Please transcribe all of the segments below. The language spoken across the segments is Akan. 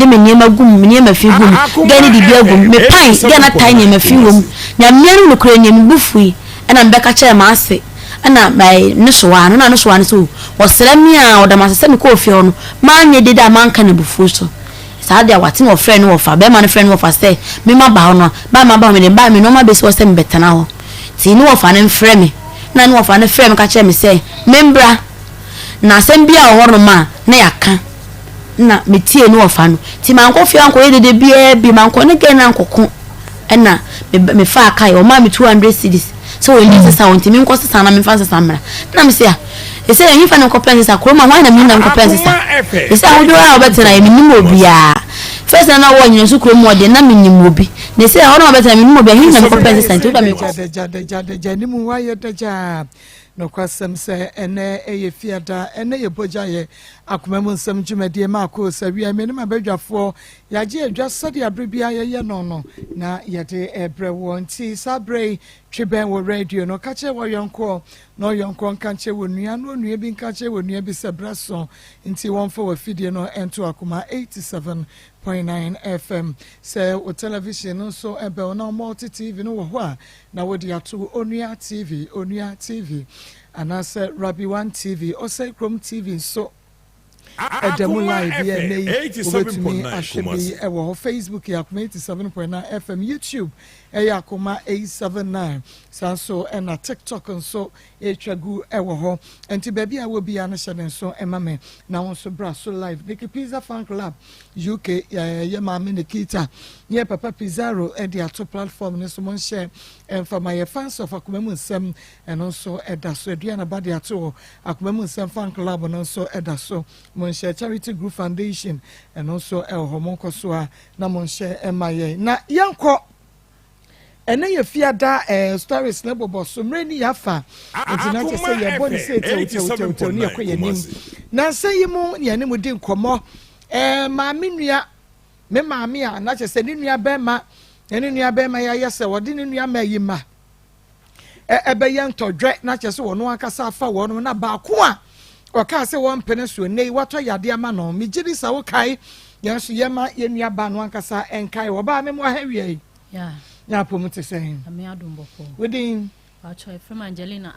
de me niema gum me niema fi gum gani di bia gum me pan gana tan niema fi wom nya mianu no kura niema bufui ana mbeka kye ma ase ana mai ne soa no na no soa ne so wo srami a wo da masese me ko fi ho no ma anye de da man kan bufu so sa dia wati wo friend wo fa be man friend wo fa say me ma ba ho no ba ma ba me ba me no ma be so say me betena ho ti ni wo fa ne frɛ me na ni wo fa ne frɛ me ka kye me say membra na asem bia wo no ma na yaka na metie ni wo fa no ti man ko fi anko ye de bia bi man ko ne ge na nkoko na me fa kai o ma me 200 cedis so we need to want me nko sesa na me fa sesa mra na me say e say yin fa na ko pensa ko ma na me na ko pensa e say wo do a obetena e minim obia first na wo nyin su kro mu ode na minim obi ne say ho na obetena minim obi hin na ko pensa nti wo da me ko ja ni mu wa ye da no kwasem se ene eye fiada ene ye boja ye Akoma mu nsem dwumade Maa Akos awia me ne mabadwafo yaje adwa sade abribia ye no na yede ebrewo nti sabre tweben wo radio no kache wo yonko no yonko nkanche wo nua no nua bi nkanche wo nua bi sebraso nti wonfo wa fidie no ento Akoma 87.9 FM se o television no so ebe na multi TV no wo ho a na wo dia to onua TV anase Rabi 1 TV o say Chrome TV so Adamu live here nay 87.9 ewo Facebook ya Akoma 87.9 FM YouTube Akoma 879 so na TikTok nso etwagu ewo ho enti baby a wo bia na hyɛ nso emame na won so bra so live Nicky Pizza Fan Club UK ya mama Nikita ye Papa Pizzaro and the ato platform ne so mon share for my fans of Akoma mu nsem and so eda so aduana ba de ato Akoma mu nsem Fan Club no so eda so mon share Charity Group Foundation and also el homonko so na mon share emaye na yanko ene ye fiada stories na bobo so mreni yafa ntina say ye body say te ni akoye nim na say yimu ye ne mudi nkomo ma menua me maami a na che say ni nua be ma ya yese wodi ni nua ma yima ebe ye ntodwe na che say wono akasa afa wono na ba ko a oka say won pene so nei wato yade ama no me gidi sa wo kai ye so ye ma ye nua ba no akasa enkai wo ba me mo hawie yeah ya promote saying ame adumboko within acho from Angelina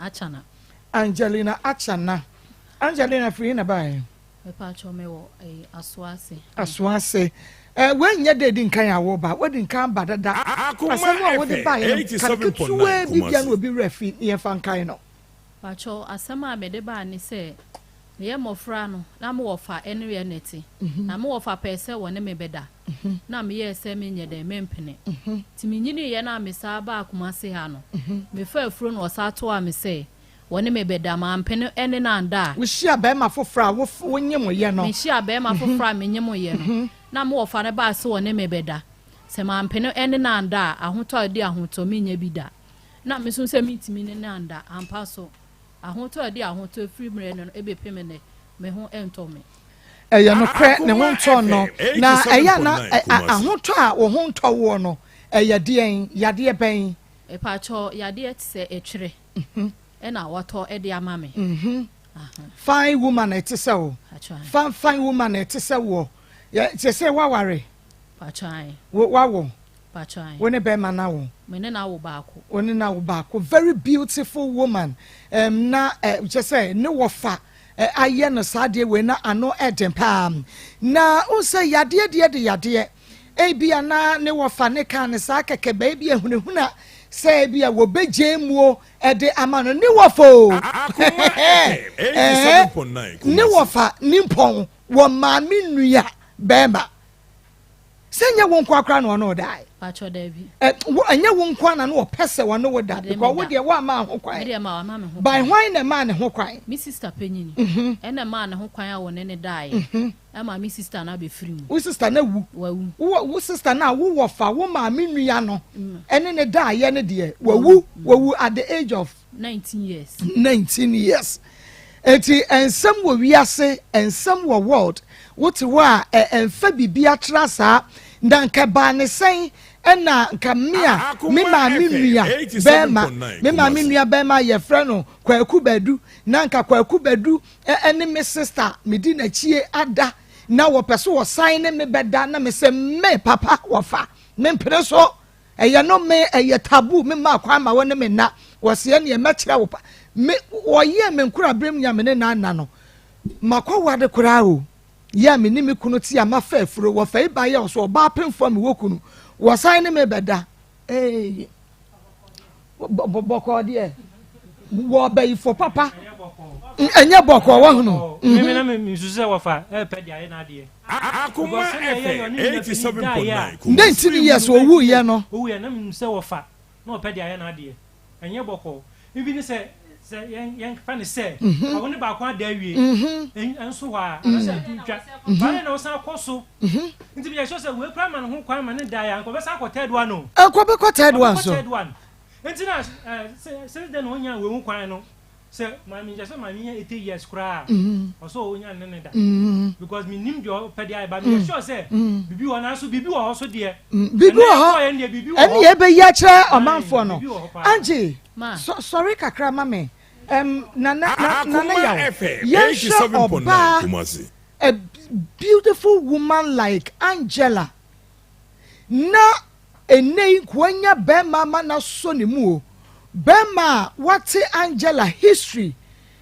Angelina free na bai e pa acho me wo aswase when ye dey din kan awo ba we din kan ba dada asem wo dey bai 87.9 bibia no obi refi ye fan kan no acho asem a me dey ba ni say ye mofra no na mo wofa enwe neti na mo wofa pese woni me beda na me ye se me nye de mempene ti me nyini ye na me sa ba Akoma se ha no me fa afuro no sa to a me se woni me beda ma mpene ene na nda we shia be ma fofra wo nye mo ye no me shia be ma fofra me nye mo ye no na mo wofa ne ba se woni me beda se ma mpene ene na nda ahoto de ahoto me nya bi da na me so se me timi ne na nda ampa so ahoto de ahoto free mre no ebe pemene me ho ento me eya no kre ne ho nto no na eya na ahoto a wo ho nto wo no eya de yade ben e pa cho yade tse etwere e na wato e de ama me fine woman et se wo fine woman et se wo ya se se waware pa chai wawo pa chai woni be ma na wo me ne na wo baako woni na wo baako very beautiful woman na je say ne wo fa aye no sade we na ano eden pam na unse yade de yade bia na ne wo fa ne kan ne sa keke ba bia hunahuna say bia wo bejemuo de amano ne wo fo ne wo fa nimpon wo ma minua bema senya won kwakra no no dai pacho davi anya won kwa na no pese wo no woda because wo de wa ma ho kwan de ma ma me ho by why na ma ne ho kwan mi sister penyini ena ma ne ho kwan a wo ne dai e ma mi sister na be free mu wo sister na wu wo sister na wo fa wo ma menua no ene ne dai ye ne de wu at the age of 19 years eti ensem wo wiase ensem wo world what wa enfa bibia trasa ndanka ba ne sen ena nka mia me ma menua bema me ma menua bema ye frɛ no kwaku badu na nka kwaku badu ene me sister me di na chie ada na wo pese wo sign me beda na me se me papa wo fa me mpere so eye no me eye tabu me ma kwa ma wona me na wo se ne me kire wo pa me wo ye me nkura brem nya me ne na no makwa wade kura o ya me ni me kunu ti ama fa afuro wo fa iba ye so ba pemfo me wo kunu wo sign me beda boko de wo ba ifo papa enye boko wo hunu me na me suse wo fa pe dia ye na de Akoma FM 87.9 19 years owu ye no owu ye na me suse wo fa na pe dia ye na de enye boko ibi ni se yen fa ni se awon ba kwa da wie enso wa na se tutwa ba na o san koso nti bi ye so se we pra man ho kwan man da ya ko be sa ko third one no ko be ko third one so nti na se de no nya we hu kwan no se mami just mami 80 years kra also onya nene da because me nim jo pedi ai ba me sure say bibi wo na so bibi wo so de bibi wo ho eni e be ya kire omanfo no Angie sorry kakra mame nana ya yes 87.9 Kumasi a beautiful woman like Angela na enei kwanya be mama na so ne mu o Bema wate Angela history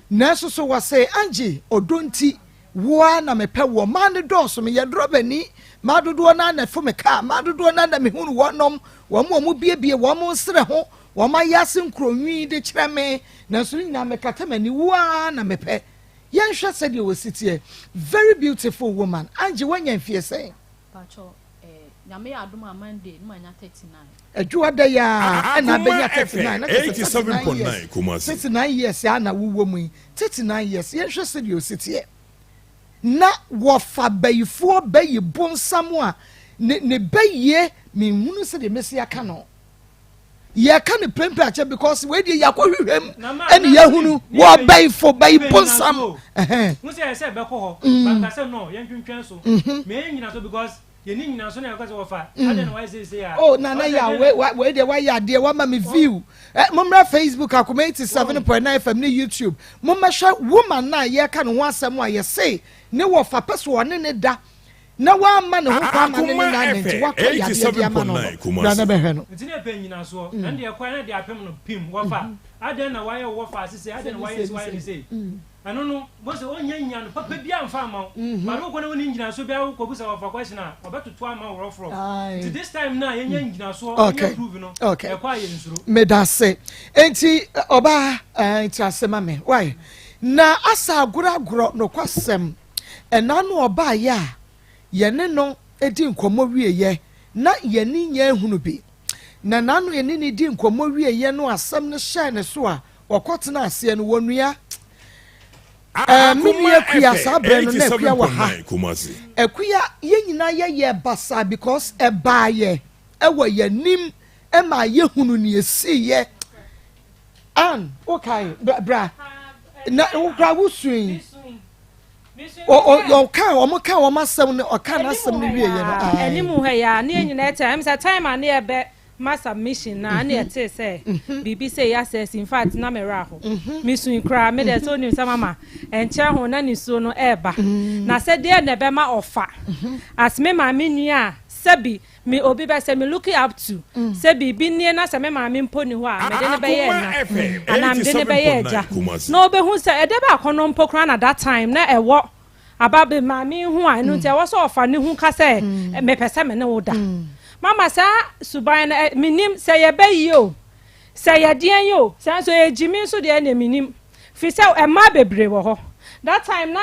na so was say Angie odonti wo na mepe wo man do me ye drobani ma dodo na na fo me ka ma dodo na na me hunu wonom wo mo biebie wo mo sere ho wo ma yase nkronwi de kire me na so nyina me kata mani wo na mepe ye nhwe se de wo sitie very beautiful woman Angie wanya mfie say pacho nyame ya adom amande no anya 39 adwua da ya na benya 39 na 87.9 Kumasi 39 years ya na wuwo mu 39 years ye hwe se de ositie na wo fa bayifo bayi bonsam a ne baye me hunu se de mesi aka no ye ka ne pempe ache because we de yakohwehwem ene ye hunu wo bayifo bayi bonsam mu se be ko ho ba ka se no ye ntwentwen so me nyina so because ye ni nyina so na yakase wo fa ade no why say ya oh na ya we de why ya de wa ma me view momra Facebook Akoma 87.9 FM ni YouTube momma hwa woman na ye ka no ho asem a ye say ne wo fa peso one ne da na wa ma ne ho kwa ma ne na nti wa ko ya de ma no na na be hwe no nti ne pe nyina so and de kwa na de apem no pim wo fa ade na why wo fa say ade na why say ano no bo se onya nya no papa bia mfa ama ma ro ko na woni nyina so bia ko busa wa fa question a obetutu ama wo rofro to this time na yenya nyina so improve no e kwa ye nsuro medase enti oba enti asema me why na asa agoragoro no kwasem ena no oba ya ye ne no edi nkomo wie ye na ye ni nya ehunu bi na nanu ye ni di nkomo wie ye no asem ne hye ne so a okotena ase no wonua mini ekuya sabre no na ekuya wa ha ekuya ye nyina ye basa because eba ye ewo ye nim e ma ye hunu ne esi ye an okay bra na ukra wusuin o kan o mo kan o masem ne o kan asem ne wie ye no animu ha ya ne nyina time say time na ebe ma submission na na ete say bibi say yes in fact na me ra ho me sun kra me de so nim say mama enche ho na ni so no eba na say de na be ma ofa as me ma me nua sabi me obi be say me looking up to say bibi nie na say me ma me mponi ho a me de ne be ye na ana me de ne be ye ja no be hu say e de ba kono mpokra na that time na ewo ababe ma me hu a no ntia wo so ofa ne hu ka say me pese me ne wo da mama sa suban minim say ye bayi o say ye den yo say so ye jimi so de na minim fi say e ma bebre wo ho that time na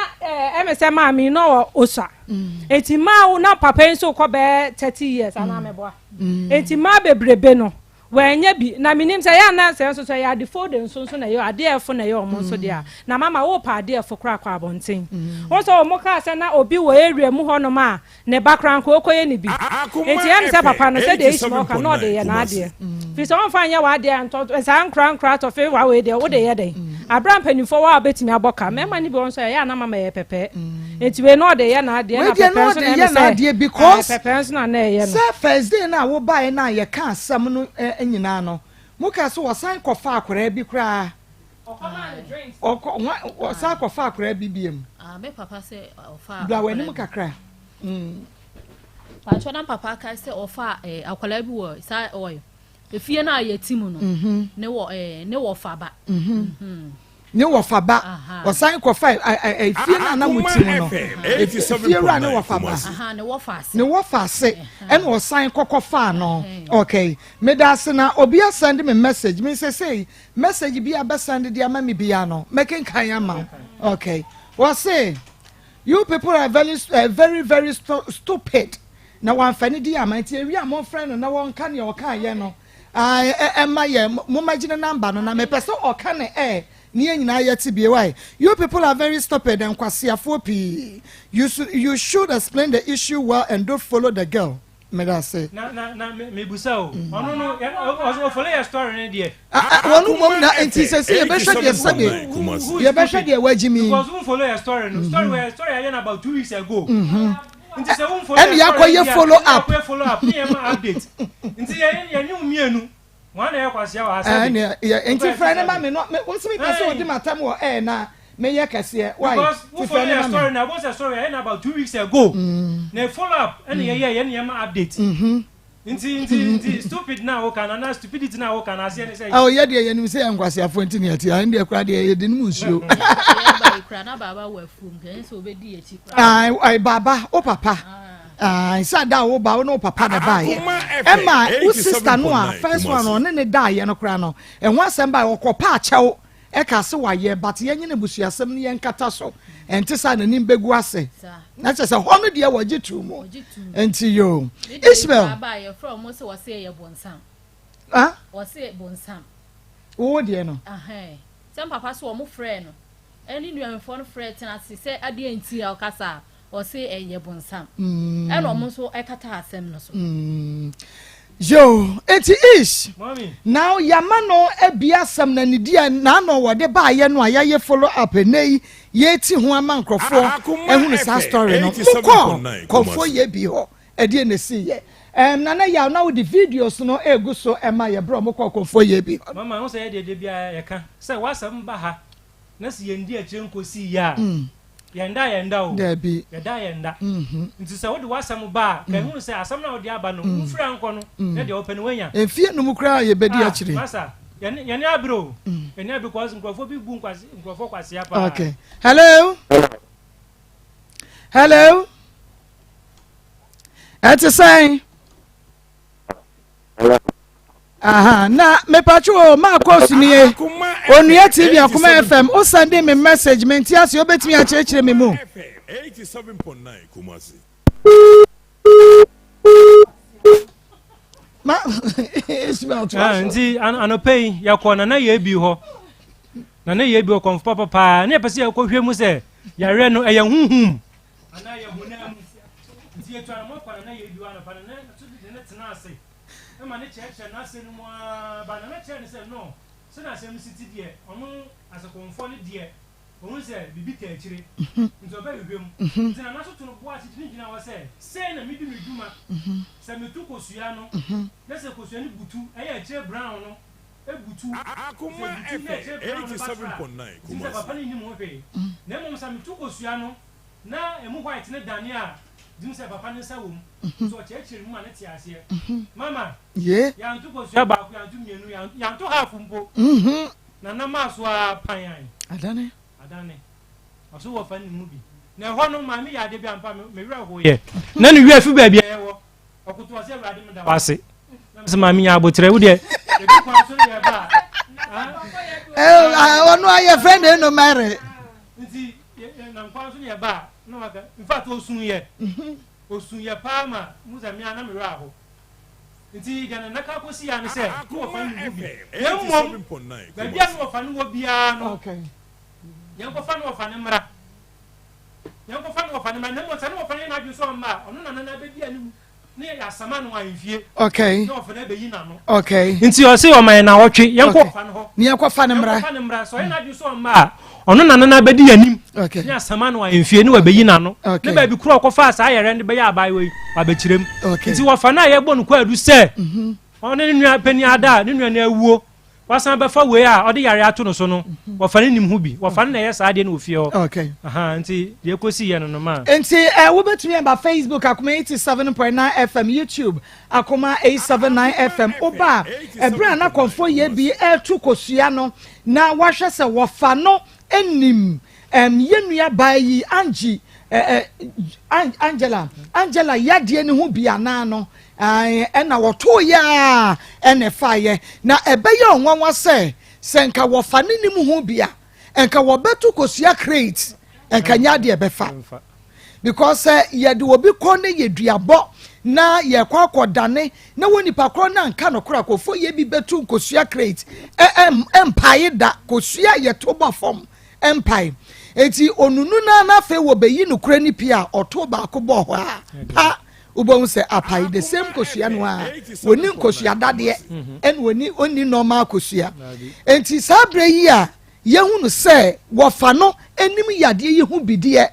emese ma mi no osa eti ma na papa nso ko be 30 years ana me boa eti ma bebrebe no wanya bi na minim say ya na say so ya de fold nso na yo ade efo na yo omo nso dia na mama wo pa ade efo kra kwa bonten wo so omo ka say na obi wo area mu ho no ma ne background ko koye ni bi eti am say papa no say de ismo ka no de ye na ade fi so on fa nya wa ade anto say nkra to fe wa we de wo de ye de abram panifo wa betimi aboka mema ni bi won so ya na mama ye pepe eti we no de ye na ade na pepe so na ade because pepe so na ye no say first day na wo buy na ye ka asam no nyina no muka so wasan kofa akora bi kra Osa ko fa akra BBM. Me papa say ofa. Bla we nim kakra. Pancho na papa ka say ofa akwala bi wo sa oyo. Efie na ayetimu no. Ne wo fa ba. Ne wo fa ba. Osan ko fa efie na mutimu no. Efie ra ne wo fa ba. Ne wo fa ase. Ne wo fa ase. En osan kokko fa no. Okay. Me da se na obi send me message. Me say message bi aba send dia ma me bia no. Making kan ama. Okay. What say? You people are very stupid. Na wan fani di amanti ewi amon friend no na won kan ye o kan ye no. Emma ye mo magine number no na me pese o kan e ni nyina ye tibie why. You people are very stupid and kwasiafo pi. You should explain the issue well and don't follow the girl. Me da say. Na me busa o. Ono no o follow your story ne de. Wonu mom na enti se ye be hwe de sabe. Ye be hwe de wagimi. Because we follow your story no. Story I about 2 weeks ago. Nti se won follow. And ya follow up. Follow up. Ni ma update. Nti ye nyu mienu. Wan na kwasia wa asa. Enti friend ma me no me won se me pese o di matam o na me ye kase why? Because we follow your story na was a story about 2 weeks ago. Na follow up and ye ma update. Nti stupid now can na stupidity now can ase ne say. Oh ye de ye nim say enkwasiafo nti ne ati an de kra de ye de nim nsuo. Kra na baba wa fum gan so obedi echi kra. Ai baba o papa. Isa da wo ba wo no papa na ba ye. Emma wo sister no a first one on ne da ye no kra no. Enho asem ba wo kopa achew e ka se wa ye but ye nyine busuasem ne ye nkata so. Enti sa na nim begu ase. Na che se ho no de waje tu mo. Enti yo. Ismail. Baba ye from mo se wo se ye bonsam. Wo se bonsam. Wo de no. Sem papa so mo frɛ no. Eni nuamfo no frɛ tena se ade enti a okasa. O se eye bonsam. Eno mo so ekata asem no so. Yo, it is. Mommy. Now Yamano ebia sam na nidia na no wode ba ye no aye follow up nei ye ti ho amankrofo ehunu sa story no. Kofo ye bi ho. E de na si ye. Na ya na with the videos no egu so ema ye bro mo kofo ye bi. Mama, won say de bia ye ka. Say wasam ba ha. Na si ye ndi akire nkosi ya. Yenda o. Debi. Yenda. Nti se wode wasam ba, ka hunu se asam na wode aba no, mfura nko no, na de open wanya. Enfie no mu kra ye bedi akire. Masa, yene abro. Yene abi because nkrofo bi bu nkrofo kwase apa. Okay. Hello. Ati say. Aha, na me pacho Maa Akos ni e. Onua TV Akoma FM. O send me message me ntia se obetimi a chekire me mu. 87.9 Kumasi. Ma Ismail to. Nti anopei yakọ na ye bi ho. Na ye bi ho konfo papa na pese yakọ hwe mu se yare no eye hunhum. Ana ye hunam. Nti etu anamo kwa na ye bi wa na pa na to de ne tena ase. Ma ne cheche na ase no mo ba na cheche ne se no. Se na ase city de omo asekonfo ne de omo se bibi ka akire. Nti oba hwem. Nti na so to no bo ase tini gina wo se na mi di mi duma. Se me tu kosua no. Na se kosua ni butu eye akire brown no. Ebutu Akoma FM 87.9 Kumasi. Papa ni mo hwe. Na mo se me tu kosua no. Na emu white ne dane a dim se papa ne sa wo mu. So cheche mu ma ne ti ase. Mama. Ye. Ya ntu kosua ba ku ya ntu mienu ya ntu half mpo. Na maso a panyan. Adane. Aso wo fa ni mu bi. Na ho no ma me ya de bi ampa me wura ho ye. Na ne wi afi ba bia ye wo. Okoto ase wura de me da wase. Na se ma me ya abotre wo de. E bi kwa so ye ba. Onu aye friend no mare. Nti na kwa so ye ba. No maka. In fact osun ye. Osun ye pa ma muza me ana me wura ho. Nti gana naka kosi ya ne se ko fa ni bi. Yemmom. Ba bia no fa no wo bia no. Okay. Yanko fa no fa ne mra. Yanko fa no fa ne ma ne mo sa no fa ne na adwu so ma. Ono na be bia ni ne ya sama no anfie. Okay. No fa na be yi na no. Okay. Nti o se o man na wotwe yanko fa no ho. Ni yanko fa ne mra. Fa ne mra so na adwu so ma. Ono na be di anim. Okay. Ne asama no anfie ne wa be yi na no. Ne ba bi kuro ko fa sa ayere ne be ya abai we wa be kirem. Nti wo fa na ye bo no kwa adu se. Ono ne nua pani ada ne nua na awuo. wasan befa we a odi yare ato no so no wo fa nim hu bi wo fa na yes ade na ofie ho okay nti de kosi ye no ma nti wo betumi aba Facebook Akoma 87.9 FM YouTube Akoma 879 FM oba ebra na konfo ye bi etu kosua no na wahwe se wo fa no enim yenua bayi Angie Angela yadie ne hu bia na no na woto ya ene faye na ebeye onwanwa se nka wo fa ne nim hu bia enka wo betu kosua crate enka nya de ebefa because ye de obi ko ne yeduabo na ye kwa akodane na woni pakro na nka no kora kofo ye bi betu kosua crate empire da kosua ye to ba fom empire eti onunu na fe wo beyi no kura ni pia oto ba ko bo ho a pa ubon se apai the same kosua no a woni kosua dade en woni oni normal kosua enti sabre yi a ye hunu se wo fa no enim yade ye hu bidie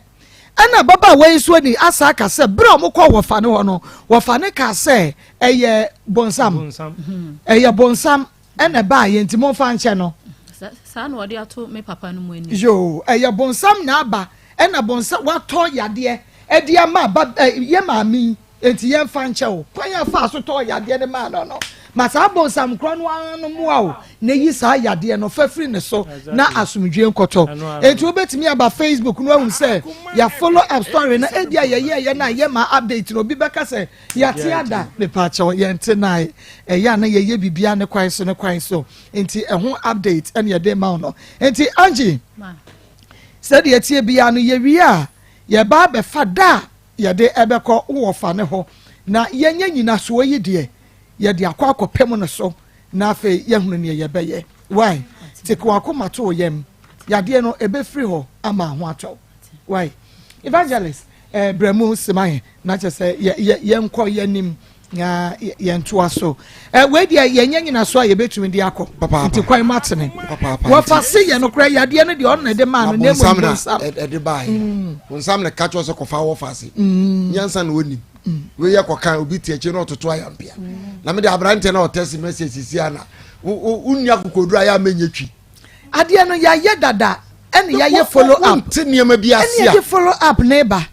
ana baba wei so ni asa ka se bra mo ko wo fa no ho no wo fa ne ka se eye bonsam eye bonsam ena ba ye enti mo fa nche no sa no odi ato me papa no mu ani yo eye bonsam na aba ena bonsam wato yade e dia ma ba ye ma mi enti ye fa nche o kwan ya fa so to yade ne ma no masa bonsam kro no anu mu a na yi sa yade no fafiri ne so na asumdwe nkoto enti obetimi aba Facebook no ahun se ya follow up story na e dia ye na ye ma update no bi beka se ya ti ada me pa che ye nte na ya na ye bibia ne kwan so enti ehun update ene ye de ma no enti Angie said ye tie bia no ye wi a ye ba be fada ye de ebekọ wo fa ne ho na ye nya nyina so yi de ye de akọ pem no so na afi ye hunu ne ye beye why tikwa akoma to yem ya de no ebe free ho ama ho atọ why evangelist bremu semaye na che se ye nkọ ye nim ya ye ntoa so we de ye nya nyina so ye betumi de akọ nti kwan matene wo fa se ye no kra ya de no de on na de ma no ne mo sam e de bai wonsam na catch us ko fa wo fa se nyansa na woni we ye kokan obi tie che no toto ayampia na me de abrante na o test message sisi ana unnya kokodura ya menyetwi ade no ya ye dada ene ya ye follow up tinniema bi asia ene ye follow up neighbor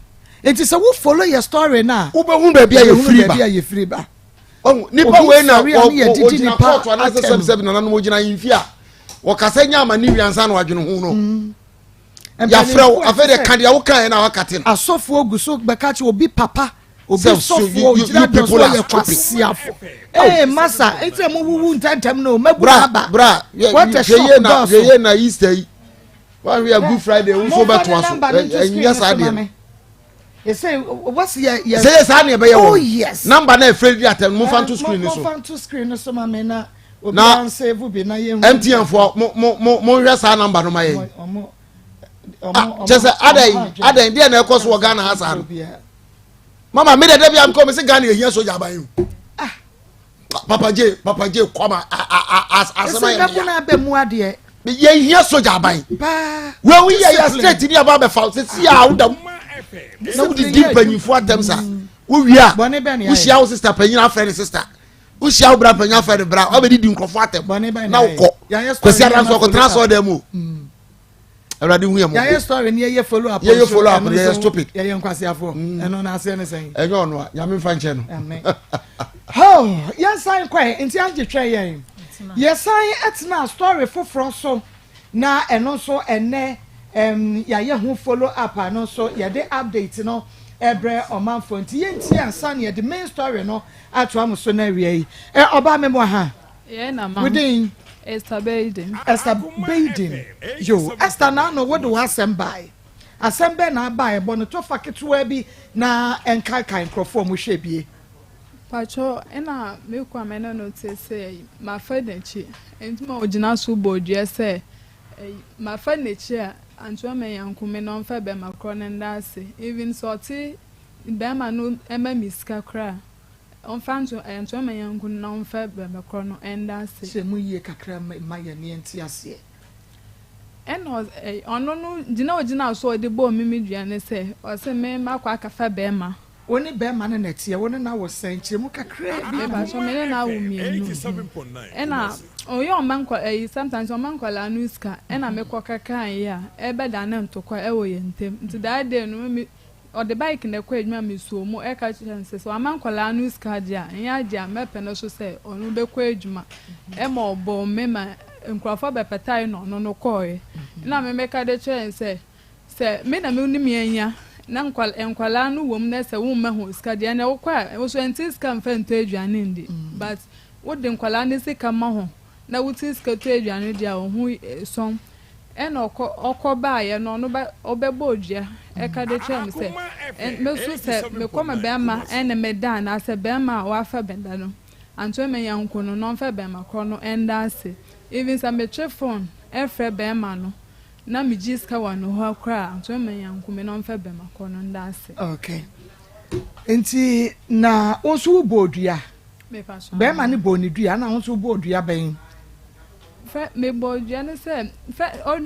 enti se wo follow your story na wo be hu ba bia ye free ba nipa we na wo didi ni pa to na se na no mo gina yimfia wo kasanya ama ni wiansa na wadwene hu no ya frew afede kan ya wo kan na wakate no asofo oguso bekachi obi papa obi sofo ojira people ya kwasiafo masa enti mo wuwu ntantem no mabura ba bra ye na Easter one we good Friday we so beto aso yes ade you say what's your say yes ade be ye oh yes number na free atem mo fan to screen so mo fan to screen so mama na obi an save bi na ye MTN for mo hwe sa number no ma ye just adan dia na ekoso wo Ghana asa mama me de bia am come say Ghana ehia so jaban papa J kwama asama ya na be mu ade ye hia so jaban we we ya straight ni aba be fa si a wo na wo di panyifo atem sa wo wi a wo sia wo sister panyin afre sister wo sia wo bra panyin afre bra o be di nkrofo atem na wo ko kwesi ara so ko transfer dem o already hu yam ya story ni ye follow up ye stupid ye nkwasiafo eno na ase ne sen enyo no a ya me fa nche no oh ya sign kwai enti anje twa ye sign etna story foforo so na eno so ene ya ye hu follow up ano so ye de update no ebre omanfo nti ye nti ansa ne the main story no ato am so na wie oba me mo ha ye na ma within Esther Baden yo Esther na no what do assemble na buy but no to faketwa bi na enkai nkrofo mo hwe bie Pacho ena me kwa me no notice ma fa nechi entuma ogina so bodua se ma fa nechi a anto me yankume no mfa be makro ne ndase even sorti be ma no ema miska kra onfanto anto me yankun na mfa be makro no ndase se mu yie kakra ma ya ne enti ase eno ono no gina ogina so de bo mimi duane se o se me makwa akafa be ma Woni be ma na tie woni na wo senchire mu kakra bi ba so me na wo mienu 87.9 ena oyo man sometimes o man kwala nuska ena me kokakan ya ebe da na ntokwa e wo ye ntem nti da de no me o de bike na kwa edwuma me so mu e ka chance so man kwala nuska dia nya dia me pe no so se onu be kwa edwuma e ma obo me ma nkrafo be petai no koe na me ka de chance se me na me uni mienya na nkwala no wom na se wo ma ho ska dia na wo kwa wo so enti ska mfa nto aduane ndi but wo de nkwala ne se ka ma ho na wo ti ska to aduane dia wo hu som e na okọ ba ye no no ba obeba odua e ka de chem se me so se me koma be ma ene me da na se be ma wa fa benda no anto me yanko no no fa be ma kro no enda ase even some me phone e fra be ma no na mi jiska wa no ho akra anto me yanko me no fa be ma kro no enda ase okay enti na onso bodua me fa so be ma ne bonidua na onso bodua ben fe me bodua ne se fe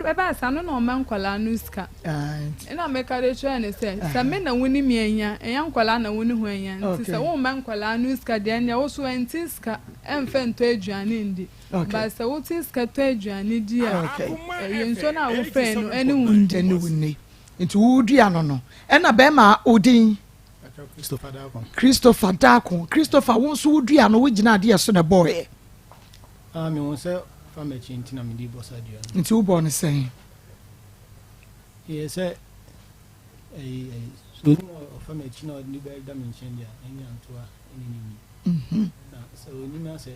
e ba sa no man kwala nuska ina me ka de try se sa me na woni mienya eyan kwala na woni ho enya nti se wo man kwala nuska de nya wo so entiska emfe nto aduane ndi ba sa wo tiska to aduane di a yenso na wo fe no ene wunde ne wunne nti wo dua no ena be ma odin Christopher Dakon wo so wo dua no wo gina de so na boy me won say fama chinti na me di bossa dua nti wo born say yes so no fama china ni be da me nchendia eni antoa eni na so ni me say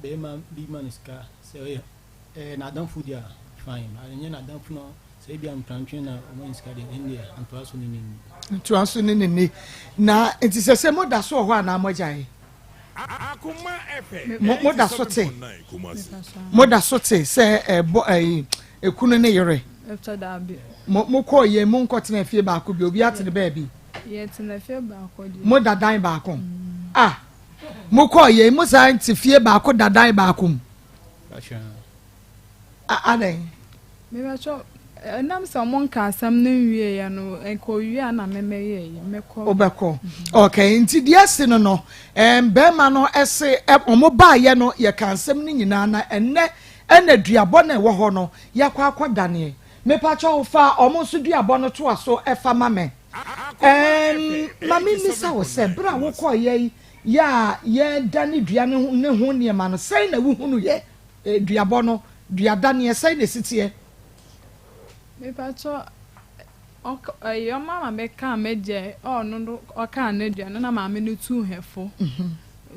be ma big man ska say na dan food ya fine na na dan no say bi am plantwe na o man ska de eni antoa so ni na nti se mo da so ho ana mo jai Akoma FM mo da sote se ekunu ne yere after that bi mo ko ye mo nko tena fie ba ko bi obi ate ne ba bi ye tena fie ba ko di mo da dan ba ko mo ko ye mo sa nti fie ba ko da dan ba ko aden me ba cho nam sa mon ka asam na wie ya no enko wie na memeye meko obeko okay nti dia se no be ma no ese omo ba ye no ye ka asam ni nyina na enne duabo na wo ho no ya kwa dane me pa cho fa omo so duabo no to aso efa mame mami misa wo se bra wo ko ye ya ye dane dua ne ho ne ma no sai na wo hunu ye duabo no dua dane sai na sitie me pacho your mama me ka meje no o ka na dua no na mama no tu hefo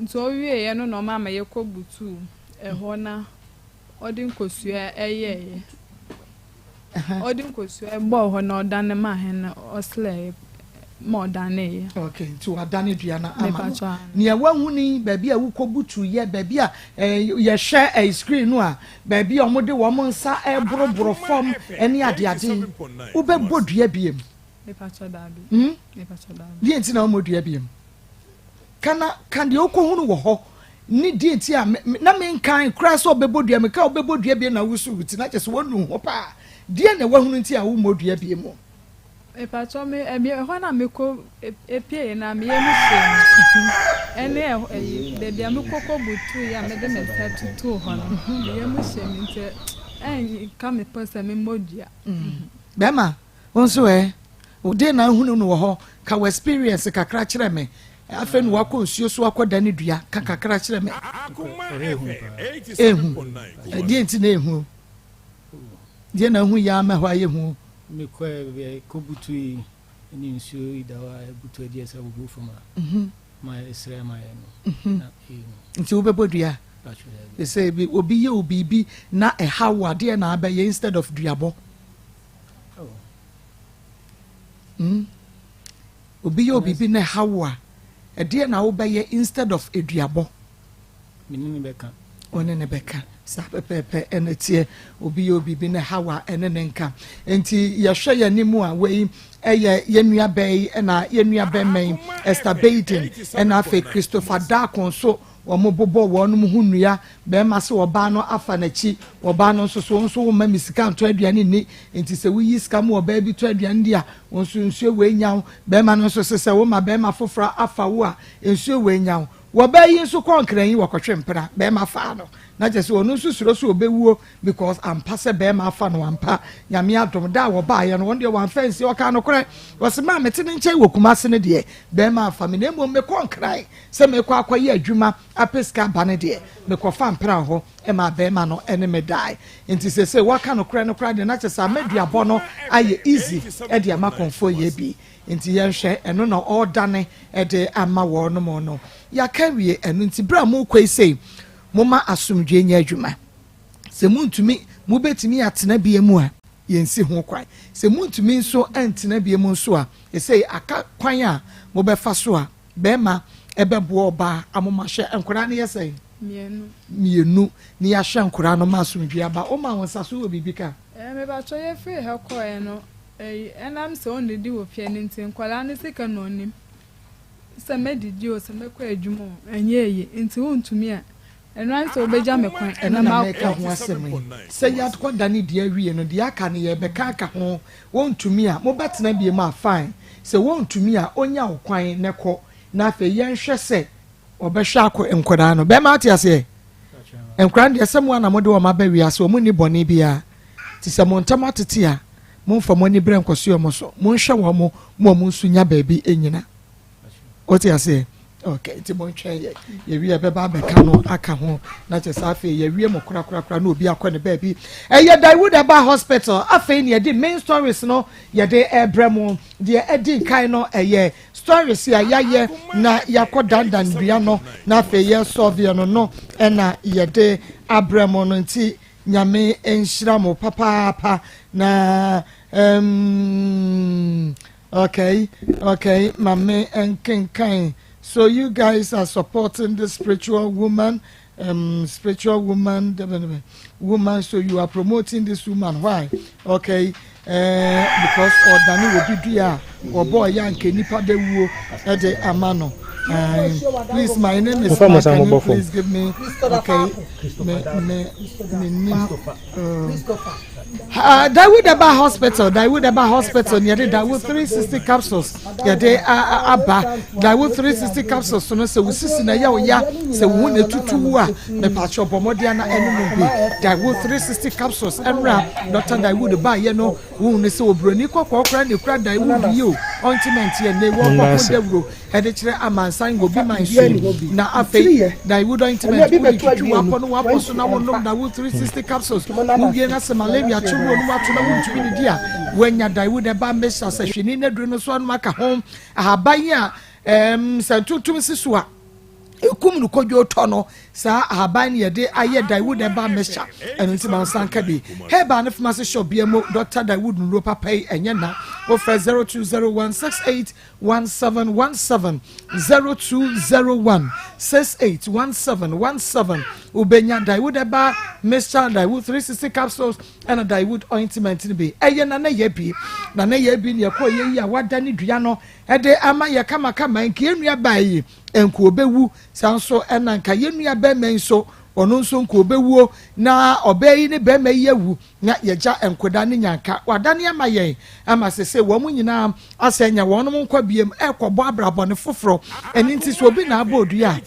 nto wie ye no no mama ye kobutu ho na odin kosua eye odin kosua bo ho na odane ma he na osle mo dane okay to adane dua na ama ne wahuni baby a wukobutu ye baby a ye hwe screen no a baby omode wo mo nsa eboroboro form eni ade wo be bodua biem me pacho dabi me pacho dabi die nti na omodua biem kan de okohunu wo ho ni die nti a na men kan kra so obebodua me ka obebodua biem na wusu wuti na chese wonu ho pa die na wahunu nti a wo modua biem mo e pacho me ho na me ko epie na me yemu se ene de bia me kokko butu ya me de me tatu ho no yemu se me nte ka me pose me modua bema wonso o de na hunu no ho ka we experience kakra kire me afa nu wako nsuo so akoda ne dua kakra kire me die nti na ehu die na hu ya ma hwa ye hu me ko butu ni nsuo idawa butu edi esa bubu foma ma esre ma ye no nti wo bebodua they say obi ye obibi na hawa de na abaye instead of duabo obi ye obibi na hawa de na wo baye instead of eduabo minini beka onene beka sa pepe enetie obi ye obibi na hawa enene nka enti ye hwe ye nimu a we eye yenua bay na yenua bay men Esther Baden na fe Christopher Dakon so omo bobo wonum hunua be ma se oba no afa na chi oba no so wo ma misika to aduane ni enti se wo yi sika mo oba bi to aduane dia wonso nsuo we nyawo be ma no so se wo ma be ma fofora afa wo a nsuo we nyawo wo ba yi nso konkran yi wakotwe mpra be ma fa no na je se onu nso suro so obewuo because ampa se be ma afa no ampa nyame adom da wo ba ye no won de wan fancy o ka no kore wo se ma mete ne nche wo kumase ne de be ma afa me na mo me konkran se me kwa akwaye adwuma apeska ba ne de me ko fa mpra ho e ma be ma no ene me dai enti se waka no kore de na che se ameduabo no aye easy e de amakonfo ye bi enti yenhwe eno na ordane e de ama wo no mo no ya kawie eno enti bra mo kwai sei moma asumdwe nya adwuma se muntumi mu betimi atena bie mu a yensi ho kwai se muntumi nso antena bie mu nso a sei aka kwan a mo befa so a be ma ebebo oba amoma hye enkora ne yesei mienu ni ya hye enkora no ma asumdwe aba o ma wonsa so obibika me ba cho ye free he ko e no enam se on di wo fie ne ntin kwala ne sika no nim se medidi o se mekọ adwumo enye eye nti wontumi a enran se obeja mekwan ena na meka ho asem se ya ko dani dia wie no dia aka ne ye beka aka ho wontumi a mo betena bie ma fine se wontumi a onya okwan ne ko na afa yenhwe se obehwe akọ enkwada no be ma atiase enkwada de se mo na mo de o ma ba wi ase o mo ni boni bia ti se mo ntama tete a mo fa mo ni bre nkoso mo so mo nhwe wo mo nsunya baabi enyina otiase okay ti mo ntwe ye wi be ba beka no aka ho na che sa afa ye wi mo kura na obi akọ ne baabi ye Dawood Aba Hospital afa ni ye di main stories no ye de ebremo de edi kan no ye stories ya ye na yakọ dandan bia no na afa ye solve no na ye de abremo no nti nyame enhira mo papa na okay mame enkenkan. So you guys are supporting the spiritual woman, so you are promoting this woman. Why? Okay, because Odani will be there, or boy, young Kenipa de Wu, Ede Amano. Please, my name is Mike. Can you please give me, okay, Dawood Aba Hospital, near the Dawood 360 capsules. Yeah, they are Dawood 360 capsules. So, we see na ya, so we want to the patch of Bomodiana and Dawood 360 capsules. And Dr. Dawood Aba, you know, who so Brunico, Cochrane, you cried Dawood you, ointment, and they walk up the road. Hereditary Aman sign will be my son. Now, after Dawood ointment, you upon one person, now Dawood 360 capsules. Who gave us a malaria. When ya Dawood Aba Mesa says she need a drinosaur maka home, a habaya, Santu Sisua. Kum Kojo Tono, Sa Habania de Aye Dawood Aba Mesa, and Intiman Sankabi. Heban if Master Shop BMO, Dr. Dawood Ropa Pay and Yana, offer 0201681717, 0201681717, Ubenya Dawood Aba Mesa, Dawood 360 capsules, and a Dawood ointment in be. Ayana Yebi, Nana Yebi, Yakoya, what Danny Driano, Ede Ama Yakama Kama, and Kiria Bay. Enko bewu sanso enanka yenua be menso ono nso nko bewu na obeyi ne be meyewu na yeja enkoda ne nyanka wadane amaye ama sese wo mu nyina asenya wono nkwa biem ekobo abrabo ne foforo eni nti so obi na abodu a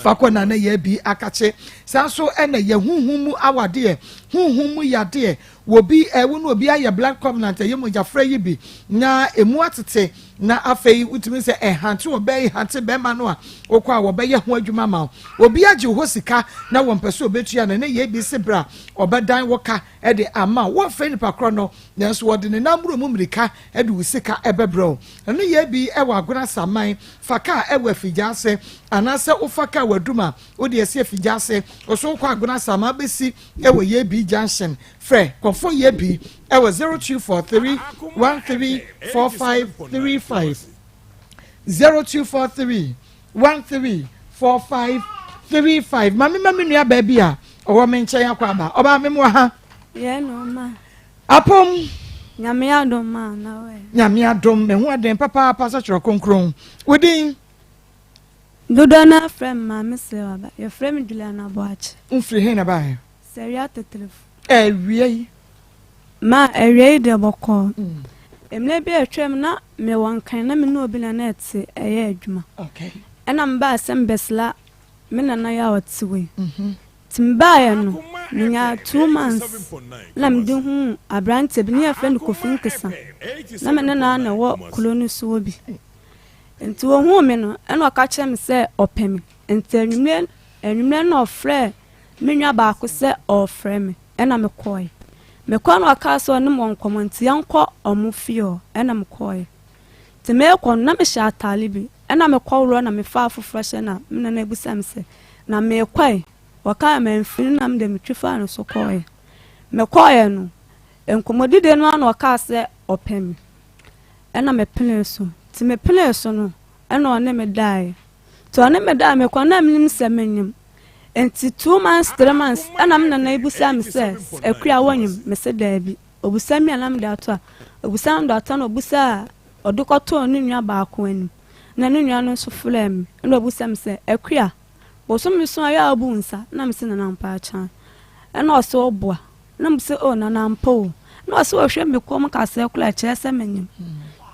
fakọ na ye bi akache sanso ene ye huhumu awade huhumu yade wobi ewu no obi aye black covenant ye mogafra yi bi na emu atete na afei utimi se ehante obeyi hante be ma no a okwa wo be ye ho adwuma ma obi age ho sika na wo mpese obetua na ye bi sebra obedan woka e de ama wo fe ni pakro no nanso wo de ne namro mu mrika e de usika ebebro na ye bi e wa agona saman faka e wa fijase anase ufaka waduma wo de ese fijase oso kwa agona sama besi e wo ye bi junction fre konfo ye bi e wo 0243134535 0243134535 mami nua baby a owo menche yakwaba oba memo ha ye no ma apom nyame adom ma na we nyame adom me ho aden papa pasa chiro konkron wodin Dodona friend ma Mr. Your friend Juliana Boach. Free hen about Seriata telef. Really? Ma a raid de boko. Maybe a tram na me one kind of no billanet say a yedma. Okay. And I'm by some besla, men and I out to Timbayan, Nia 2 months. Lam do a brand to be near friend Kofinkasa. Lamanana walk colonus will be. And to a woman, and what catch him say or pem, and tell me, and men of frere, Minya Barco say or frame, and I'm a coy. Me kwa no castle no mon comment yanko omufio and I'm coy. To me kon na me sha talibi, and I'm a call run and me far for fresh na na busam se. Na me kwai, waka me mfin nam de mitwifa no so coy. Me coy no, enkomodi de no an waka se opem. And I'm a pene so. Ti me pene so no, and no na me die. To na me die me kwa na mnim semenyim. Enti 2 months 3 months and I'm na ibusa me says ekua wanyim me se dabi obusa mi anam da to obusa ndo ata no obusa odukoto onu nwa ba ko anim na ne nwa no so flem ndo obusa me se ekua boso me so ya abunsa na me se na nampa acha na oso oboa na me se o na nampo na oso ohwe me ko mka se kula che se menyim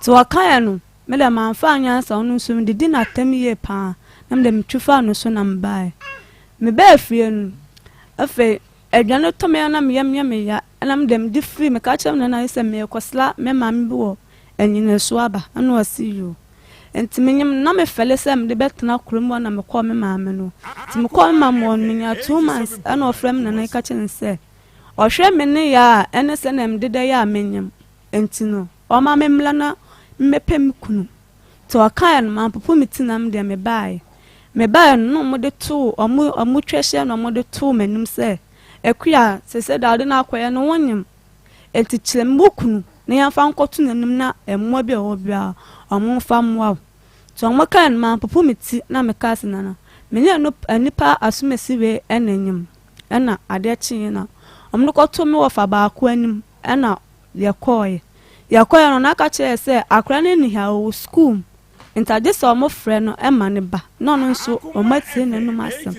to akaya no me da manfa anya sa onu so me didi na tem ye pa na me da mtwifa no so na mbae me be free no afa adwane to me na me yam ya na me dem di free me ka chem na ise me kosla me mam bi wo anyine so aba ana wasi you enti me nyim na me fele se me de betena kromo na me ko me mam no ti me ko me mam won me nya 2 months ana ofrem na ka chen se ohwe me ne ya ene se na me de ya me nyim enti no o ma me mla na me pem kunu to aka no ma popo me ti na me de me bai me ba no mo de to omu twehye no mo de to manum se ekua se da de na akoye no wonyim enti kylemokunu na ya fa nkoto nanum na emmo bi o bia omu fa mwa to mo kan ma popo meti na me ka se na me ne no anipa asumesi we enanyim ena ade kyin na omu koto me wo fa ba ko anim ena yakoye no na ka kye se akra ne ni ha o school enta de so mo frɛ no ema ne ba no no nso o mati ne no masem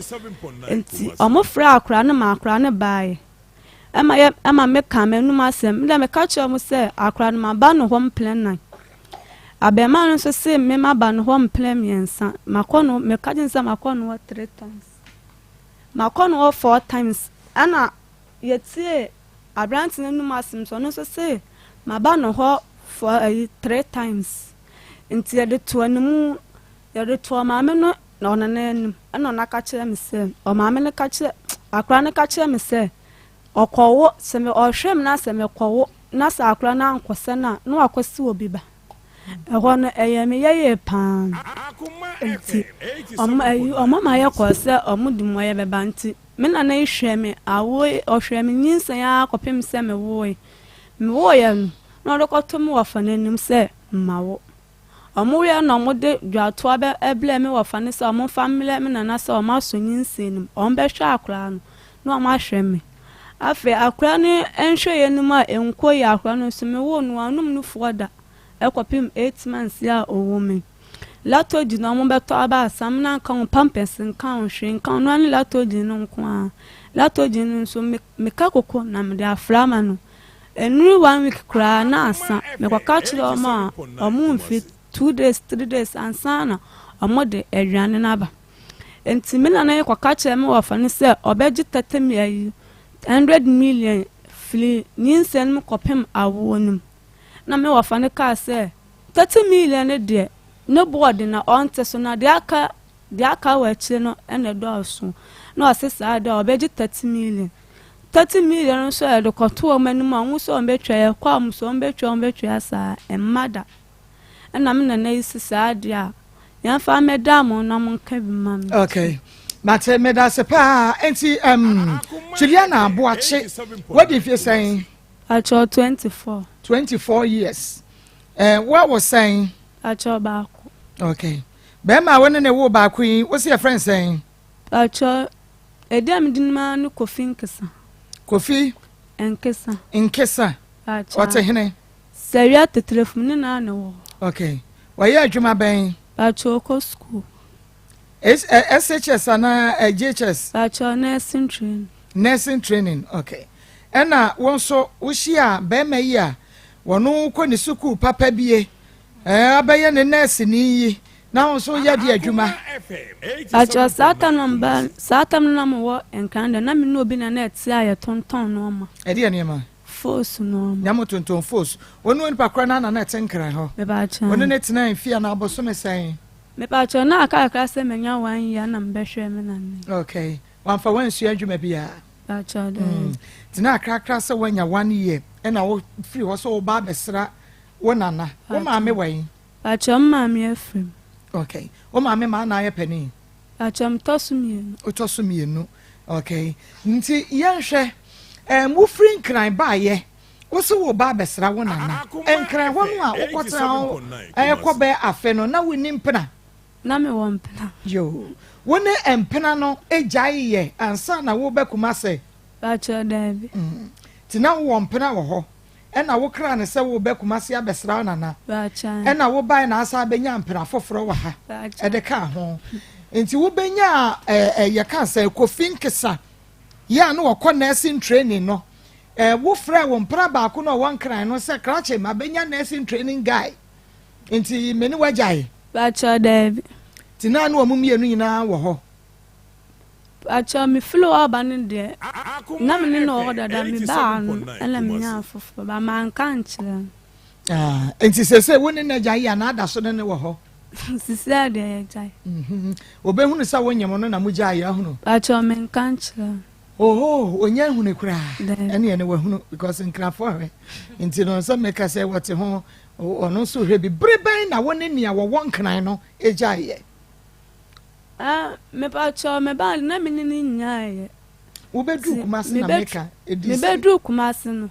enti o mo frɛ akra ne ma akra ne bae ema me ka me no masem de me ka kye mo se akra ne ma ba no hom plan nan abema no so se me ma ba no hom plan yensa makono me ka jinsa makono 3 times makono 4 times ana yetie abrant ne no masem so no so se ma ba no ho for 3 times nti de to anum de to maame no na ona na anum ana na ka kire me se o maame ne ka kire akra ne ka kire me se okowo se me ohwem na se me kowo na sa akra na ankose na no akosi obi ba eho no eyeme ye pan nti o mama ye ko se o mudimo ye beba nti me na ihwe me awo ohwe me nyinsan ya kopem se me wo ye no do ko to me wafa nanum se mawo omuya na mode dwato abe eble me wafa ne se omo family me na se omo asonyin senim ombe hwa akra no no omo ahwe me afi akra ne enhwe yenum a enko ya akra no se me wo no anum no foda ekopim 8 months ya owome lato di no omo beto aba asam na kan pampers kan hwe kan no ani lato di no nko a lato di no so me ka kokko na me da frama no enru 1 week kra na asa me kwa ka chiro omo omo mfi 2 days 3 days ansana amode edwane na ba enti me na kwa ka kire me wafa ne se obeji 100 million fili nyinsen me kopem awonum na me wafa ne ka se 30 million ne de no board na onte so na de aka wa kire no ene do so na osesa de obeji 30 million so e de koto manum anwo so mbetwa ya kwa am so mbetwa sa emada na me na isi sadia ya fa medam na mo nka bi mam okay mate medase pa enti Juliana Aboache what if you saying acho 24 years what was saying acho ba ko okay be ma won ne wo ba ko yi what's your friend saying acho edem dinma no kofi enkesa acho what hene seria tetrefum ne na wo okay why you adwuma ben acho ko school SHS ana JHS Pacho nursing training. Nursing training, okay. Ena wonso wohia be ma yi a wono ko ni school papa bie abaye ne nurse ni yi na wonso ya di adwuma. Pacho satam na mo enkanda na me no obi na net ya ye tonton no ma. E de ne ma. Force no. Nyamo tonton force. Wono ni pakra na net nkran ho. Me pacho. Wono net na mfia na aboso me san. Me pacho na aka se menya wan ya na mbehwe me na ni. Okay. Wan fa wan su adwuma bia. Pacho de. Tina krakra se wanya 1 year ena wo free wo so ba besra wo nana. Wo ma me wan. Pacho ma me afrim. Okay. Wo ma me ma na ye pani. Pacho mtosumie. Otosumie no. Okay. Nti yenhwe mu free nkran ba ye. Wo so wo ba besra wo nana. Enkran ho no a wo kwotran ekobe afe no na woni mpena. Na me wo mpena. Yo. Wone empena no ejai ye ansa na wo bekuma se. Pacho David. Tina wo mpena wo ho. Ena wo kra ne se wo bekuma se abesra nana. Pacho. Ena wo bai na asa benya mpena foforo wa ha. E de ka ho. Enti wo benya ye ka se kofinkesa. Ya no wo nursing training no. Wo fra wo mpra ba ko no won kran no se krache ma benya nursing training guy. Enti meni wajai. Pacho David. Tina no omumienu nyina wo ho. Pacho mi flow aban de. Na me no order da mi ba no ela me nya fofo ba man kan kire. Enti sese woni na jai ya na ada so ne wo ho. Sisi de jai. Obehunu sa wonyem no na mu jai ya hunu. Pacho men kan kire. Oh, onya hunu kura. Ene ene wo hunu because nkrafo he. Enti no so meka say wote ho ono so hwe bi breben na woni nia wo wonkran no ejai ye. Me pacho me ba na me ni nyaye. Wo bedu kumase na meka edisi. Me bedu kumase no.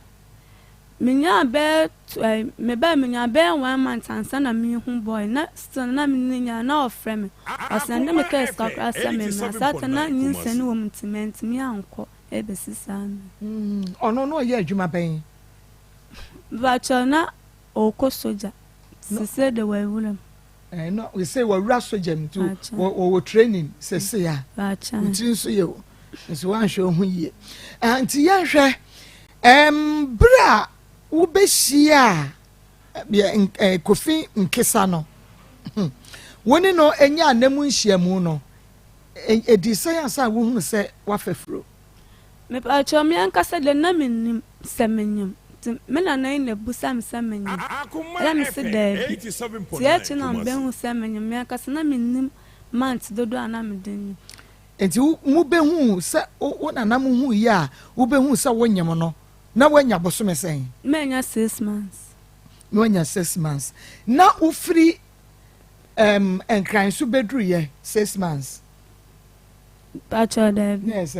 Me nya be 1 month ansa na me hu boy na still na me ni nya na ofre me. Asande me ka skakra sa me na sata na nyinsani wo mtiment me anko ebesisa me. Ono no ye adwuma ben. Pacho na okosoja. Sise de wa wulam. No, we say we rush soldier to we training say ya. Pacha. Ntin so ye o. So wan hwe ho ye. Anti ye hwe bra wo behia kofi nkesa no. Woni no enya anamu nhyiamu no. Edi science a wo hu se wa fafuro. Me pacha me ankasa de na menim semenyam. Mena na ina busam semenyi. Ela mi se de. Tie chi na mbe hu semenyi me akasa na menim month dodo ana me den. Enti mu be hu se wo na na mu hu ya, wo be hu se wonyem no. Na wanya bosome sen. Menya 6 months. Me wanya 6 months. Na ufri enkran su bedru ye 6 months. Pacho de. Yes,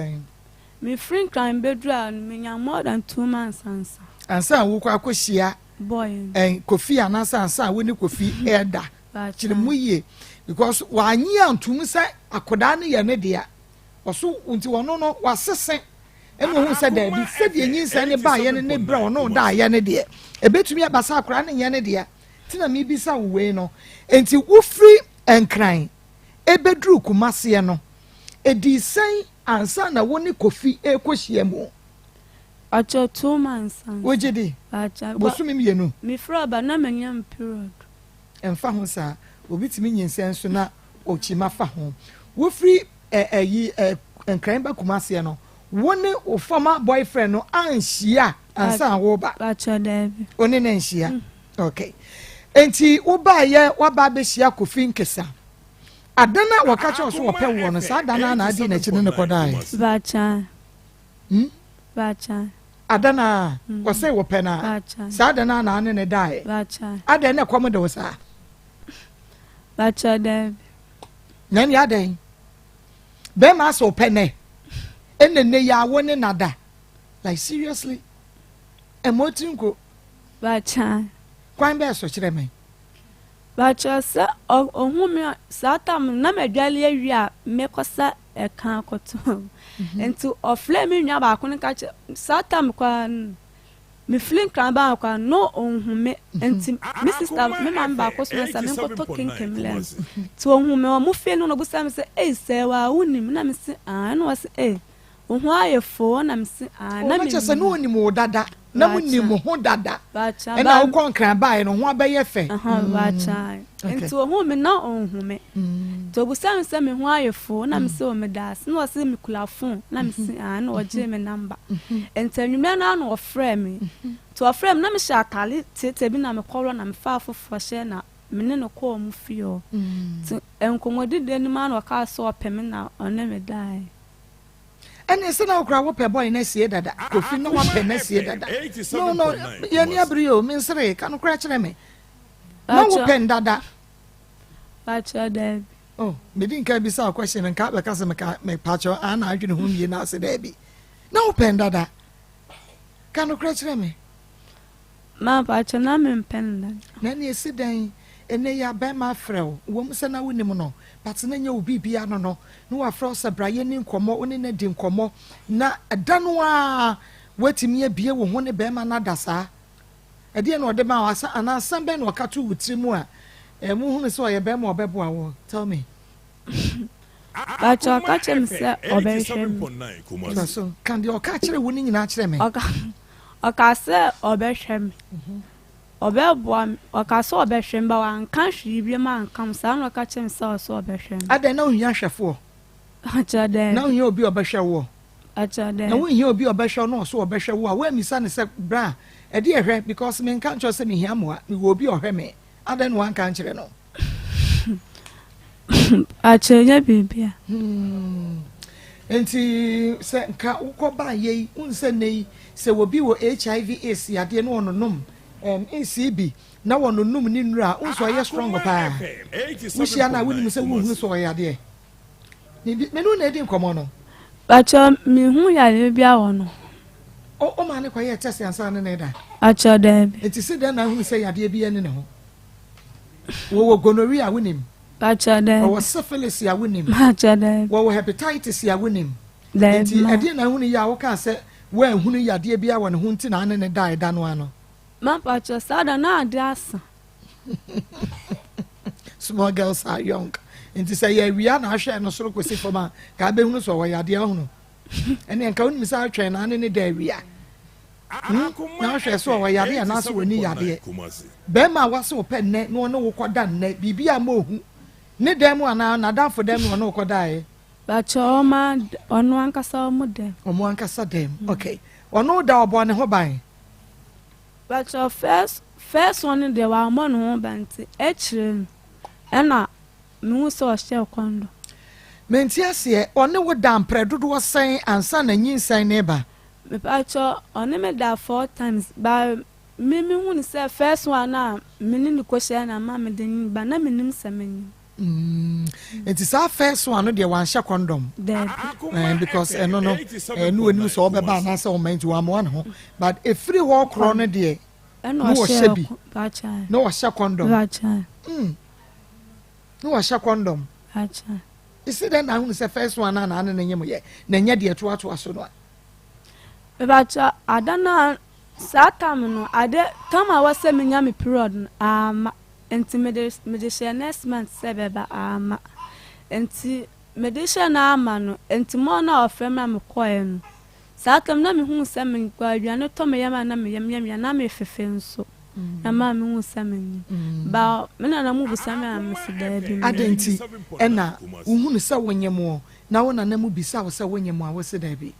Me free crime bedru menya more than 2 months answer. Ansa wo kwa akohia boy kofi anasa ansa wo ni kofi elda kire muye because wanyi antum se akoda ne ye ne dia oso unti wono no wasese eno hu se da bi se de nyinsa ne ba ye ne bra wono da ye ne dia ebetumi abasa akora ne ye ne dia tina mi bisa wo we no enti wo free enkran ebedru kumase no edi sen ansa na wo ni kofi ekohia mu. Acho 2 months. Wojedi. Acha. Bosumi mienu. Mi fro ba na menya period. Emfa ho sa obitimi nyinsen so na ochima fa ho. Wo free enkran ba kumase no. Woni o former boyfriend no anhia ansa wo ba. Acha David. Oni na anhia. Okay. Enti wo ba ye wa ba be hia kofi nkesa. Adana wakacha so wo pe wo no sa adana na adi na chi ne kodai. Bacha. Bacha. Adana wase wo pe na. Sa adana na ne ne dai. Bacha. Adana kwom de wo sa. Bacha David. Nan ya den. Be ma so pe ne. Enne ya woni nada. Like seriously. Emotinko. Bacha. Kwan be so kire me. Bacha sa ohun mi sa tam na medwale awia mekosa eka akoto. Enti ofle mi nwa ba ko nka sa tam kwa me feeling craba kwa no onhume enti me sister me man ba ko so na me ko to kinkem lens to onhume o mu fe no no busa me se se wa unim na me se no was ohu ayefo na me se na me se no onim wo dada na munim ho dada e na wo konkran ba no ho abaye fe ba cha enti ohu me na onhume to busa me se me ho ayefo na me se o me das no was me kula phone na me se na o je me number enti anwumre na no ofre me to ofre me na me sha atale tete bi na me kworo na me fa afofo she na me ne no ko mu fio enkomodi de ni ma no ka so opeme na one me dai ene se na okra wo pe boy na sie dada kofi no wa pe na sie dada no ye ni abrio me nsere ka no kra kire me na wo pe dada pacha de me din ka bi sa question nka be ka se me pacha ana adwene hu ye na se da bi na wo pe dada ka no kra kire me ma pacha na me pen dada na ni esi dan ene ya be ma frɛw wo mu se na wonim no but na nya obi bia no no wa frɛw se braye ni nkomo oni na di nkomo na dano a watimi abie wo ho ne be ma na dasa ade na ode ma wasa ana sambe na okato wutirimu a mu hu ne so ye be ma obebo awo tell me pacha ka chem se obehwem so kan di oka kire wo ni nyina kire me oka se obehwem obebo okaso obehwem ba wan kan hwi bi ma nkam sa no ka chem sa so obehwem ade na ohia hwefo acha de na ohia obi obehwe wo acha de na ohia obi obehwe no so obehwe wo a wa misa ne se bra e de ehwe because me nkan cho se me hia moa me wo obi ohwe me ade no wan kan kire no acha nya bibia enti se nka ukoba ye unse nei se wo bi wo HIV AIDS ade no ononom ACB na wono num ni nura unso ye strong pa wushia na wuni se wu hu so ye ade ni menu na edi nkomo no acha mi hu ya le bia wono o ma ne kwaye test ansa ne ne da acha de enti se da na hu se ye ade bia ne ne ho wo gonorrhea wunim acha de wo syphilis ya wunim acha de wo hepatitis ya wunim enti ade na hu ni ya wo ka se wa hu ni ya ade bia wo ne hu nti na ne da no ano ma pacha sada na adiasa small girls are young into say yeah we are na hwe no soro kwesi foma ka be hunu so wo yade hunu ene nka woni misa atwen na ne da wia na hwe so wo yade na so woni yade be ma waso pe ne no no wo koda ne bibia ma ohu ne dem ana na danfo dem no no koda e pacha o ma onu ankasa o dem omo ankasa dem okay ono da obo ne ho ban but your first one they were more no banti echire na me so share kwando menti ase one wo da mpre dodo sen ansa na nyinsan ne ba me pacho one me da 4 times ba me hu ni say first one na me ni ko share na ma me den ba na me nim semenyi it is our first one no dey wan share condom because no enu so obeba na say o meant to am one ho but a free walk run there no share bi no share condom no share condom acha isi then na hu say first one na ne nyem ye na nya de to aso no bacha adana satam no ade kama wase menya me period enti me share next month sebeba ama enti me share na ama no enti mo na ofema me koye no satam na me hu se me kwa aduane to me yama na me yam na me fefe nso na ma me hu se me ba me na mu bu se me amsida bi adenti ena hu ne se wonyemo na wona na mu bisa wo se wonyemo a wo se da bi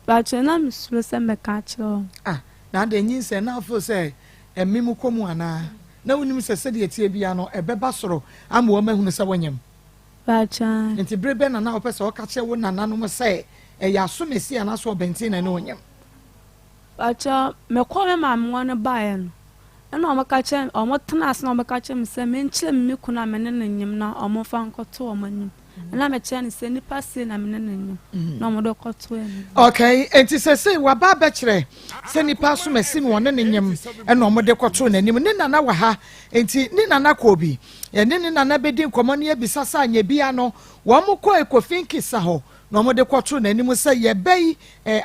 ba chena me suro se me ka chiro na de nyin se na fo se emimu komu ana na wonim se de etie bia no ebeba soro ama wo mahunu se wonyem ba cha nti brebe na na opese o ka che wo nana no se ya so mesi ana so benti na ne wonyem ba cha me ko me ma mo no ba ye no na o maka che o mo tena as na o maka che me se me nchire me kuna me ne nyem na o mo fa nkoto o manyim na me che ne se ni passe na me ne nyem na o mo do koto e okay enti se wa ba ba kire se ni passo mesi no ne nyem e na o mo de koto na nim ne nana wa ha enti ni nana ko bi ye ne nana bedi nkomo ne bisasa anya bia no wo mo ko ekofinki sa ho no mo de kwotro na anim se ye bei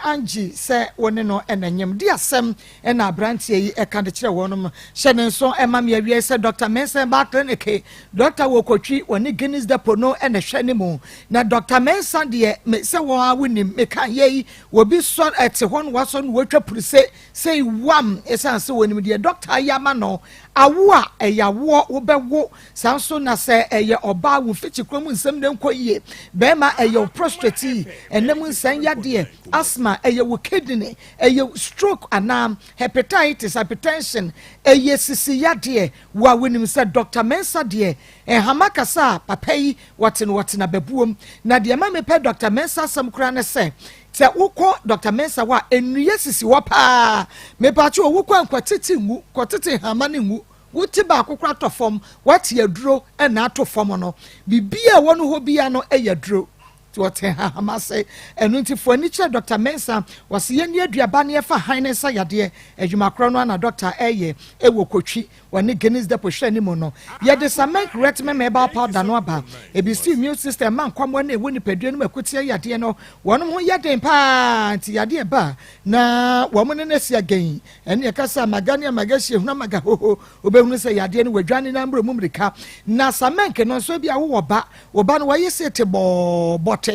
Angie se woni no enanyem di asem na abrantie yi eka de kire wonom hye ne nso ema me awie se Dr. Mensa ba clinic Dr. Wokotwi woni Guinness Depot no na hye ne mu na Dr. Mensa de me se wo awonim me kan ye obi so ete hon waso no wotwa purse say wam esanse wonim de Dr. Yama no awo a eyawo wo bewo sanso na se eye oba wo fiti krom nsem de nkoyie be ma eye prostate enem nsan yade asthma eye wo kidney eye stroke anam hepatitis hypertension eye sisi yade wa wonim se Dr. Mensa de hamakasa papai watena babuom na de ma me pe Dr. Mensa sam kura ne se se wukọ Dr. Mensa wa enuye sisi wo pa me pa chi wukọ ankwatiti ngu kwatiti hamane ngu wuti ba akokra tofom wati aduro na atofom no bibia wono ho bia no eyaduro wote hamase enuntifo ni che Dr. Mensa wase yeni aduaba ne fa han ne sa yade adwumakro no na Dr. Eye ewo kotwi woni Guinness Depot hye ni mu no ye de samek retme meba powder no aba ebisi immune system man kwamo na ewo ni padua no makutie yade no wono ho yade pa nti yade ba na womo ne nasi again ene ye kasa magani amagashi huna maga ho obehunu se yade no wadwane na mbro mumrika na samek no so bia wo ba no wayese te bot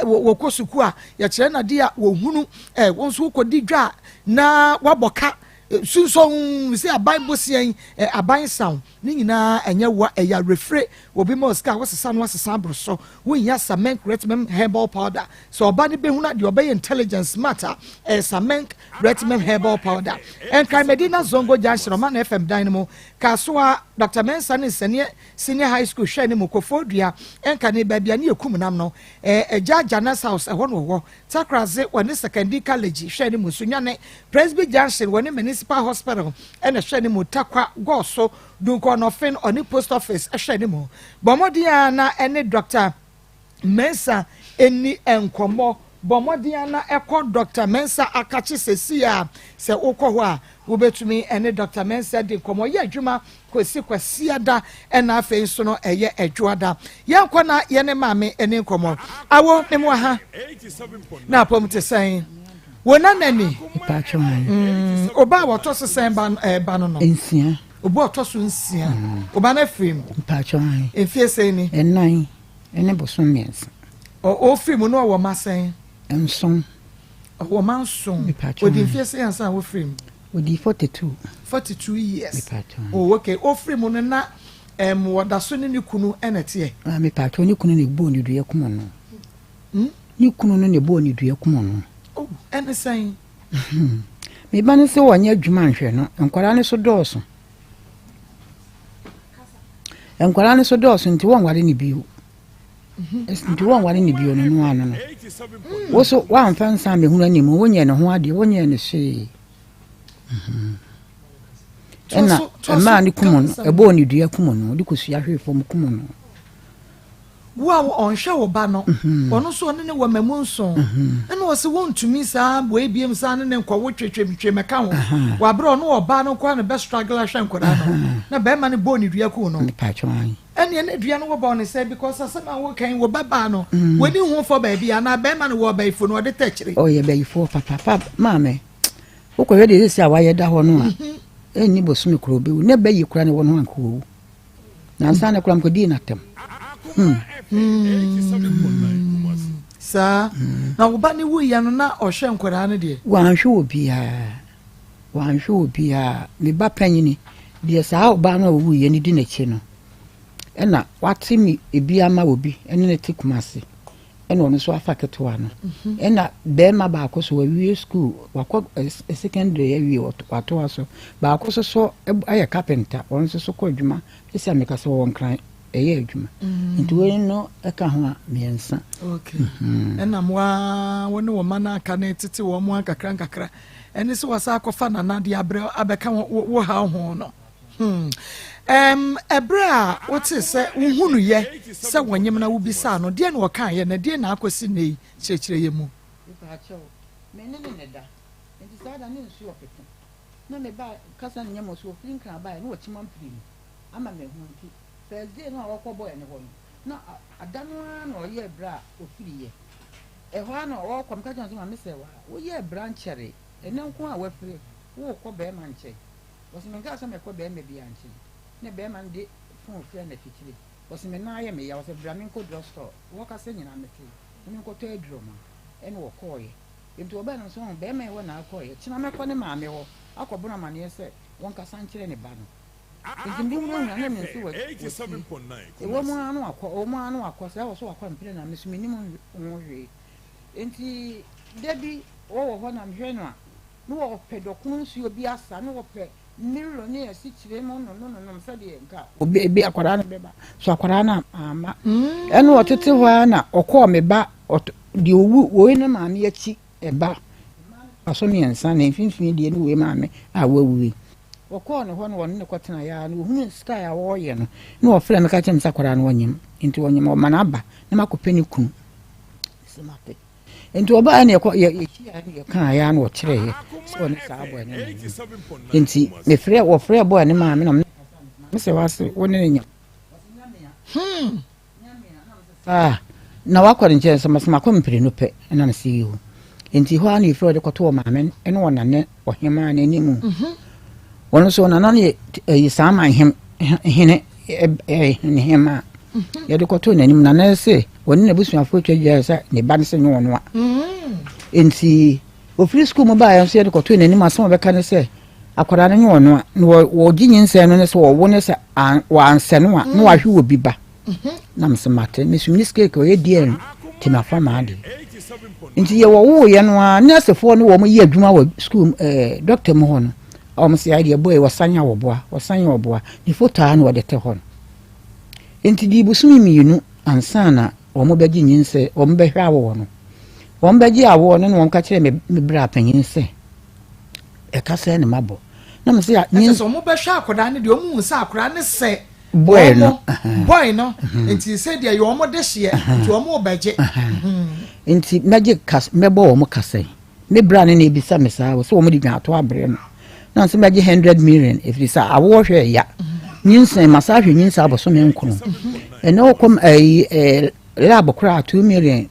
wokosuku a ya kire na dia wo hunu wonso kodi dwa na waboka sunson se aban bosien aban sound ni nyina enye wa eya refre obi mo ska wasesa no wasesa broso wonya samen retmem herbal powder so oba ne behuna de obey intelligence matter samen retmem herbal powder en kai medina zongo junction man FM dynamo kasoa Dr. Mensa ne senior high school hwe ne mokofodua en ka ne babia ne ekum nam no Jajanas house ho no ho takraze woni secondary college hwe ne musunya ne Presby junction woni municipal hospital en hwe ne mutakwa goso dunko no fin oni post office hwe ne mu bomodia na ene Dr. Mensa eni enkomo bomodia na ekọ Dr. Mensa akachi sesia se ukọ ho a wobetumi ene Dr. Mensa de komo ye adwuma kwasi ada ena afen so no eye adwoada yenkọ na ye ne maame ene komo awo ne mo ha na pomte sen wona nani oba woto sesen ba no ensia oba woto so nsia oba na film pachon enfie sen ni enan ene boso mies o film no wo masen enson o manson odi enfie sen ansa wo film odi 42 years oh okay o film no na wadaso ni kunu enete me pachon ni kunu ni bo ni dua kuma no ni kunu no ne bo ni dua kuma no oh ene sen me ba ne se wonya adwuma nhwe no enkwara ne so dooso nti won ware ni bio nti won ware ni bio no anu no wo so wa mfa nsa me hunu anim wonye ne ho ade wonye ne hwe ena ma ni kumo no ebo ni dua kumo no di kosua hwe fom kumo no wow on hwe wo ba no ono so ne wo mamu nso ena wo se wontumi saa bo ebiem saa ne nkwa wo twetwe meka ho wa bro no wo ba no kwa ne be struggle ahwe nkora no na be ma ne bo ni dua ku no pachon ene ne dua no wo ba no say because asema wo kan wo baba no woni hu fo ba bia na be ma ne wo ba ifo no de techire oh ye ba ifo papa mame wo ko yede isi awaye da ho no a eni bosumi kro be ne ba yi kura ne wo no anko na nsa ne kura mko di na tem sa na wo ba ne wu ya no na ohwe nkora no de wanhwe obia me ba panyini de sa wo ba no wu ye ni di na chi no ena wati mi ebi ama obi ene ne tikumase ena ono so afa ketewa no ena be ma ba akoso wa wie school wakọ secondary awie wato aso ba akoso so aye carpenter ono so ko adwuma ese ameka so won kran eye adwuma nti we no eka ho a miensa okay ena mwa woni wo mana aka na tete wo mo kakra ene so wasa akofa na na de abre abeka wo ha ho no ebra woti se uhunu ye se wonyem na wubisa no de na wokan ye na de na akosi nei chechire ye mu me ne da enti sa da ne nsu opete na me ba kasa ne nyamo so fin kan ba no wachima mpiri ama me hu nti Thursday no akobo ye ne ho na adanoa na oye bra ofiriye ehwa na o kom ka janso ma mesewa wo ye branchere enenko a wafire wo ko be ma nche wosimenga so me ko be me bia nche ne be ma ndi fon fia na fitire wosimenna ye me ya wose bra me ko drugstore wo ka se nyina mete me ko to aduro ma ene wo koye enti oba na so be ma wo na akoye china me ko ne ma me wo akobuna ma ne se won ka sanchire ne ba no enti mbi mu na me nsi wo 87.9 wo mu anu akọ se wo so akọ mpire na me so minimu wo hwe enti debi wo ho na mhwe no a no wo pedokun nsuo bi asa no wo pe mirror ne asi kire mo no se de nka obi akwara na beba so akwara na ama ene wo tete ho na okọ me ba de owu wo ne ma me achi eba aso mi ensa na mfimfini de ne we ma me a wawuwe okọ no ho no won ne kwatena ya no hunu style a wo ye no no wo frɛ me ka kyem sakwara no wonyem enti wonyem o mana aba na makopeni kunu simate enti oba na ye kan ya no kire ye so ne sa abo ne enti me frɛ wo frɛ bo ne ma me na me se wase woni ne nya na wakwara nche so masama ko mpire no pe na na si yo enti ho ana ifro de koto ma me ene wona ne ohema na nimu wono so na na ye sama hene hema ye de koto na nim na na se woni na busuafo twagya sa ne ba ne se nwono a enti ofiri school mo ba ya so ye de koto na nim asoma be ka ne se akwara na nwono a wo ginyinse no ne so wo ne se wa anse no a no wa hwe wo bi ba na msemate misumni skeke o ye die ti na fama ade nti ye wo ye no a nursefo no wo mo ye adwuma wa school doctor mo hono o mo se ide boy wasanya wo boa ni foto a no wo de te hono nti di busumi miinu ansana wo mo beji nyinse wo mo behwa wo no wo mo beji awo no wo mo ka kire me bra panyin se e ka se ne mabo na mo se nyinse wo mo behwa akoda ne de o mu nsa akora ne se boy no enti se dia yo mo de hye to mo beje enti meje kas mebo wo mo kasai me bra ne ebisa me sa wo so wo mo di dwan ato abre no na nse meje 100 million if this awo hwe ya nyinsa masa hwe nyinsa aboso me nkono ene okom lab kra 2 million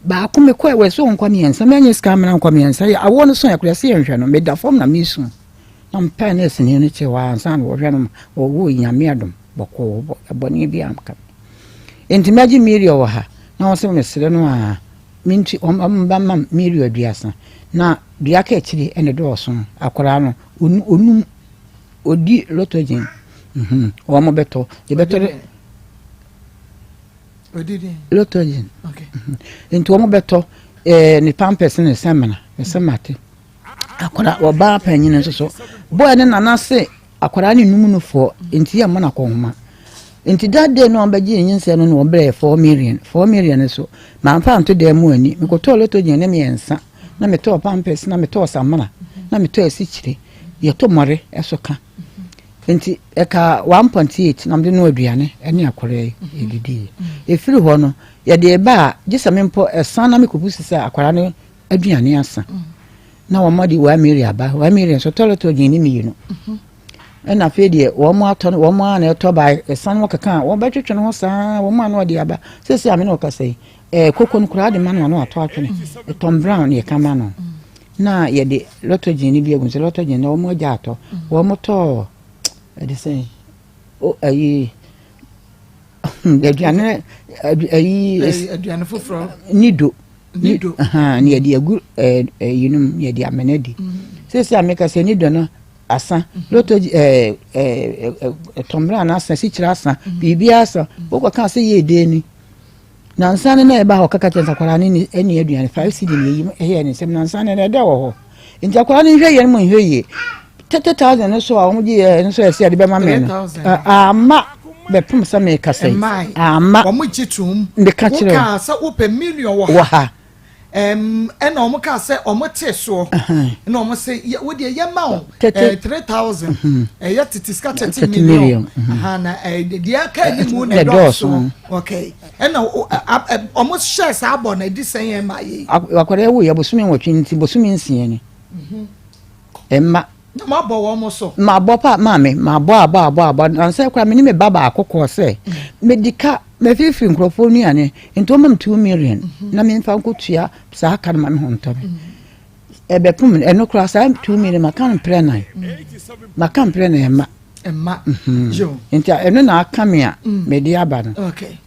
ba ko me ko we so nko me ensa me anya scam na nko me ensa ya awo no so ya kra se enhwe no me da form na me su na mpa na esine ne che wa ansa na wo hwe no wo nyame adom boko boni bi amka enti maji mirio wa ha na wose mesere no a minti omba mirio aduasa na dua ka akiri ene do so akora no onum odi lotogen o mo beto de beto odidi lotogen okay enti o mo beto ni pampers ne semana esemate akora oba panyin so boy ne nanase akwara ni numunu fo enti ya mana ko homa enti dade no ambaji nyinse no no bre 4 million so ma mfa nto de mu ani me ko to loto gyen ne me ensa na me to pampers na me to samana na me to asichire ye to more esoka enti eka 1.8 na me no aduane ene akwara edidi efiri ho no ye de ba gisa me mpo esan na me ko busi sa akwara no aduane asa na wo modi 1 million ba 1 million so to loto gyen ni mi no na fedie wo mo ato wo mo ana to ba esan wo kaka wo betwetwe no saa wo mo ana odi aba sesi ame no kasa kokon kura de manu no ato atwene Tom Brown ye kama no na ye de loto gini bi egun se loto gini wo mo ja ato wo mo to de say o ayi aduane foforo nido ni ye de agu yinum ye de amenedi sesi ame kasa nido no asa loto tombra na asa si kira asa bibia asa wo ka se ye de ni na nsane na eba ho kaka chenza kwara ni eni aduane 5 cd ni ye ni sem na nsane na da wo ho ntia kwara ni hwe ye mo hwe ye 30,000 so a mo ji so ese ade be ma me no ama be pum sa me ka sai ama wo mo chitum de ka kire wo ka sa wo pe million wo ha ena omo ka se omo te so na omo se wo de ye ma 3,000 ya titiska 30 million na de aka ni mu na do so okay ena omo share sa abo na di sen ye ma ye akwara wo ya bosumi nwotwe nti bosumi nsie ni emma ma bo wo mo so ma bo pa mame ma bo aba anse kwa me ni me baba akoko se medica me fifi nkrofo ni ane ento mam 2 million na me mfa nkotua sa aka na me honto ebe pum eno kra sa 2 million makan pre na Emma jo enta eno na aka me a me di aba no okay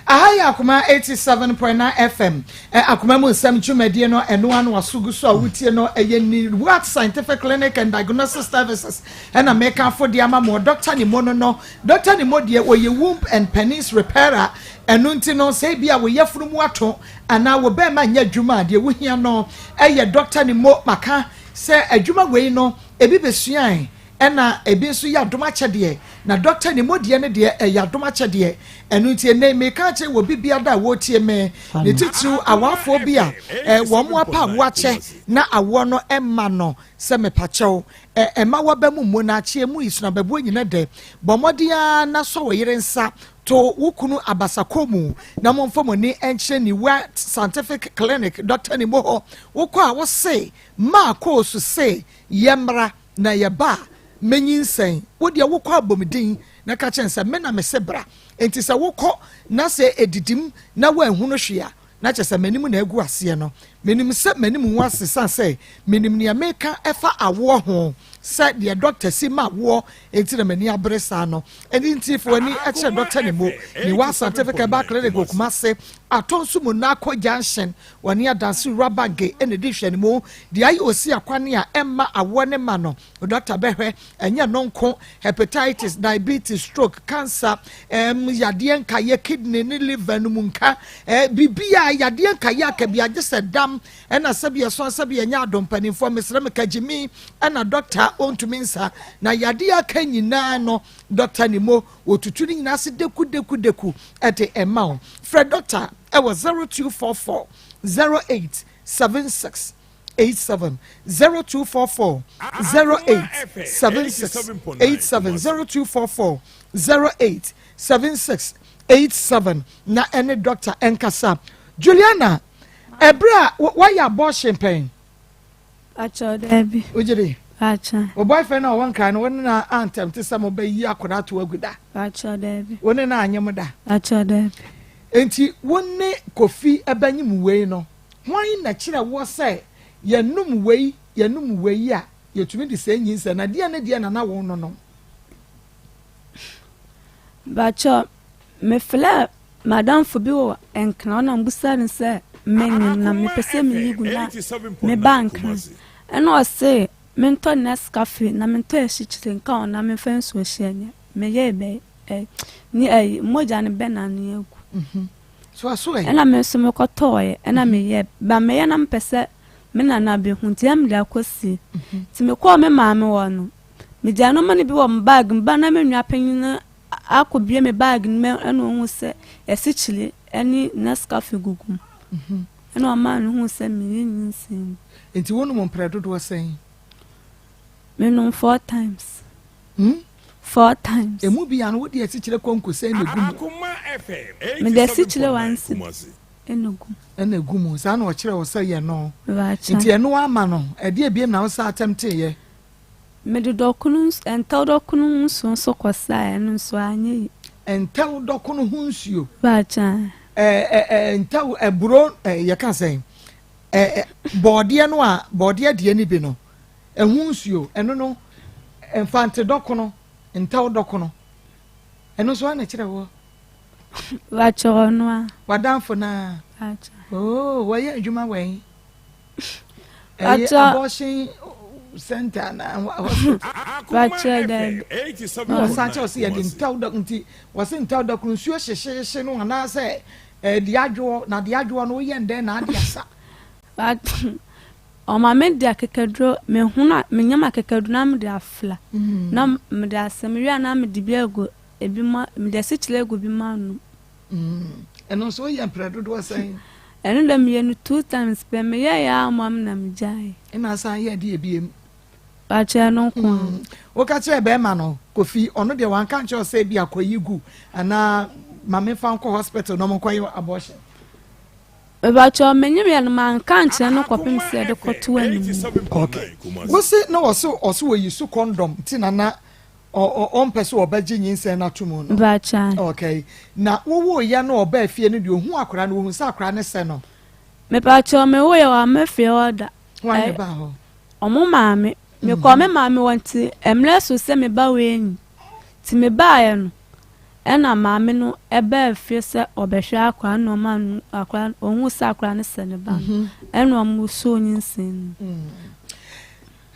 ahaya akoma 87.9 FM akoma mu nsem twumedie no eno anu asugu so awutie no ni what scientific clinic and diagnosis services and American for the amamo doctor ni mo no doctor ni mo die oye womb and penis repairer eno nti no say bia we yafunu mu ato ana wo be ma nya dwuma de wo hia no doctor ni mo maka say adwuma we no ebi besuan ena ebi nso ya doma chede na doctor ni modie ne de ya doma chede enu tie ne me ka che wo bibia da wo tie me ne titu awafo bia wo mo apa wo ache na awo no emma no se me pachew ema wo ba mu na che mu isuna babu nyina de bomodia na so wo yire nsa to wukunu abasakomu na momfo ni enche ni what scientific clinic doctor ni mo wo a wo say Maa Akos say yemra na yeba menyin sen wo de wo kwa bomdin na ka chense me na me sebra enti se wo kɔ na se edidim na wo ahunu hwea na chese menim na agu ase no menim se menim wo asesa se menim ne America efa awo ho se the doctor si ma wo enti na mani abresa no enti fo ani e che doctor ne mo ni wa certificate ba clinic okuma se atonsu mu na akɔ junction wani adansi rubber ge ene di hwe ne mo di ayi osi akwane a emma awo ne ma no doctor behwe enye nonko hepatitis diabetes stroke cancer yade nka ye kidney ne liver no munka bibia yade nka ye akabia gese dam ena sabia so sabia nya adompani fo mesre me kagimi ena doctor ontuminsa na yade aka nyina no doctor ni mo otutu ni nyina se deku ete emma Fred doctor it was 0244 0876 87 0244 0876 87 0244 0876 87 na any doctor enkasa Juliana ebra why abortion pain acho debi ojere acha o boyfriend na won kan won na antem te samo ba yi akoda to aguda acho debi won na anyem da acho debi enti wonne kofi abanyim wei no hwan na kire wo se yanum wei a yetumi de se nyinsa na de na wo no bacho me fla madam fobi wo enkna na mbusare se menyin na me pese me yigu na me bank eno se mento Nescafe na mento eshichire nka ona me fenso hyenye me ye ni moja ne bena ne egu so ena me so me kotoye ena me ye ba me ye na mpese me na be hunti am da kosi ti me ko me maame wo no me dia no mane bi wo bag mba na me nwa panyin akobie me bag me eno hu se esichile eni Nescafe gugum eno ama no hu se me nyinsin enti wonu mo predo do sen me no 4 times 4 times emu bi an wo de esichile konko sen ne gum Akoma FM me de esichile once enegum sa na o kire wo se ye no enti eno ama no e de ebiem na wo sa attempt ye me de dokunus ental dokunus so kwasa eno so anye ental dokunu hunsuo bacha ental eburo ye kan sen bode no a bode de ni bi no ehunsuo eno no enfante dokuno ental dokuno eno so na kire wo bacha no a wadanfo na bacha waye adwuma wen bacha abortion center na Bacha da Sancho see the ental dokunti was ental dokunsuo hyehye no na se de adwo na de adwo no ye nden na adiasa but o ma me de akekadro me huna me nyama akekadro na me de afla na me de asemria na me de biago ebi ma me de sichile ego bi ma no eno so ye predo do say eno de me no 2 times pe me ya amam na me jai ina san ye de ebiem bacha no kwa wo ka che be ma no kofi ono de wan kan che say bi akoyigu ana mame fa nko hospital no mo koyi abortion About your menu and man can't no copy said the cotton. Okay. What's it no also you so condom tinana or on person or Virginia say not to moon. Okay. Now wo ya no oba fie no de hu akra no hu sa akra ne se no. Me pa cho me wo ya wa me fie oda. Why ba ho? Omo maame me ko me maame wanti emle so se me ba we nyi. Ti me ba ya no. Ena maame no ebe fie se obehwe akra no ma akra ohun sa akra ne se ne ba. Ena omo so nyinsin.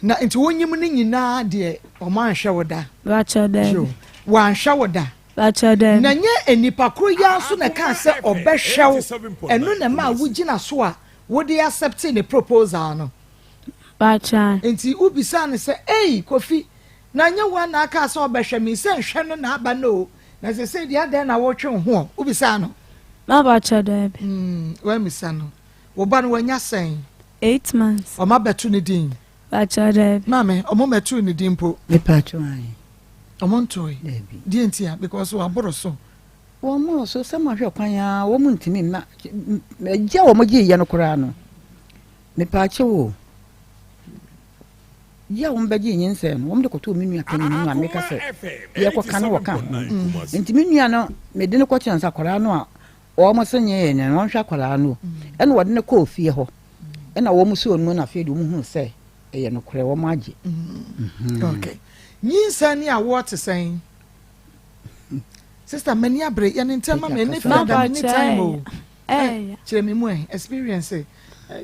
Na nti wonyim ne nyina de omo anhwe woda. Ba cho de. Wa anhwe woda. Ba cho de. Na nye enipa kro ya so na kan se obehwew eno na ma wugina so a wo dey accept the proposal no. Ba cha. Nti ubisa ne se Kofi na nye wa na aka se obehwe mi se nhwe no na aba no. Na se dia den na wo twe ho ubisa no. Ma ba cho de. Wa misa no. Wo ba no wanya sen 8 months. O ma betu ne din. Ba cho de. Mame o mo metu ne din po. Me pa cho ai. Omontoy di entia because we aboro so wo mo so se ma hwe kwan ya wo mu ntimi na je wo mo je ye no kura no me pa che wo ya wo mbaje Nsem wo mo de koto mi nua kan ni nua me ka se ye ko kan wo kan ntimi nua no me de ne ko chansa kura no a wo mo senye ye ne no hwa kura no e no wo de ne ko fie ho e na wo mo so onu na fie de wo mu hu se e ye no kura wo mo age okay Nsem a what saying sister many abre ya ntema me ne fa da ni time o kire me mu experience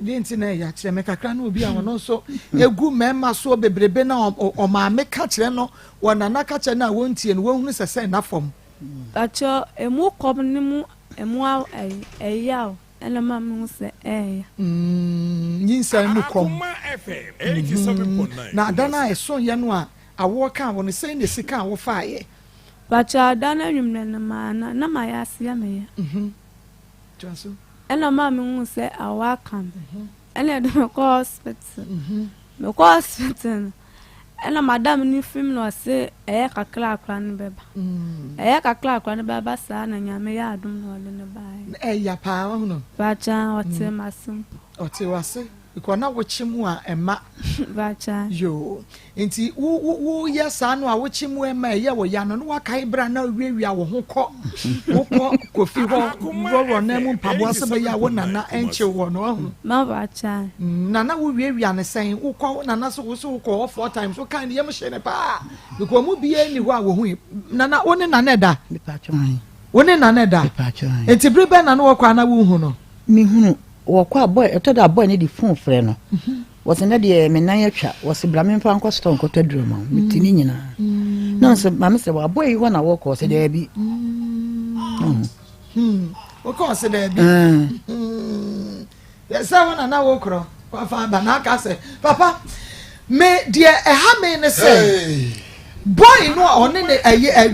de ntina ya kire me kakra na obi a wono so egu mema so bebrebe na o ma me ka kire no wona na ka kire na wontie no wonu sese na fom acho emu kom ni mu emu yaw ena ma mu se Nsem mu kom na dana eso ye no a awo kan won say ne sika wo faaye bacha dana nwumne na ma ya sia me Janso ena ma me se awa kan ena de ko hospital me ko hospital ena madam ni film no se kakla akra ne beba kakla akra ne beba sa na nyame ya adum no le ne bai ya pa ho no bacha ote masum ote wase because na wo chimu a ema bacha yo enti wo yesa no a wo chimu ema ye wo ya no wa kai bra na wiawia wo ho kɔ wo kɔ Kofi ho wo na mu mpabo asebe ya wo nana enche wo no ho ma bacha nana wo wiawia ne sen wo kɔ nana so wo kɔ 4 times wo kan ye mo hye ne pa because mu bia ni ho a wo hu nana wo ne nana da me pa cho ai wo ne nana da me pa cho ai enti brebe nana wo kwa na wo hu no mi hunu wo kwa boy etoda boy ne di phone frɛ no was na de me nan atwa was bra me mfa nko store nko taduro ma mitini nyina na so ma me se wa boy ho na wo ko se da bi wo ko se da bi ya sa wona na wo kro kwa fa ba na ka se papa me de ha me ne se boy no on ne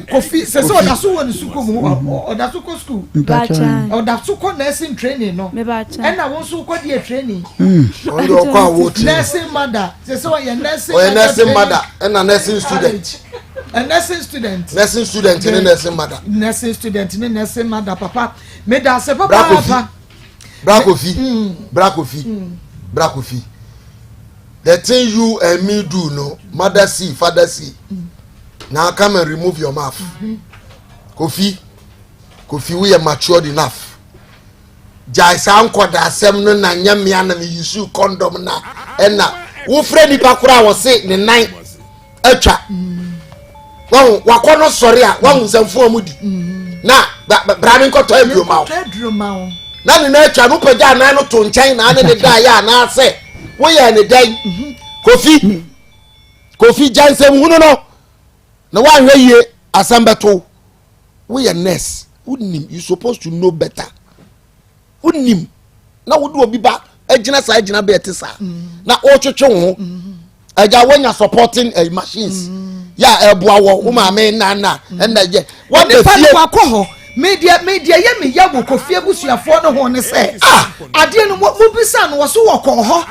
Kofi se so da so won suku mu o da so ko school bacha o da so ko nursing training no me bacha and na won so ko die training on do ko awot nursing mother se so ye nursing mother and a nursing student a nursing student and nursing mother and nursing mother papa me da se papa bra Kofi the thing you and me do no mother see father see now come and remove your mouth. Kofi we are matured enough. Jai sa anko da asem no na nya me ana me use condom na na wo frɛ nipa kura wo se ne nan atwa wakono sɔre a wahu nsɛmfo amudi na bra me nkɔtɔ aduro ma wo na ne na atwa no pagya nan no to nkyɛn na ne da ya na sɛ wo yɛ ne dan Kofi jansem hunu no na wanhwe yie asambeto we are nurse unim you supposed to know better unim na wo do obi ba agina sa agina be etisa na o twetwe ho aja wonya supporting machines ya eboa wo ma me na na je what the fie wa ko ho media ye me ya wo Kofi abusuafo no ho ne se ade no mo bisa no wo so wo ko ho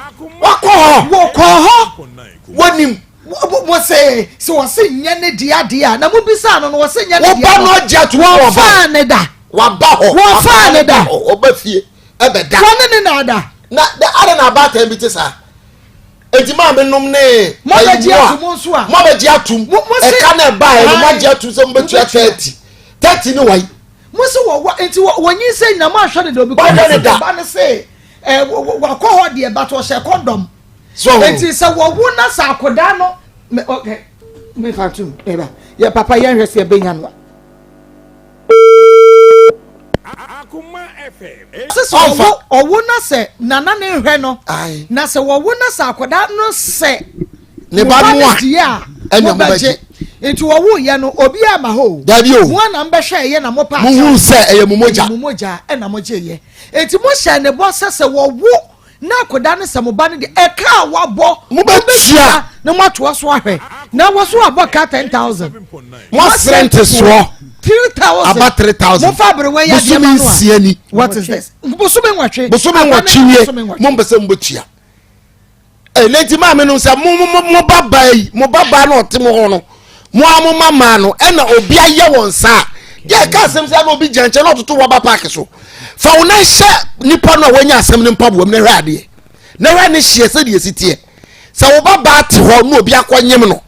wonim wo say so wo say nyane dia na mo bisa no wo say nyane dia wo ba no jet wo fa ne da wa ba ho wo fa ne da oba fie ebeda wane ne na ada na abata bi te sa enti ma me nom ne mo ba ji atum nso a mo ba ji atum e ka na ba e mo ji atum so mo betu 30 ni wai mo se wo enti wonyi say na ma hwe de obi ko ba ne say wa ko ho de ba to she condom so enti se wo wu na sa akoda no okay me fatum eba ya papa ya hwese e benya no Akoma FM. Se owo na se nana ne hwe no na se wo wu na sa akoda no se ne ba no a enya mo baje enti wo wu ye no obi ama ho dabi o mo na mbehwe ye na mo pa mo hu se eye momoja e na mo je ye enti mo hye ne bo se wo wu na akoda ne se mo ba ne de e ka wa bo mo ba tia na mo to so ahwe na wo so abo ka 10,000 mo rent so 3,000 about 3,000 mo fa bre we ya de ma no what is this bosume nwatwe mo mbese mbo tia leti ma me no se mo baba na ote mo ho no mo amoma ma no e na obi aye won sa ye ka asem se na obi janche na ototo waba park so fa wona hye nipa no wanya asem ne mpabo am na hwa ade na hwa ne hye se de esitie se wo baba te ho na obi akonyem no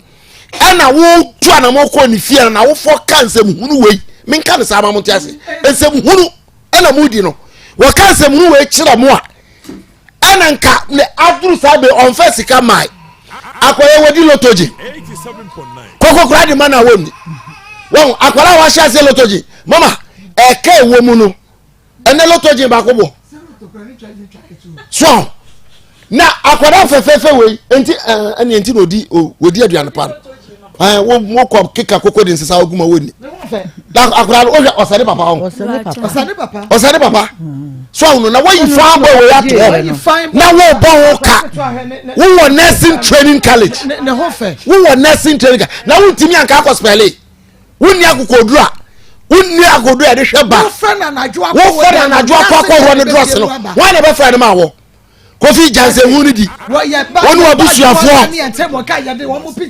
e na wo tu ana mo ko ni fie na wo fo kansem hunu wei men kan sa ma mo tiase ensem hunu e na mudi no wo kansem hunu wei kira mo a enanka ne aduru sabe on first ka mai akoye wodi lotoji 87.9 koko grade mana woni won akwara wa sha se lotoji mama eke wo mu no ene lotoji ba ko bo so na akwara fefefe we enti ene enti no di wodi aduane pa wo mo ko kika koko din sesa oguma woni da akwara o osare papa on osare papa so no na why you find boy we at na wo bo ka wo wo nursing training college ne ho fe wo nursing training na wo ntimi anka akọ spell wo ni akokodu a wo ni akokodu e de hwe ba wo fe na najo akọ wo ne dross no why na be friend ma wo kofi janse hu ni di wonu abusuafo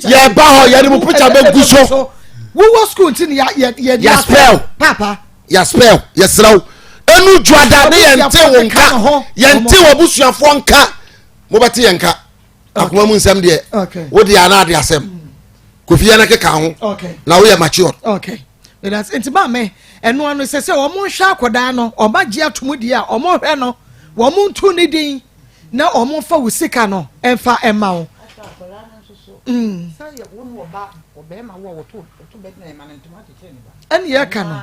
ye ba ho ye mu picture be guso wo school tin ya spell papa ya spell ya sraw enu juada ne yente wonka yente wobusuafo nka mo bete yenka akoma mu nsem de wo de ana de asem kofi ya na keka ho na wo ye mature okay that's intima me enu anu se o mo hwa akoda no o ma gi atom di a o mo hwe no wo mo ntu ni din na o mo fa wusika no emfa ema wo say wonu oba obema wo to be na ma ntoma tete ni ba eni ye ka no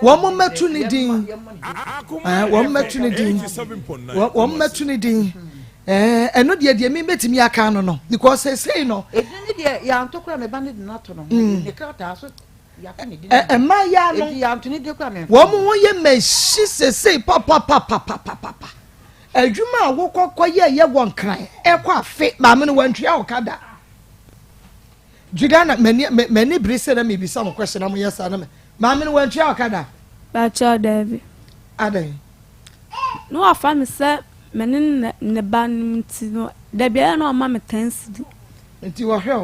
wo mo matu ni din wo mo matu ni din wo mo matu ni din eno de mi betimi aka no because say no edini de ya ntokura me ba ne de nato no ne krata so ya ka ne din ma ya no ya ntoni de kwa me wo mo ye meshi say papa adwuma wo kokko ye won kran e kwa afe ma me no wantua okada Juliana many brise na me bi some question am yes na me ma me no wantua okada ba cha David adai no afa me se mene ne ba nti no da bia na o ma me tensi nti wo hwe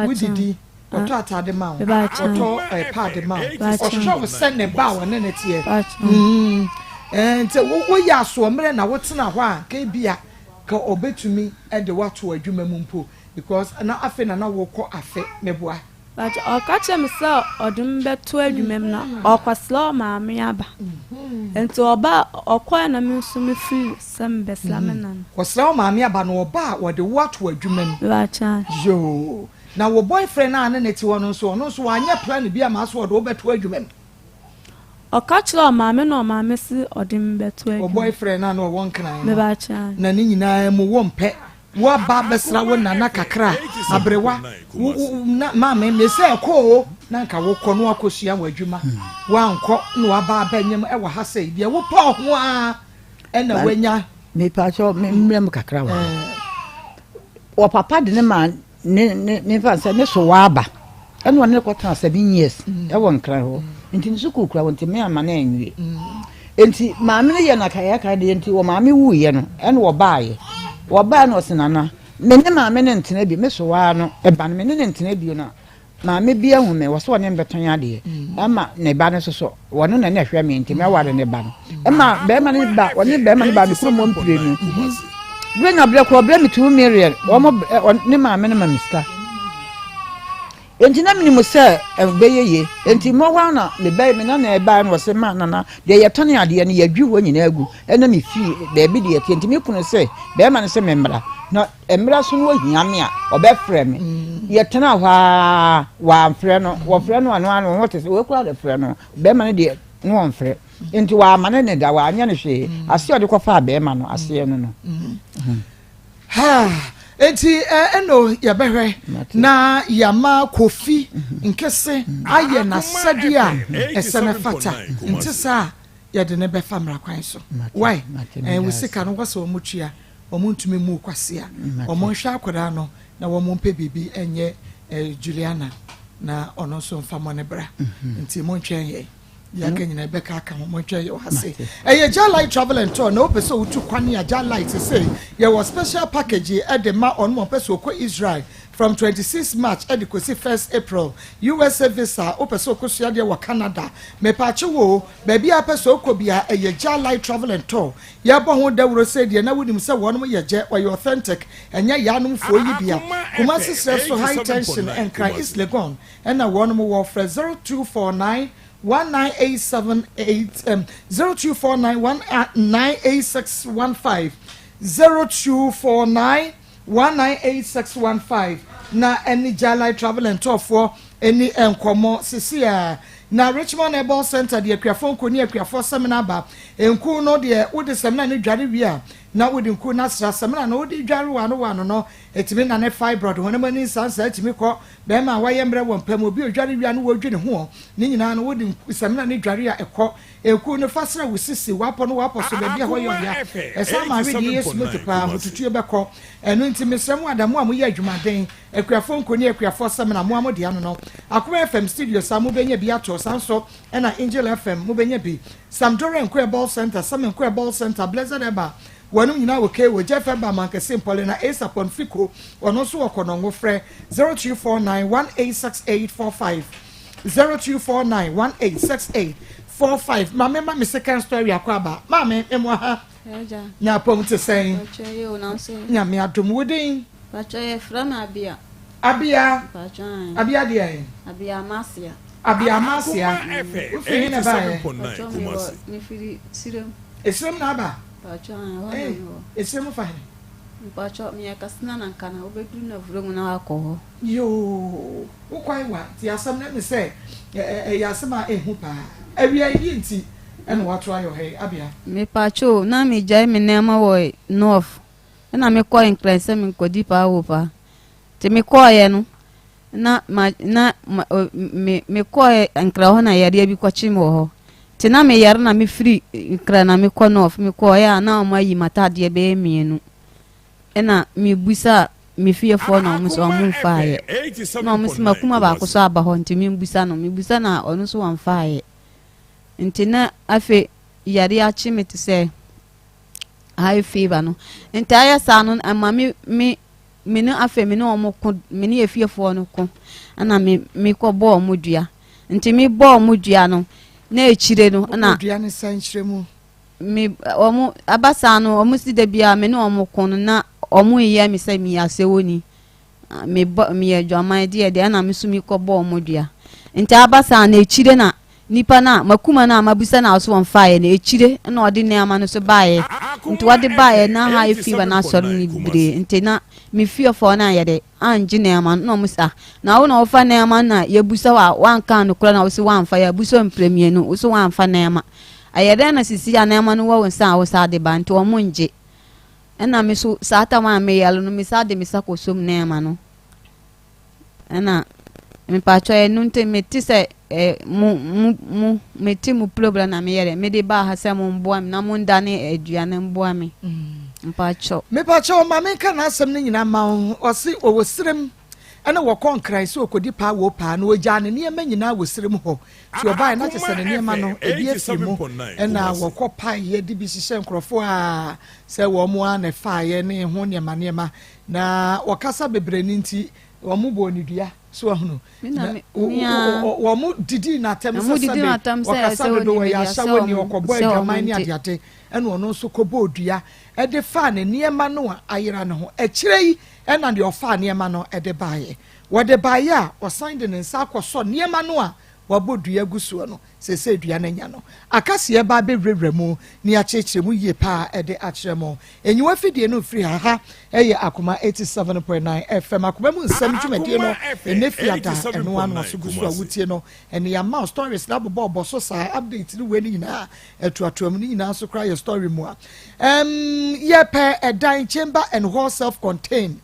wo didi o to atade ma o to pad ma o show send ne ba wo ne ne tie nti wo ya so mre na wo tena ho a ka bia ka obetumi e de wato adwuma mu mpo because na afe na wo kọ afe ne boa but o ka che me se odum beto adwuma mu na o kwasla ma me aba nti oba okọ na me nso me free sem besla me nan kwasla ma me aba no oba wo de wato adwuma mu ba cha yo na wo boyfriend na ne ti wono so anya plan bia ma so wo beto adwuma mu o ka chira ma me no ma me si odum beto adwuma o boyfriend na no won kran me ba cha na ni nyina mu wo mpe wo ba besra wo nana kakra abrewa na ma me se ko na nka wo kọ no akosua wo adwuma wo ankọ no wa ba banyem e wo ha sei de wo pa ho a e na wanya me pa cho me mrem kakra wo papa de ne ma ne fa se ne so wa aba e no ne ko tan 7 years e wo nkra ho nti nsu kukura wo nti me ama na enwie enti ma me ye na kaya ka de enti wo ma me wu ye no e no wo baaye wo baa no sinana me ne ma me ne ntena bi me so wa no e ba me ne ntena bi na maame bi ahu me wo so ne mbeton ade ama ne ba ne so wono na ne hwe me nti me ware ne ba no ama be ma ne ba woni be ma ne ba me kuro mo mpire nu be na bre ko bre me 2 million wo mo ne maame ne ma miska enti na mini mo se be yeye enti mo wa na me be me na na e ba no se ma na de ye tone ade ne yadwi ho nyina agu ena me fi be bi de enti me kunu se be ma ne se me mbra na emra so no hia me a obefrɛ me ye tena hwa wa mfrɛ no wo frɛ no ano wo te we kura de frɛ no be ma ne de no on frɛ enti wa ma ne da wa anya ne hwe ase ode kofa be ma no ase no no ha enti eno ya behwe na yama kofi nkese aye na sadia esene fata enti sa ya de ne be famra kwan so why we sika no kwaso omutua omuntumi mu kwasea omonhwa akoda no na wo mompe bibi enye Juliana na ono so mfamo ne bra enti montwen ye ya kanyina beka aka montwen ye hase ja light travel and tour no person utu kwani ya ja light say ye was special package e de ma on mo person ko Israel from 26 March e de ko si 1st April USA visa o person ko sua de wa Canada me pa che wo ba bia person ko bia ja light travel and tour ya bo ho da woro say de na wonim say wono ye je wa authentic enya ya no fo yi bia kuma sisre so high tension and cry is legon and na wono mo wo 0249 1987 0249198615 0249 198615 na any Jalai travel and tour for any enkomo sisia na Richmond Able Center de akuafo nkoni akuafo seminar ba enku no de wode seminar ne dware wi a na wode nku na sra seminar na wode dware wano no etimi na ne fibroid wona mani sansa etimi ko be ma waye mbre wompam obi odware wi a no wodwene ho ni nyina no wode seminar ne dware a ekọ enku no fasra wusisi wapo no wapo so be bia ho ya esa ma wi di yesu metupa mututu ebekọ enu ntimi sremu adamu a mo ye adwumaden akuafo nkoni akuafo seminar mo amode ano no Akoma FM studio samu benye bi ato sanso na Angel FM mo benye bi Samdora Incredible Center Sam Incredible Center Blessed Eba wanu nyina woke wo Jeff Eba manke Paul na Ace upon Fico ono so wokono ngo frɛ 0249186845 0249186845 mama me second story akwaba mama emo ha nya pom te sen nya me adom wodin Pachoye from Abia. Abia de Abia Masia FM na ba Me firi sirem. Esrem na ba Pacho esrem fa Pacho me kasna na kana obedu na vurum na akọ yo wo kwai wa ti asam na me say ya asama ehu pa awia yi nti ena wa try your hey Abia me pacho na me jai me nema wo north na me ko increase me ko di pa wo pa te me ko ye no na me ko nkra ho na yare bi ko chim wo ho te na me yare na me free nkra na me ko north me ko ya na o mayi mata de be mienu ena me busa me fie fo na mo so mo faaye na mo sima kuma ba ko so aba ho nti me busa na onu so wan faaye nti na afe yare a chime te se high fever no entire sanu ama me no afa me no omoko me ne efiefo no ko ana me ko bo omudua nti me bo omudua no na echire no na omudua ne sanchire mu me omu abasa no omu si de bia me no omoko no na omu ye me se mi asewoni me adwaman de ana me sumi ko bo omudua nti abasa na echire na nipa na makuma na mabusa na so on fire na echire na odi na ama no so baaye nti wade baaye na high fever na so ni bre nti na me fear for na yede anje na ama no musa na wo na ofa na ama na yebusa wa wanka no kura na wo se wanfa ya buso mpremie no wo so wanfa na ama ayede na sisi ya na ama no wo nsa wo sa de ba nti wo monje na me so sata ma me yalo no me sa de me sakosom na ama no na me pa cho e nunte me ti se meti mu problem na me yere me de ba ha se mo mboa me na mo ndane aduane mboa me mpacho me pacho ma me ka na asem ni nyina ma osi owosirem ana wo konkran so okodi pa wo pa na ogya ne ne ma nyina wosirem ho ti obai na chese ne ma no ebi efimu na wo kopa ye di bi hihye nkrofo a se wo mo ana fa ye ne ho ne ma na wakasa bebre ni nti omu bo ni dua so ahunu omu didi na tem se wakasa do ya shawo ni okobo adwaman ni adiate ene ono nso kobo dua e de fa ne niema no a ayira ne ho e kire yi e na de ofa niema no e de baaye wo de baaye a o sign de nsa akoso niema no a wabodua gusuo no sese dua na nya no akase e ba be rewremu ni achechiremu yie pa e de achiremu enyiwa fidie no free ha eye Akoma 87.9 FM Akoma mu nsem twumedie no enefiada eno ano so gusuo awutie no ene ya ma stories na bobo so sa update ni we ni nyina etuatuam ni nyina so cry your story mu a ye pe edan chamber and hall self contained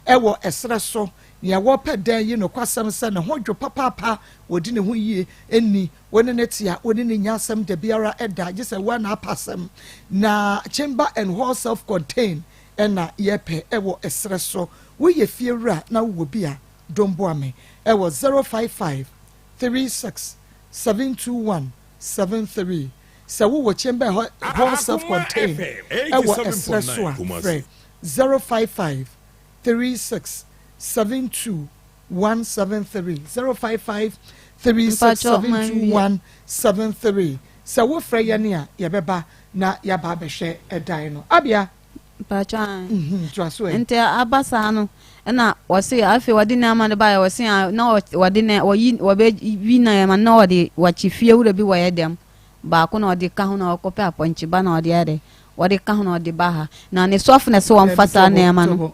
ewo esre so ya wo peden yi no kwasam se ne hodwo papa wodi ne ho yie eni woni ne tia woni ne nyasam de biara eda je se wa na apasam na chamber and hall self contained ena yepe ewo esre so wo ye fiewura na wo bia dombo ame ewo 055 36 721 73 se wo chamber hall self contained ewo esre so a 055 36 72173 055 3672173 so wo frɛ ya ne a yɛbɛba na yɛba bɛhwɛ ɛdan no abia pacha ente abasa no na wose afi wade na ama ne ba wose na wade na wobe wi na ma na wade wachi fie wura bi wa yedem ba ko na wade ka ho na okope aponchi ba na wade ade wade ka ho na wade ba ha na ne softness wo mfasa na ama no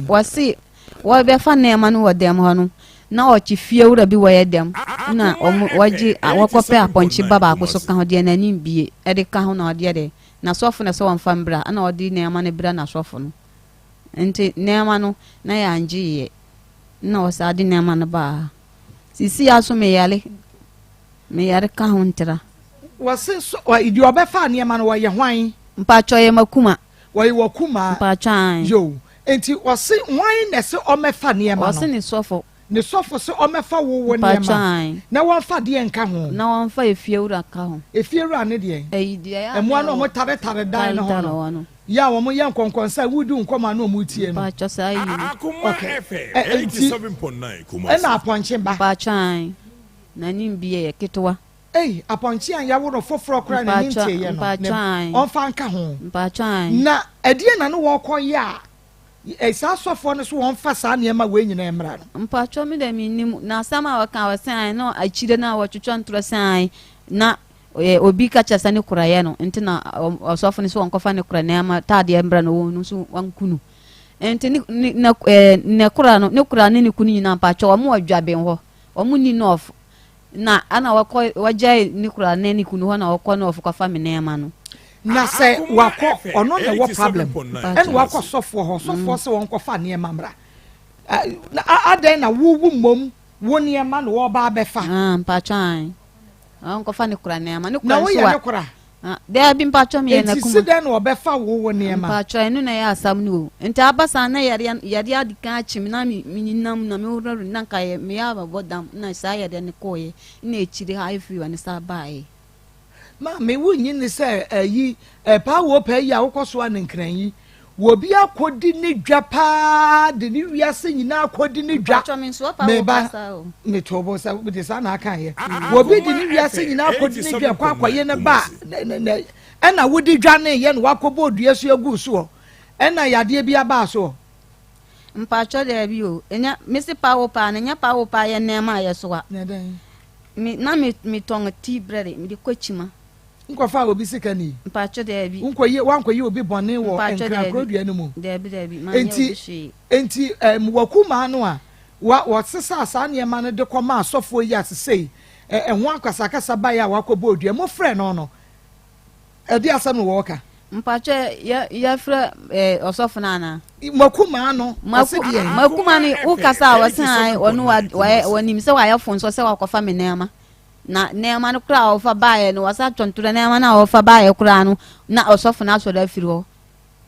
wose wo be fa na ma no wadem ho no na wachi fie wura bi wa yedem na waji wakope aponchi ba ba ko so ka ho de na nim bie ede ka ho na wade ade na sofo na so wamfa mbra ana odi neema ne bra na sofo no enti neema no na ya njiye na wasa di neema no ba sisi aso me yale ka hontira wase so wa idi obefa neema no ye hwan mpa choye makuma wa yi wakuma mpa chan yo enti wase hwan na se omefa neema no wase ni sofo se omefa wo neema na wamfa de nka ho na wamfa efiewura ka ho efiewura ne de ya emu ano mo tare dan no ho no ya wo mo ye nkonkonsa wudu nkoma na mo tie no pa chosa yi Akoma FM 87.9 kuma na aponche ba pa chan na nimbie ye ketwa aponche an ya woro foforo kra na nintie ye no onfa nka ho pa chan na adie na no wo koya esa sofo no so won fa sa neema we nyina emra no mpa cho mi da mi nim na sama wa kan wa san no achire na wa twotwo ntro san na obi ka cha sane kuraye no ntina sofo no so won kofa ne kura neema ta de emra no no so wankunu enti ne kura no ne kura ne ni kunu nyina mpa cho wa mo adwaben ho o mu ni no na ana wa jai ni kura ne ni kunu ho na wa no of kofa me neema no na se wako ono ne wo problem en wako sofo se won kofa ne mamra na aden na wu mom wo ne ma no wo ba befa mpa chan on kofa ne kura ne ma ne kura so wa there bi mpa chan me na kuma si den wo befa wo ne ma mpa chan no na ya asam no nta abasa na yade adika achim na mi nyinam na me woro na kai me ya ba bodam na sa yade ne koye na echire ha ifi wa ne sa bae ma me wunyi ni se yi pa wo pa yi akoso an nkran yi wo bi akodi ni dwa pa de ni wiase nyina akodi ni dwa me ba me tobo sa de sa na aka ye wo bi de ni wiase nyina akodi ni dwa kwa akwaye ne ba na wodi dwa ne ye no wakobo odua so agu so na yade bi aba so mpa cho de bi o enya mesi pa wo pa nya pa wo pa ye nema ye so wa mi tonga tea bread mi de kochima nkofa obi sikani mpacho de bi wankoye obi bone wo enkra krodua no mu de bi ma enti wakuma no a wa sesa sa ne ma no de koma asofo yi asesei ho akasakasa ba ya wakobo odua mo frɛ no edi asam no wo ka mpacho ya frɛ osofo na na makuma no makuma ni ukasa wasan onu wa nim se wa ya fon so se wa kofa me nema na neema no kra ofa baaye no wasa tontura neema na ofa baaye kra no na osofo na so da firi ho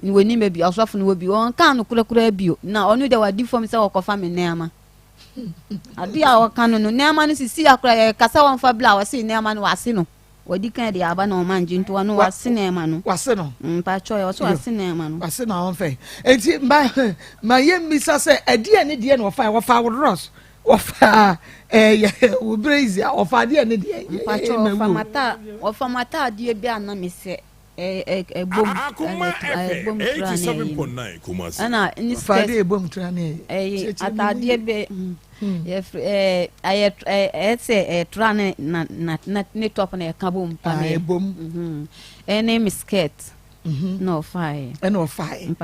ni weni me bi osofo no bi on kan no kura bio na onu de wadi fom se wakofa me neema adi a wakan no neema no sisi akra kasa won fa bla wasi neema no wase no wadi kan de aba na o manje nto no wase na ema no wase no mpa cho yo so wase na ema no wase na on fe enti ma yem misa se ade ne de na wofa woros wofa wo brazy wofa de ne de mpa cho wofa mata de bi ana me se bom 87.9 Kumasi ana ni fade bom trane atade be trane na ne top na ka bom pa me bom ene mi skirt no fire eno fire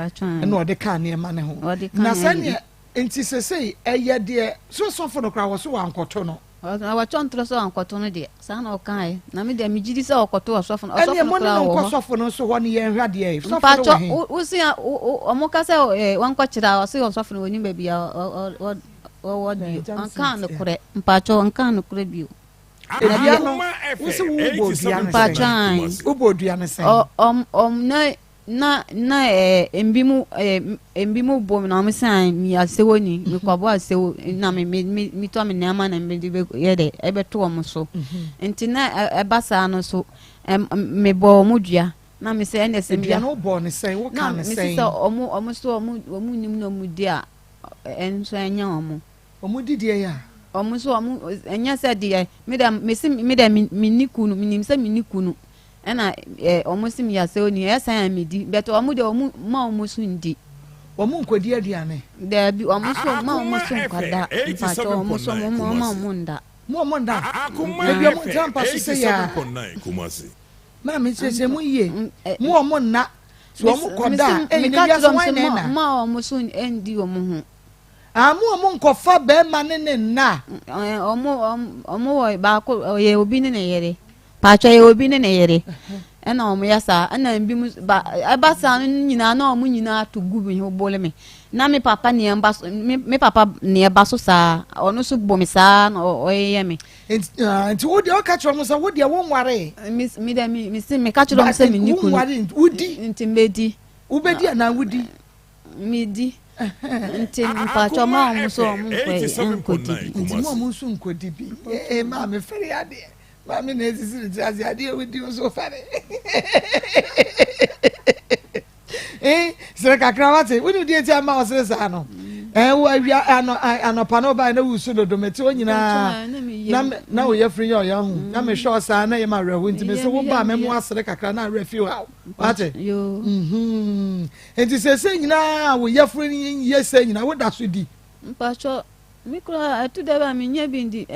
eno de kan ne ma ne ho na sane enti sesei de so for no kra wo so ankoto no wa chontro so ankoto no de sa na o kan na me de mi gidi se okoto o so for no so ho ne ye hwa de so for no wo si o mo ka se wan ko kira o se o so for no ni ba bia o di ankan no kure mpacho ankan no kure bio ebia no wo se wo bo dia mpacho wo bo dia ne se na embimu bom na me san mi asewo ni mi kwabo asewo na mi to me na ma na me de ye de e be to mo so enti na e basa no so me bo mo dua na me se ene se bia no bo ne se wo kan ne se na me se omo nim no mu dia en so anya omo didie ya omo so omo enya se de me da mi nikunu mi nim se mi nikunu ena almost me ya say oni esa me di but omo de omo ma omo so ndi omo nkodi aduane da bi omo so ma omo so nkada pa to omo so omo nda ebi omo jampa so say ya ma me cheche mu ye mu omo na so omo koda e ni ya so wan na ma omo so ndi omo ho amu omo nkofa be ma ne na omo wo ba ko ye obi ne yere pacho ye obi ne yere ena omo yasa ena mbi mu ba abasa nyina na omo nyina to gubu he obole me na me papa ne mbaso me papa ne baso sa ono so bomi sa na oyeye me enti wo de o ka chiro mo sa wo de wo nware mi de mi se me ka chiro mo se mi niku udi enti mbedi ubedi na wudi mi di enti pacho ma omo so omo nkodi enti mo omo so nkodi bi ma me fere ade Mami na ezisi ntiazi ade we di so fare. Sere kakra wate, we do die ti ama osere sa no. Wo awia anopa no ba na wusu dodo meti onyina. Na wo ye free yo hu. Na me sure sa na ye ma rehu nti me so wo ba me mo asere kakra na refi wa. Wate? Yo. Enti se nyina wo ye free ni ye se nyina wo da so di. Mpacho mikro atu deba mi nya bindi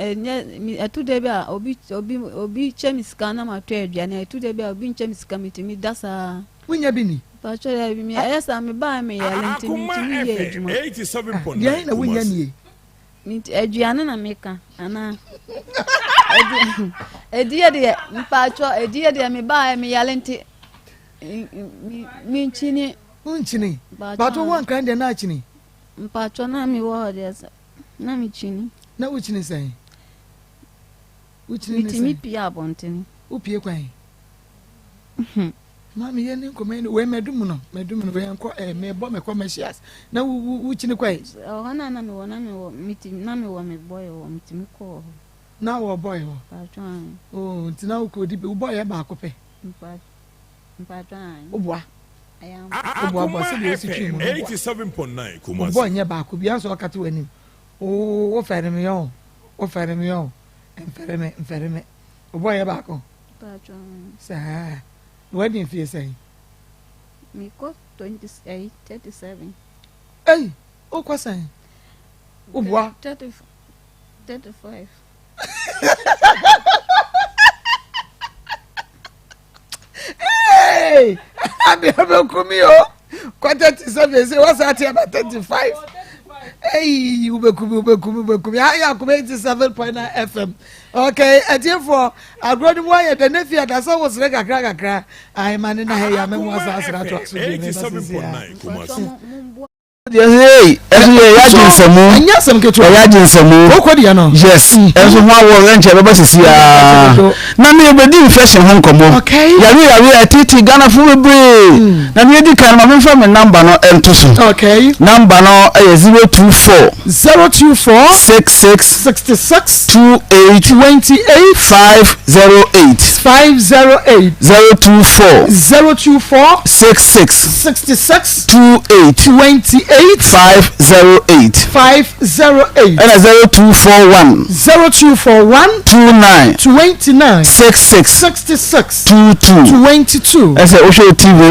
atu deba obi chemiska na ma twedua na atu deba obi chemiska mitimi dasa wunya bini pacho ya bi mi esa mi ba mi ya lenti mitimi ye ejuma 87.9 ya na wunya ni mit eduana na meka ana ediye de pacho ediye de mi ba mi ya lenti mi nchini unchini bato wan kan de na chini pacho na mi wo de na mi chini na uchini sai uchini mitimi pia abontini upie kwan mami ye ni komeni we medum no we enko me bo me commercials na uchini kwan ona na mi wo mitimi na mi wo me boy wo mitimi ko na wo boy wo patwan ntina ukodi be boy e ba akope patwan obwa ayam obwa se de esi twi mu 87.9 Kumasi boy nye ba akobi anso okata wani o fere me yo enfere me o boy ba ko patron sa wedding fee say me ko 28 37 eh o kwa say o boa 35 hey abi kumi o kwa 37 say what's at about 35 hey ubekumi ya kuma 87.9 FM okay atiefo agrodi mo ya de nefia da so wo sere kakra ai mane na he ya memo asasra to aso bi ne 87.9 Kumasi Hey, anya sam ketu ya jinsamu okodi ya no yes enso ho awo renche beba sisi a na me obedi infection ho nkomo ya titi Ghana fu bebre na me di kan ma mfa me number no entoso okay number no 024 66 28 508 508 024 024 66 66 28 28 508 508 and 0241 0241 29 29 66 66 22 I say Osho TV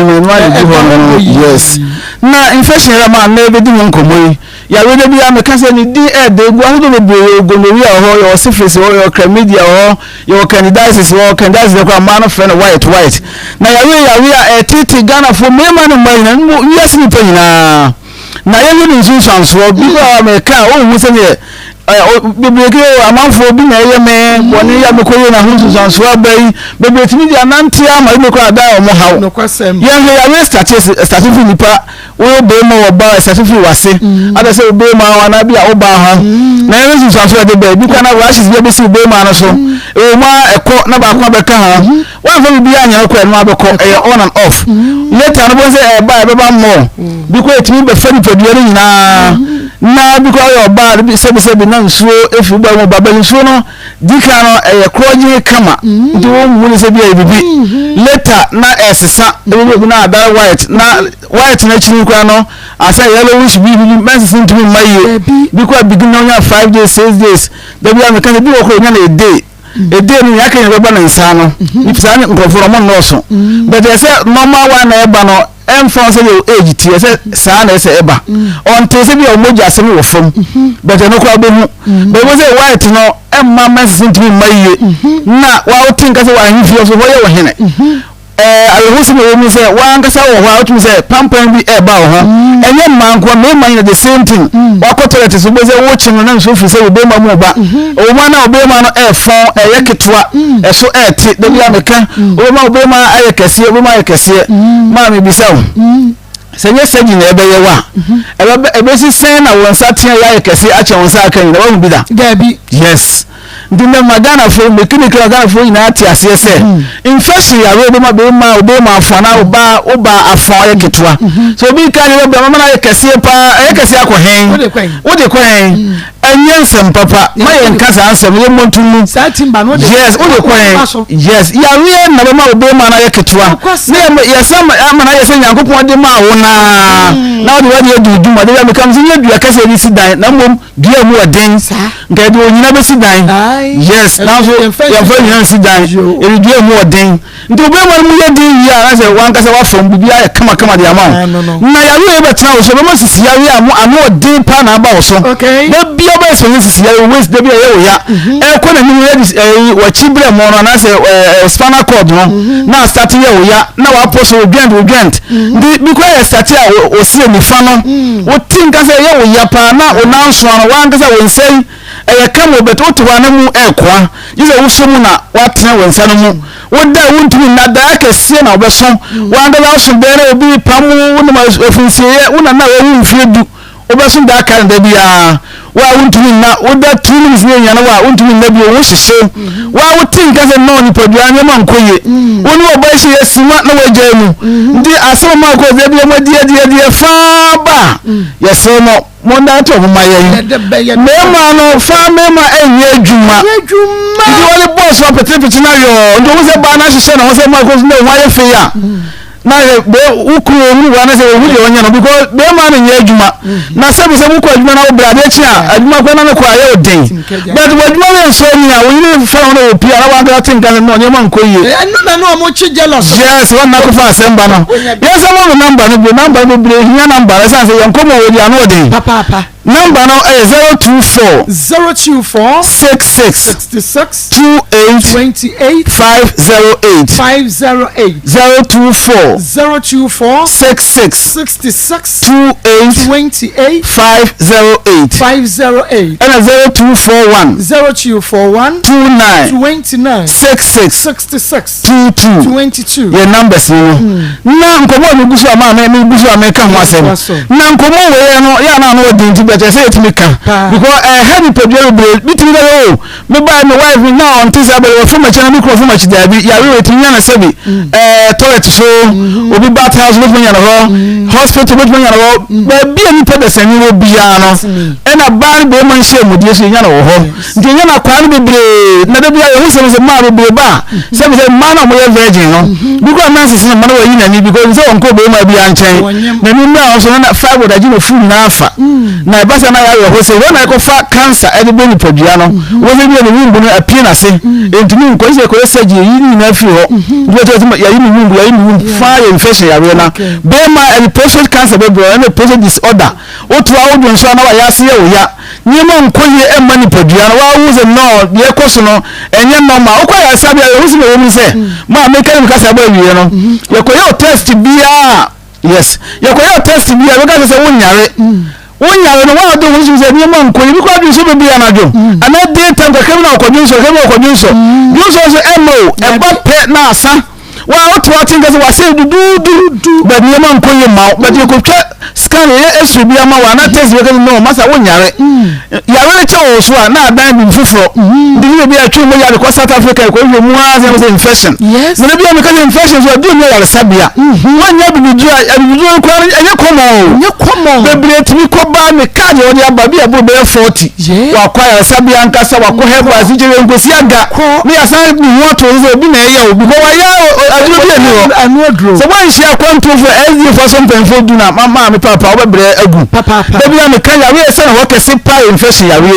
yes na infection ma na be di won komoyi ya we de bia me ka say ni di de gwa ho do be gonorrhea ho your syphilis ho your chlamydia ho your candidiasis ho candidiasis kwa man of white na ya we titi Ghana for me man no yes ni panyina na ye ni nsun sanso bi wa me ka o hu se ne bebeke amanfo bi na ye me boni ya me koyo na hu sanso abai bebetimi dia nanti ama me ko ada o mo hawo no kwasem ye we start fi nipa wo be mo wo ba start fi wase ada se be ma wana bi a wo ba ha na ye nsun sanso de be bi kana rashes bi si be ma no so e ma eko na ba kwa be ka ha wa fa bi anya ko e ma be ko on and off later no bo se e ba mo bi ko etimi be fa ni produe ni na bi ko yo ba bi se bi na nsuo efu ba mo baba nsuo no dika no kroje kama ndi wo mu se bi e bibi later na esesa ebi na ada white na chini kwa no asa yellowish bi medicine to maye bi ko begin no nya 5 days 6 days da bi am kan bi wo ko nya na a day ni yake nya baba na nsa no ipsa ni nkoforo mo no so but they say normal one na eba no France age ti say sa na say eba on te se bi o moja se mi wo fam but no kwa be hu but we say white no emma medicine to maye na wa o tinka se wa hifio so wo ye wo hene I was going to say, one can say, what to say, Pampan be about her, and then man, one may the same thing. What could is watching and so for say, Obama Moba, Obama air for a yaketwa, so air tit, the American, Obama, I can see, Obama, I can see, Mammy be so. Say yes, said you never a basic saying, I want Saturday, I can see, I can won't be that. Gabby, yes. Dinna magana fo mechanical magana fo ina ati asese infection ya we be ma afana oba afon ye ketwa so bi kan we be mama na ye kese akọ hen wo de kwen anya nsem papa ma ye nkasa ansem ye montumu satimba no de yes wo de kwen yes ya we na be ma na ye ketwa na ye sam ama na ye se nyankopon de ma wo na wo de dudu ma de me kam se ye dua kase ni sidan na mom dua mu odin nka de onyina be sidan yes now so your friend you sit down you do more thing nto be mo ye din ya na say wan ka say wa from bibia ya kama the amount na ya we be tna so be mo sisi ya we amo din pa na ba so na bia be so sisi ya we de bia ya ko na ni wa chibre mo no na say spinal cord no na start ya na wa post urgent because start ya o sie ni fa no o tin ka say ya pa na o na so no wan ka say won say kamo beto to wana mu ekwa yize wusumu na watena wensa no mu woda wuntumi na da kese na obeso wanda la so bere obi pamu wona ofinsiye wona na wo mfiedu obeso da kan da bia wa wuntumi na woda tunis ne nyana wa wuntumi na bi wo hihye wa wutin ka se no ni podua nya man koye woni obashi yesima na wajemu ndi asoma ko ze bia modie fa ba yesemo monda to homa yen mema no fa mema enye adwuma ndi wole boss wa petepeti na yo ndo wo se ba na hihye na wo se ma ko no wa ye fe ya na be ukuru mu wa na se wo de onya no because be ma na nye adwuma na se be se mu ko adwuma na wo bra de chi a adwuma ko na no ko aye odin but adwuma we so ni a wo ni fa no opi ara wa ga tin kan no nye man ko ye no na mo chi jealous yes one na ko fa asemba no yes mo number no bre hiya number sa se yanko mo wo di anu odin papa number no 024 66 28 508 024 66 28 508 and 0241 29 66 22 your numbers no na nkomo ni gusu ama me gusu ameka ho asem na nkomo we no ya na no odin ti I say it me can because heavy produce between the me buy my wife now on this about from my channel micro from my there be ya we tin yana sabi toilet so obi bath house with me yana hospital with me yana be any person ni obi ya no e na ban be man share mu die so yana wo ho ndi yana kwan bebre na da bia yo se ma bebre ba se be man na mo ye virgin no because man se man wo yi na ni because se on ko be ma bia nchen na ni na so na fa go da ji no food na afa na e ba se na ya yo ho se wo na ko fa cancer e de be ni podua no wo se bi ni mbu no apie na se entumi nko se ko se ji yi ni na fi ho do to ya yi ni mbu ya yi ni fa infection ya we na be ma e prostate cancer be bro e prostate disorder o to a wo dun so na wa ya se ye wo ya nyema nkoye e mani podua no wa wo ze no ye ko so no enye normal o kwa ya sabi ya wo se be wo mi se ma me kan ka sa ba wiye no ye ko yo test bia yes ye ko yo test bia we ka se wonyare wonyare no wa do wo se nyema nkoye bi kwa du so be bia na do ana dey time ka kemi na okodun so emo e ba pe na asa wa o to atin ga wa se du but nyema nkoye ma but ye ko twa scan ye esu bia ma wa na test we ka no masa wonyare yare che o so na adan bi fufuro ndi ni bia twa mo yare ko South Africa ko yo mu a se infection na bia me ka infection so do me yare sabia wonya bi du ko enye komo bebre timi ko ba me ka je odi aba bia bo be 40 wa kwa yare sabia nkasa wa ko hebo asijere ngosi aga me asan bi ho to so bi na ye obi ko wa ya aduro bi ni o anodro so wan share kwanto for SD for some penfo du na mama me papa wo bebre agu da bia me ka yare se na wo kese pa infection yare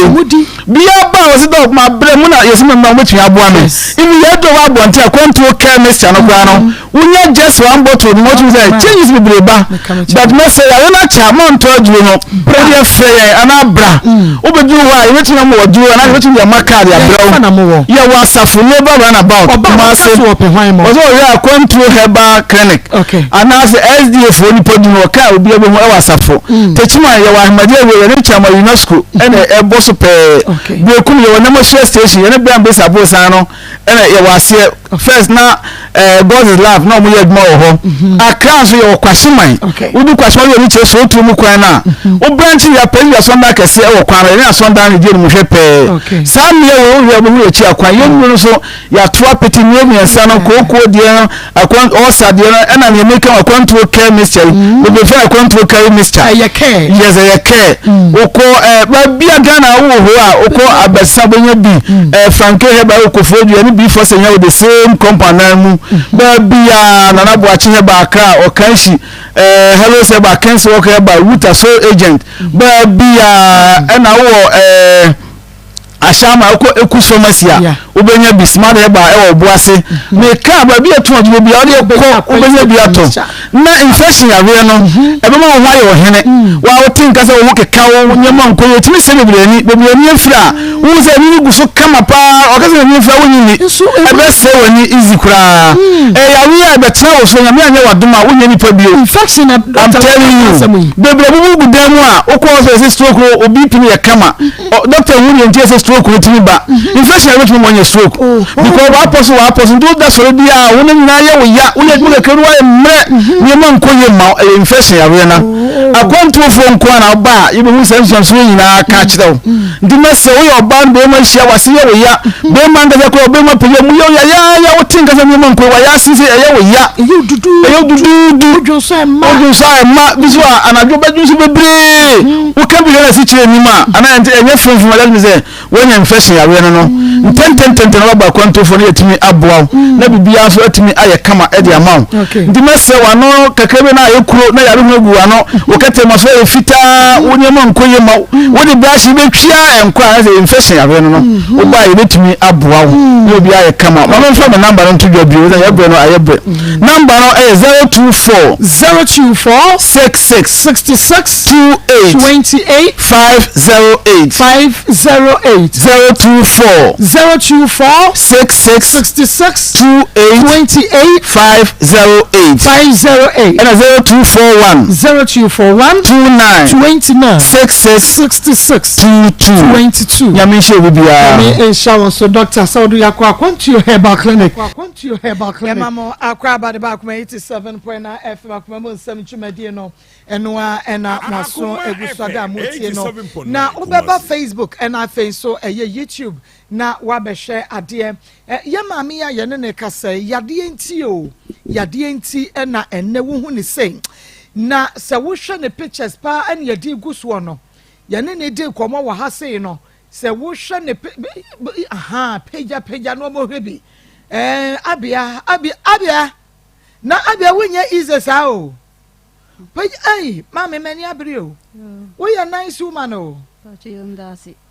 bia ba wo se dog ma bre mu na yesi me ma mo twa aboa me ibi ye do wa bonte kwanto chemist no kwa no unya just one bottle no to say changes be breba but me say yare na cha mon to aduro no bre fe ana bra obedu wa ye wetin mo aduro na wetin ya makari abra ye wa safu ne ba run about ma say ozo ya kwanto heba clinic ana say SDA for ni podu no ka obi ebe ho wa safu techima ye wa ahmadi we ne chama UNESCO ene e boso pe bi ekum ye wona mo share station ye ne bia be sabo san no ene ye wa se first na God is love na mo ye dmo ho akran so ye kwashiman udu kwashiman ye ni che so tu mu kwan na o branch ya pe ya sonda kese e wo kwan re na sonda ni je mu hwe pe sam ye wo ye mo ye chi akwan ye nu so ya to apeti ni emu ensa no kokko die akwan o sa die no ena ni make akwan to care mystery we be fair akwan to care mystery ye care yes ye care oko ba bia Ghana wo ho a oko abesa bonya bi franke he ba oko fodu ni bi for senya with the same company mu ba bia na na bo achi he ba akra o kanshi hello se ba kanshi o ka ba router so agent ba bia na wo ashama oko ekusomasia obenya bisma de ba e oboase me ka ba bi eto ojo bi ode ko obenya bi ato na infection ya we no e be ma ho ayo hene wa o tin ka se wo keka wo nyema nko yo timi se bebrani afira wo se ni guso kama pa o ka se ni afira wo ni e be se woni easy kura ya we e be tra wo so nyame anya wadoma wo nyeni pa bio infection I'm telling you bebre bubu budemu a o ko so se stroke obi pini ya kama doctor wuri ntie se stroke wotini ba infection which mo nya stroke because wa person do that so dia woni na ye wo ya woni edmu ke ruwa emre ni ma nkoye ma infection ya we na akwantu fo nko na ba ye be hu sense so nyina ka kire wo ndi mese wo yo ba ndo ma hia wase ye wo ya be ma ngaza ko be ma peye mu yo ya wo tinga se ni ma nko wa ya sisi ye wo ya ye dudu ojo so ma biso anajo ba jusu bebre wo kan bi na si kire ni ma ana enye funfun ala mi se when infection ya we no tenten na ba kwanto fo na yetimi aboa na bibia so atimi aye kama e de amount ndi mese wa no kakebe na aye kuro na yare ho gu wa no wo kete ma so e fita wonyema nkoye ma wo de brush be twia enko a se infection ya we no wo ba ye betimi aboa wo na obi aye kama ma no fa me number no to jobi wo ya bre no aye bre number no e 024 66 28 508 024 024 66 66 28 508 508 and 0241 0241 29 66 22 Yamisha Bibia. Inshallah, so Dr. Saudi Yakwa, come to your herbal clinic. Come to your herbal clinic. Mama, Akra by the back, 87.9 FM, Nsem Chumedino, and Maso, Egusada Mutino. Now, Ubeba Facebook, and I think so, YouTube. Na wabe share adie ya mami ya yenene kase yade enti na enne wo hu ne sei na se wo hwe ne pictures pa an yade guso no yenene de komo wa ha sei no se wo hwe ne peja no mo hwebi abia na abia wonya ize sa o peja mami mani abri o wo ya nice woman o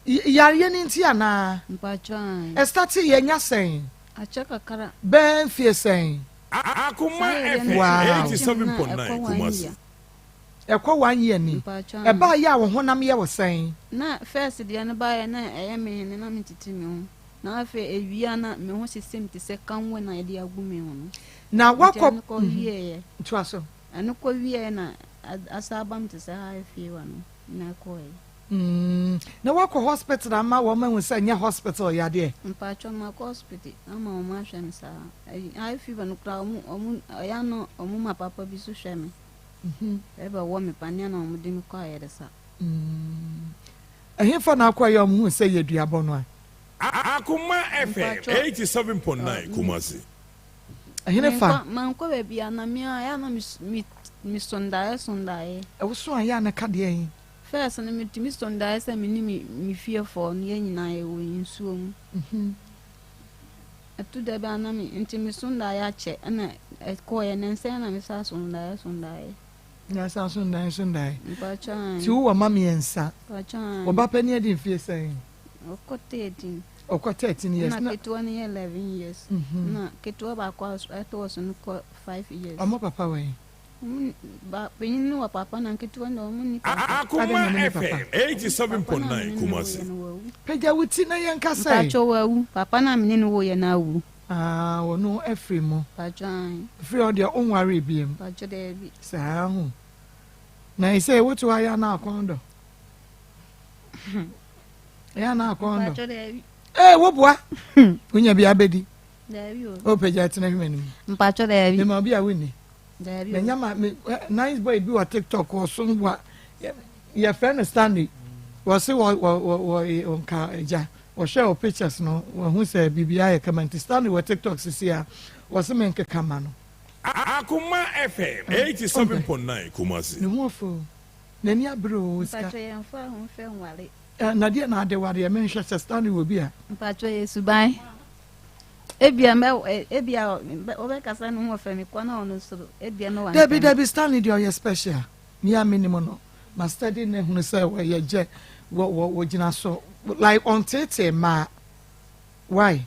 yari ni nti ana mpachwan estati yenya sen achaka kara ben fie sen Akoma FM 87.9 Kumasi ekwo 1 year ni e ba ya wo honam ye wo sen na first dia na ba ya na me ne na mititi me ho na afa ewia na me ho system ti se kanwe na ye agu me ho na wakọ ko wie to aso anu ko wie na asabam ti se ha fie wa no na ko na wako hospital ama wo ma hunsa nya hospital ya de mpacho ma hospital ama o ma hwe nsa ai fever no kra omu ya no omu ma papa bi so hwe me eba wo me pania na omu de mi kwa ye de sa ehfa na akwa ya omu hunsa ye duabo no Akoma FM 87.9 Kumasi ehfa man ko be bia na mi ya na mi sondae e wo so ya na ka de yin first na mi sondae se mi fear for no ye nyina ye wo nsuo mu atu da ba na mi nti mi sondae a che na ko ye na nse na mi sa sondae na sa sondae mpacha ti wo mama yensa mpacha wo ba pani adi fie sen Oko 13 years na ketwa ni 11 years na ketwa ba kwa ato so no 5 years amo papa we ba penin wa papa na ketwa ndo muni Akoma FM 87.9 Kumasi peja wuti na yenka sai pacho wawu papa na mene no wo ye na wu wo no efri mo pajan free on dia onware biem pacho de bi sa hu na ise wotu aya na akondo ya na akondo pacho de bi wo bua unya bia bedi de bi o peja tina hwenu pacho de bi me ma bia wini de bi me nyama nice boy bi wa TikTok or so wa your friend Stanley was say wo onka eja o share pictures no who say bibia e comment Stanley wa TikTok sisia was me nke kama no Akoma FM 87.9 Kumasi no mo fo nani abro ska pacho ye mfa ho fe nwale na dia na ade wade me nhwe Stanley wo bia pacho ye subai ebia obe kasa no ho fe mi kwa na ono so ebia no wa Debbie Stanley dia ye special ni a minimum no ma study ne hunu say we je wo gina so like on tete ma why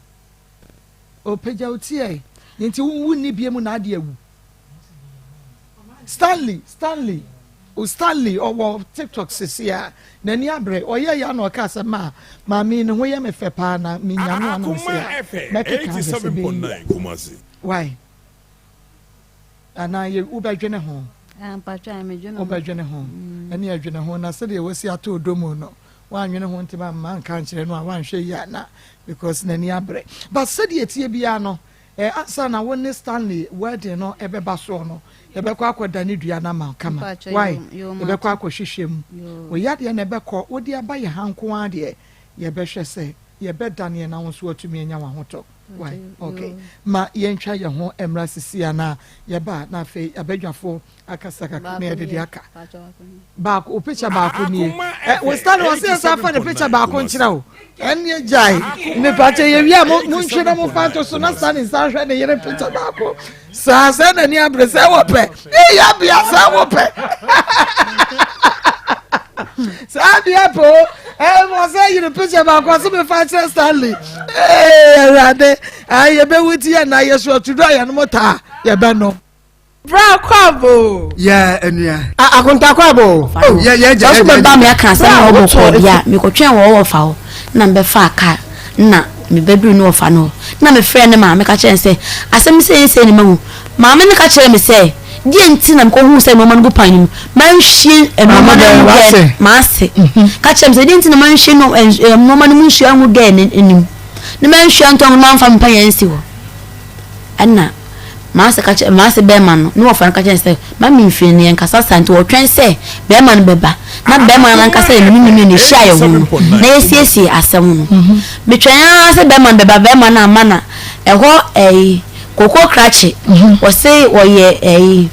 o peja utie nti wu ni biem na ade awu Stanley o TikTok sisia na ni abre o ye ya na o ka se ma mi ne ho ye me fe pa na mi nya no na se ya 87.9 Kumasi why ana ye ubadwene ho pacho me dwene ubadwene ho ani adwene ho na se de wasi ato domo no wa anwene ho ntima ma nka nkire no wa nhwe ya na because na ni abre but se de etie bia no asa na woni Stanley wedding no ebeba so no ebekọ akoda ni dua na ma kama why ebekọ akohwehwem wo yade na ebekọ wodi aba ye hanko ade ye behwe se ye bedane na wo so atumi anya wa hoto why okay ma ye ntwa ye ho emra sisia na ye ba na fe abadwafo akasaka na ye de aka ba ko picture ba ko ni wo Stanley wo se sa fa ne picture ba ko nkira o enne jai ne pache ye wi mo nhwe mo fanto so na Stanley sa hwe ne ye picture ba ko sa se na ni abre se wo pe ya bia sa wo pe sa bia po mo say you picture ba ko so me fa Stanley rade ye be wuti ya na ye so tudo ya no mota ye be no bra kwabo ya enua akunta kwabo ye so be ba me aka se na wo ko dia me ko twen wo fa ho na be fa aka na me bedroom no fa no na me friend ma me ka kire say asem say ni mahu ma me ka kire me say die nti na me ko hu say no man go pan ni man hye no man ma se ka kire me say die nti na man hye no man mu hye ahu ge ni ni man hye anton man fa me pan yansi wo ana ma se ka kire ma se be man no fa ka kire say ma me mfiri ni en kasa santi wo twen say be man beba na be man nan kasa ni ni hye ayo hu na yesi asem no me twen say be man beba be man na mana eho koko krache o say woye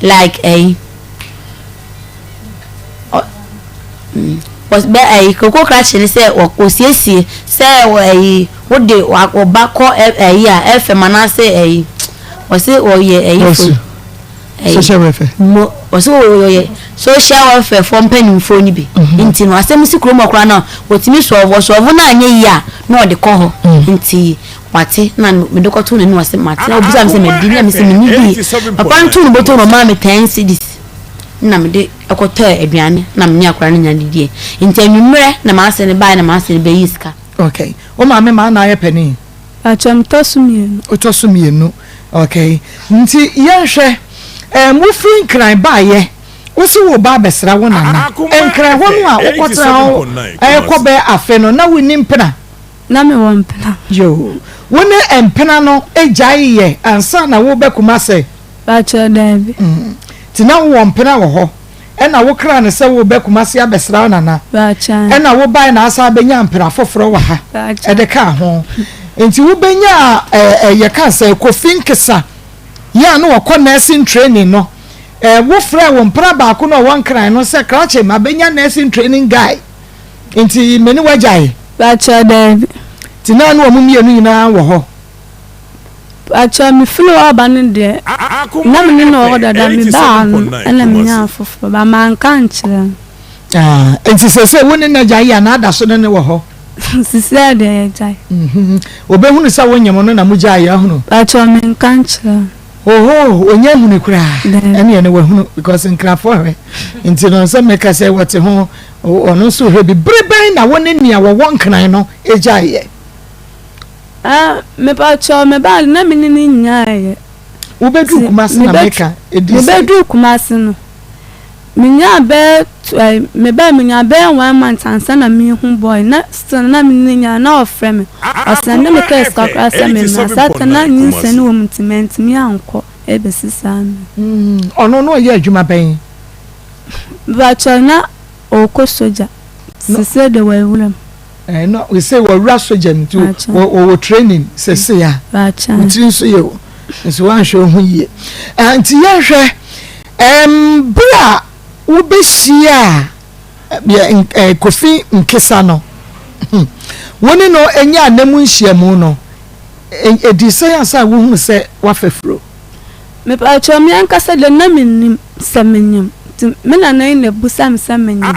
like was be koko krache ni say o siesie say wo de o ba ko ya efe mana say o say woye social welfare mo o say woye social welfare from penimfo ni bi nti no asem si kro mo kra na otimi so na anye ya na o de ko ho nti wate na me de ko to ne no asem mate na obisa me se me di na me se me ni bi papa ntu no boto no ma me 10 cedis na me de ekoto aduane na me ni akra na nya didie nti anwumre na ma ase ne bai na ma ase ne be yiska. Okay o ma me ma na aye pani acham tosumienu o tosumienu. Okay nti yenhwe mu free cry baye wo so wo ba besra wo nana enkra ho no a wokotra ekobe afe no na woni mpena na me won mpena yo woni empena no ejai ye ansa na wo bekuma se ba cha dabi ti na wo mpena wo ho e na wo kra ne se wo bekuma se abesra wo nana ba cha e na wo bai na asa benya mpena foforo wa ha e de ka ho enti wo benya ye ka se kofinkesa ya no wo nursing training no wo fra wo mpra ba ko no won kran no se krache ma benya nursing training guy enti meni wajai ba cha dabi ti na no mumie no nyina wo ho acha mi filo abane de na me no wo dada mi ba na me nya fofo ba man kan kire enti se woni na jai ya na da so ne wo ho sisi de jai obehunu sa wonyem no na mu jai ya hunu acha mi kan kire oho onye hunu kura ene ene wahunu because nkrafo he nti no se meka se wote ho ono so he bi breben na woni nia wo wonkran no ejaye me pa cho me ba na me ni nyaye wo bedu kumase na meka me bedu kumase no me nya be me nya be 1 month ansa na me hu boy na still na me ni nya na ofre me asanda me ka skakra se me na sata na nyi se no mtiment me anko ebe sisa me ono no ye adwuma ben ba cho na o soja sise de wa wuram no we say we ra soja nti o training sese ya ba cha nti so ye so wan hwe hu ye nti ye hwe bra wo behia kofi nkesa no woni no enya anamu nhyiamu no edi science a wo hu se wa fafuro me pa cho me ankasa de na menim samenyam me na na ina busam samenyam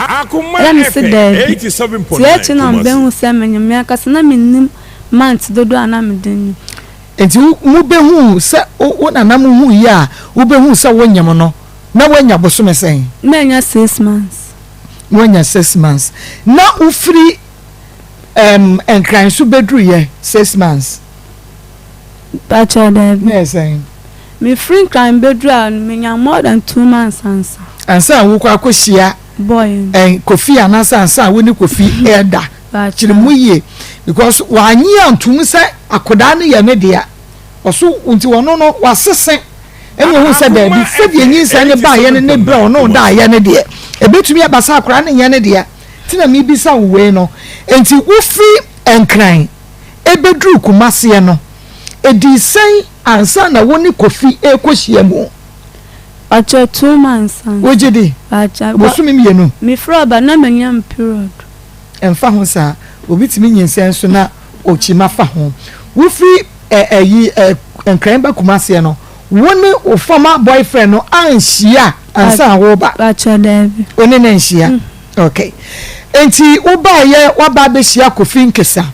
la me se de 87.9 ti na ben hu samenyam me ankasa na menim month dodo ana me den enti mu be hu se wo na na mu hu ya wo be hu se wo nyam no na wanya bosome sen na nya 6 months wanya 6 months na ufri enkran so bedru ye 6 months bacha da yes sen me free crime bedru an me nya more than 2 months ansa wo kwa akohia boy kofi anasa woni kofi elder chirimu ye because wanyi antum se akoda ne ye ne dia oso unti wono no wasesen ene hu se da bi se bi enyi se ne ba ye ne bra ono da ye ne de ebetumi abasa akora ne ye ne de tina mi bisa we no enti wo free enkran ebedru kumase no edi sen ansa na woni kofi ekohia mu acha 2 months wojedi acha bosumi mienu mi froba na manyam period emfa ho sa obitimi nyinsen so na ochima fa ho wo free enkran ba kumase no woni o former boyfriend no anhia ansa wo ba acha davi oni na anhia okay enti wo ba ye wa ba be hia kofi nkesa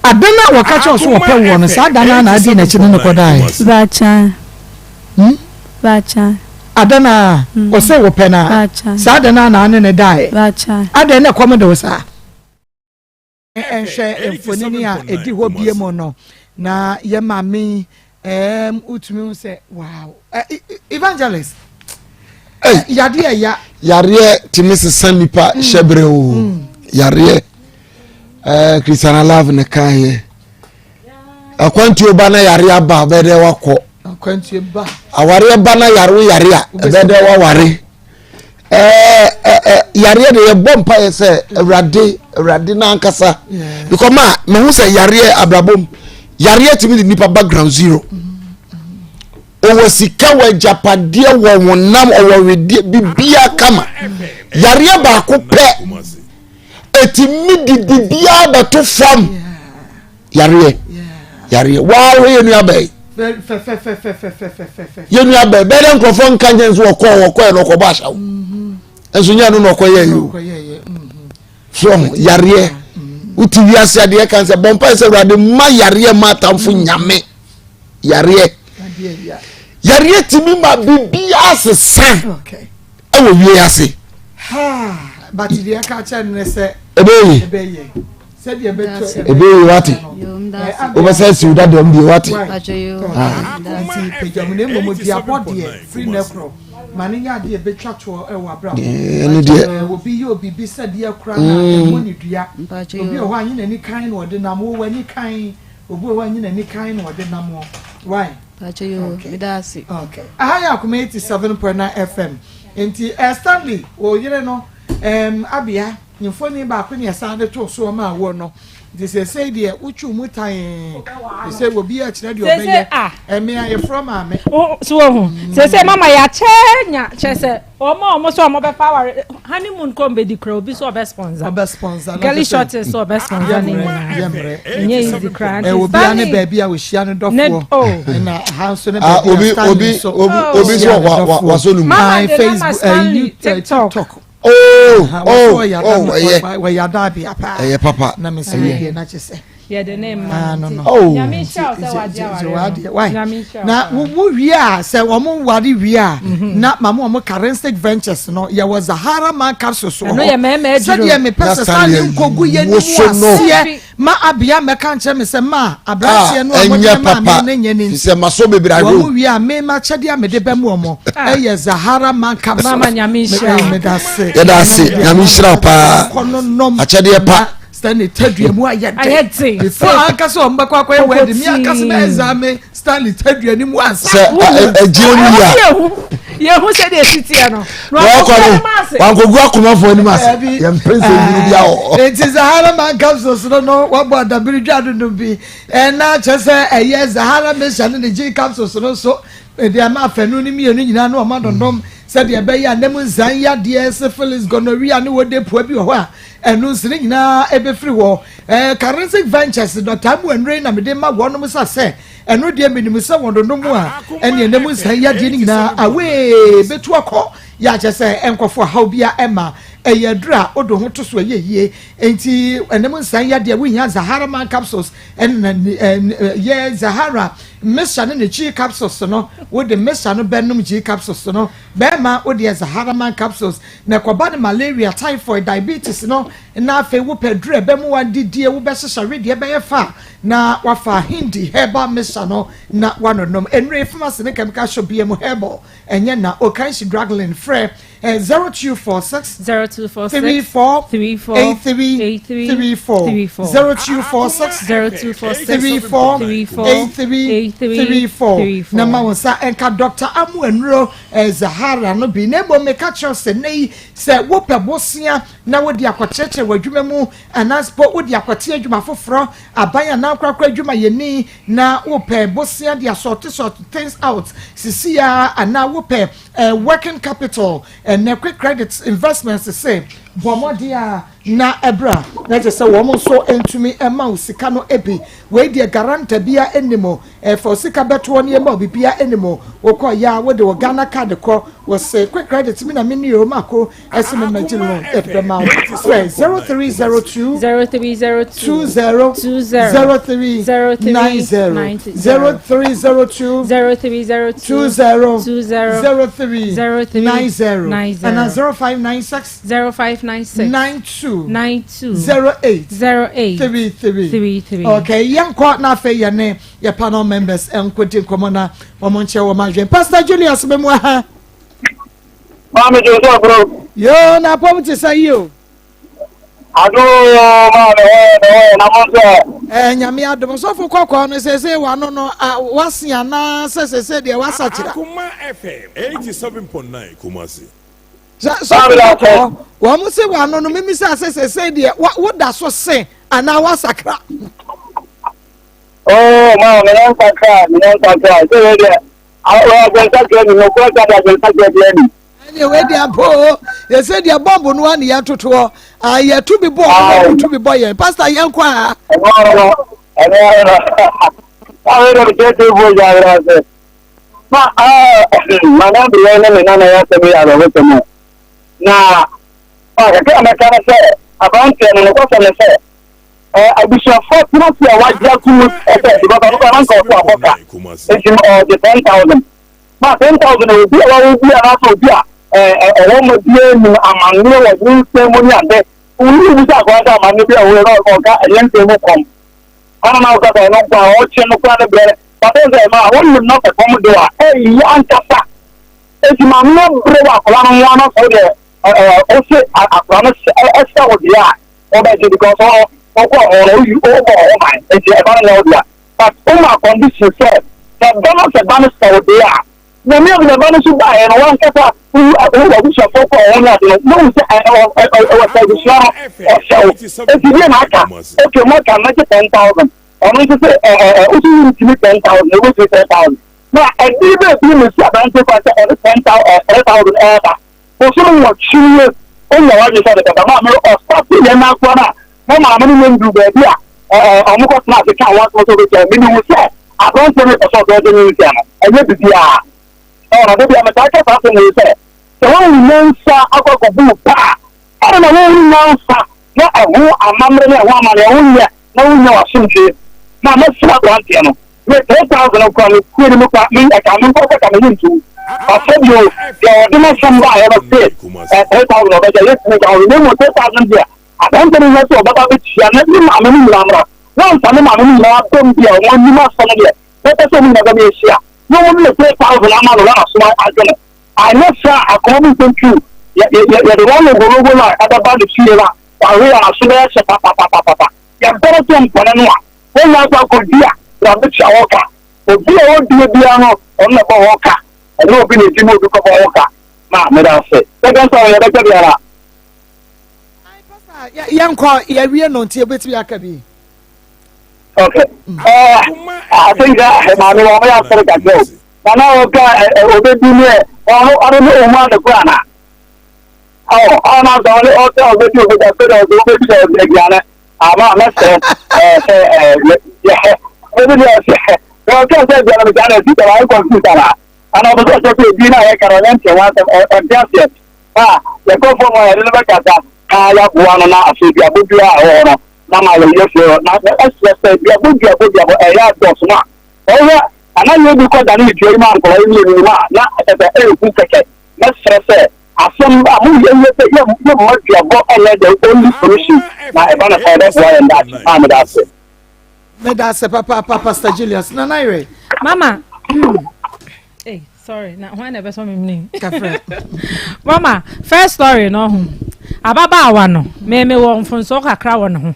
adana wakacho so wo pe wo no sa adana na adi na chi no kodai bacha bacha adana o se wo pe na sa adana na ne dai bacha adana komo de wo sa enhwe emfonini a edi ho biemo no na ye mami utumi say wow evangelist yade ya yare timisi sanipa shebre o yare Christiana love ne kan akwantu ba na yare aba bede wakọ akwantu ba aware ba na yare a bede wa ware yare de ye bompa ye se awrade na ankasa because me hu se yare abrabom yare timi nipa background zero owo sika wa japade wo wonam owo wedie bibia kama yare ba ko pe etimi didibia bato fam yare wow yenu abai yenu abai bele nkofo nkanje nso okọ no ko ba shawo enso nya no no ko ye yo from yare utiwi ase ade kan se bompa se rade ma yare ma tamfo nyame yare timi ma bibia asesa okay ewo wie ase but the ka cha ne se ebeye said you better ebeye wati oversize you that dem be wati pejamune momo dia body free necro maninya de betwa to e wa bra ene de obi ye obi bi said ye kura na money dua obi o anyi na ni kan na ode nam wo wani kan obi o anyi na ni kan na ode nam why pachayo midasi okay ahaya Akoma 87.9 FM enti Stanley o yire no abia nyfoni ba ko ne sande to so ma wo no they say de uchu mutan they say obi a kire de obeye eme aye from ame so hu say mama ya chenya chese omo so omo be power honeymoon come be di crow bi so be sponsor girl short so be sponsor ni yemre nye easy crowd obi ane baby a we share ne dofo na house ne obi so waso nu my Facebook TikTok we ya da bi apa papa na me say na chese yeah the name no nyame sha say why na wo wi a say wo mo wari wi a na mama mo Currency Ventures no ya was Zahara man capsule so no ya meme say dia me pesa stand nkogu ye ni wase ma abia me kan che me say ma abrasie no mo de ma me nya ni say maso bebira go wo wi a me ma chede a me de ba mu mo ye Zahara man capsule mama nyame sha me da se nyame sha pa a chede pa Stanley tadua mu ayede before aka so mbakwa kwa wedi mi aka se exam Stanley tadua ni mu ansa ejionu ya hu se de sitia no wankogu Akoma fo ni mas ya prince ni bia o it is Zahara man capsules no wabo adabiri dwado no bi na chese eye Zahara mission ni G capsules no so de ama afanu ni mienu nyina no ma dondom said ye be ya nemu zan ya de syphilis gonorrhea ni wode po bi ho a enu nsire nyina ebe free wo Currency Ventures do tamu enre na me de ma wono mu sa enu de menimu se wondondom a ene nemu zan ya de nyina awe betu akọ ya chese enkofo ha bia ema eyadura odo ho to so yeye enti enemu zan ya de we nya Zahara man capsules en ye Zahara Mesha ne G capsules no wo de mesha no benum G capsules no be ma wo de Zahara man capsules na koba ne malaria typhoid diabetes no na afa wo pedure be mu wadidie wo be hyehyɛ rede be fa na wafa hindi herbal mesha no na wanonom enre pharmacy ne chemical shop bia mu herbal enye na okanshi draglin frɛ 0246 34 0246 na wonsa enka Dr. Amu Enro Zahara no bi na bo meka chose nei se wo pebosia na wo di akwacheche wadwuma mu anaspo wo di akwate adwuma foforo abanya na akrakra adwuma yeni na wo pebosia di sort things out sisia ana wo pe working capital and quick credit investments say bomodia na ebra na je se wo mo so entumi ema usika no ebi we die garanta bia enimo for sika beto ne ema bibia enimo wokɔ ya wo de wo Ghana card kɔ wo say quick credit me na me ni o mako esi me magil loan ebema 0302 0302 and 0596 92 08 okay yanko na fe ye ne ye panel members enkodi komona omonche wo maje Pastor Julius memwa ha Mami Joseph bro yo na pom ti say yo ado ma na monse nyame adom so fo kokko no sese wa no no wase ana sese de wasachira Akoma FM 87.9 Kumasi so wa mu se wa no no memi sese de wo da so se ana wasakra oh ma me non sakra so we de awo ga sakra ni no ko ka da sakra de ni we dey apo you say the bomb no an ya toto ya to be bomb to be boy pastor yan kwa no awe do je bo ja ra se ma na bi na na ya se mi ya ro se mo na ka ka na ka se abante no ko se se abisha for plus ya wajja ku e se ba ka ko ran ko aboka e ji the 10,000 ma 10,000 o bi wa o bi na so bi ọwọ́ mo bí ẹnu àmàlẹ́ wọ̀ ní sẹ́mọ́nì àbẹ́ òun ní ìbísà àkọ́jà àmàlẹ́ bí ọ̀wọ́ ẹ̀rọ ọ̀gá ẹ̀yẹ́ ń sẹ́mọ́ kọ́m ọ̀nà náà ọ̀gá ẹ̀rọ gba ọ̀ tiẹ̀ ní kúrẹ́ bẹ̀rẹ̀ pàtó ẹ̀sẹ̀ ẹ̀ máa wọ́n lè ná ẹ̀kọ́ mu dẹ̀ wá ẹ̀ yíyá ń kásá èsì máa ń ná bẹ̀rẹ̀ wà àkọ́lá ní wọn náà sọ̀rọ̀ dẹ̀ ó ṣe àkọ́lá ní ẹ̀ṣẹ̀ òdì yà ọba ẹ̀jẹ̀ bí kọ́sọ́ ọkọ̀ ọ̀rọ̀ ó bọ̀ ọ̀ máa ẹ̀jẹ̀ ẹ̀bá ní ọ̀dì yà but ó máa kọ́ndíṣìn sẹ́ẹ̀ the me of the bonus buy and one kata who wish for on that no was so if you didn't okay more can make 10,000 or not to say to 10,000 it was 10,000 now and even if you say about 10,000 for someone what you on the one side of the mama or stop in na kwana mama mama do be dia omo na se ka wa so be me ni say I don't say me so do ni say and you be dia ọ̀rọ̀ bíbí àmì tàkẹ́ fàáfin ní ìfẹ́ tí wọ́n yìí ní ń sa akọ́kọ̀ bú pa ẹ̀rọ náà wọ́n yìí náà ń sa ní ẹ̀hún àmàmìrì ní ẹ̀hún àmàlẹ̀ ẹ̀hún yẹ náà wọ́n yẹ wà sí nìké máa mẹ́ sí àgbà tiẹ̀ nù ní 3,000 kọ́ mi kúrò ní nípa mi ẹ̀ka mi kọ́ fẹ́ kàmí yìí tù ọ̀fẹ́ bí o yẹ ọdún náà sọ mbà ẹ̀rọ sí 3,000 ọ̀bẹ̀jẹ̀ yẹ sí nìkan ọ̀rọ̀ ní mo 3,000 bíà àbẹ̀ntẹ̀ ní yẹn sọ ọ̀bẹ̀ta bí tìyà ní màmí ní ìlànà mìíràn wọ́n ń sàmì màmí ní ìlànà tó ń bíà wọ́n ní máa sọ ní bíà lẹ́tẹ̀ sọ mi nàgbà bí èsì no one will say 1,000 amount of small again. I know sir according to you the one who go like other band the fear or we are so there papa ya better to mponanwa when you go dia na be chawoka obi o die bia no on na bo woka e no obi na di mo bi ko bo woka ma me da say second time ya better biara yanko ya wie no ntie beti aka bi okay I think that my no way after that go na okay obedu ni ọ̀rọ̀ ní òun máa dẹ̀kọ́ àná ọ̀nà àtàwọn ọ̀tẹ́ ọ̀gbẹ́dì ògbẹ́dì àgbẹ́dì ògbẹ́dì ẹgbẹ́ àná àmà mẹ́sẹ̀ ọ̀gbẹ́dì ọ̀sẹ̀ ọ̀tẹ́ ọ̀sẹ̀ ẹgbẹ́ àná ìjánu ẹ̀sìn tẹ̀wá ẹ̀kọ́ sí ìtara àná ọ̀bùsọ̀ ọ̀sẹ̀ tó ebi náà ẹ̀ka rẹ̀ ẹ̀ǹtẹ̀ wọn ẹ̀ǹtẹ̀ àṣẹ ẹ̀kọ́ fọmọ ẹ̀rí ló bẹ́ kàtà káyà buwa nọ na àṣẹ ibi àbójú ọ̀rọ̀ náà máa lè yẹ fẹ́ na ẹ̀sẹ̀ ibi àbójú ẹ̀yà àdọ̀sùn náà ọ̀rọ̀ anaghị ebi kọda n'iji ime nkọrọ ime elu ma na ebe ekwu keke mesrese asọmba amụghị ihe mmadụ abụọ ọlede only solution na ebe na fere bụ ọya ndị achị ma medasị medasị papa Pastor Julius na naire mama hey sorry na why never saw me name mama first story no ho ababaawa no meme wo mfonso kakra wo no ho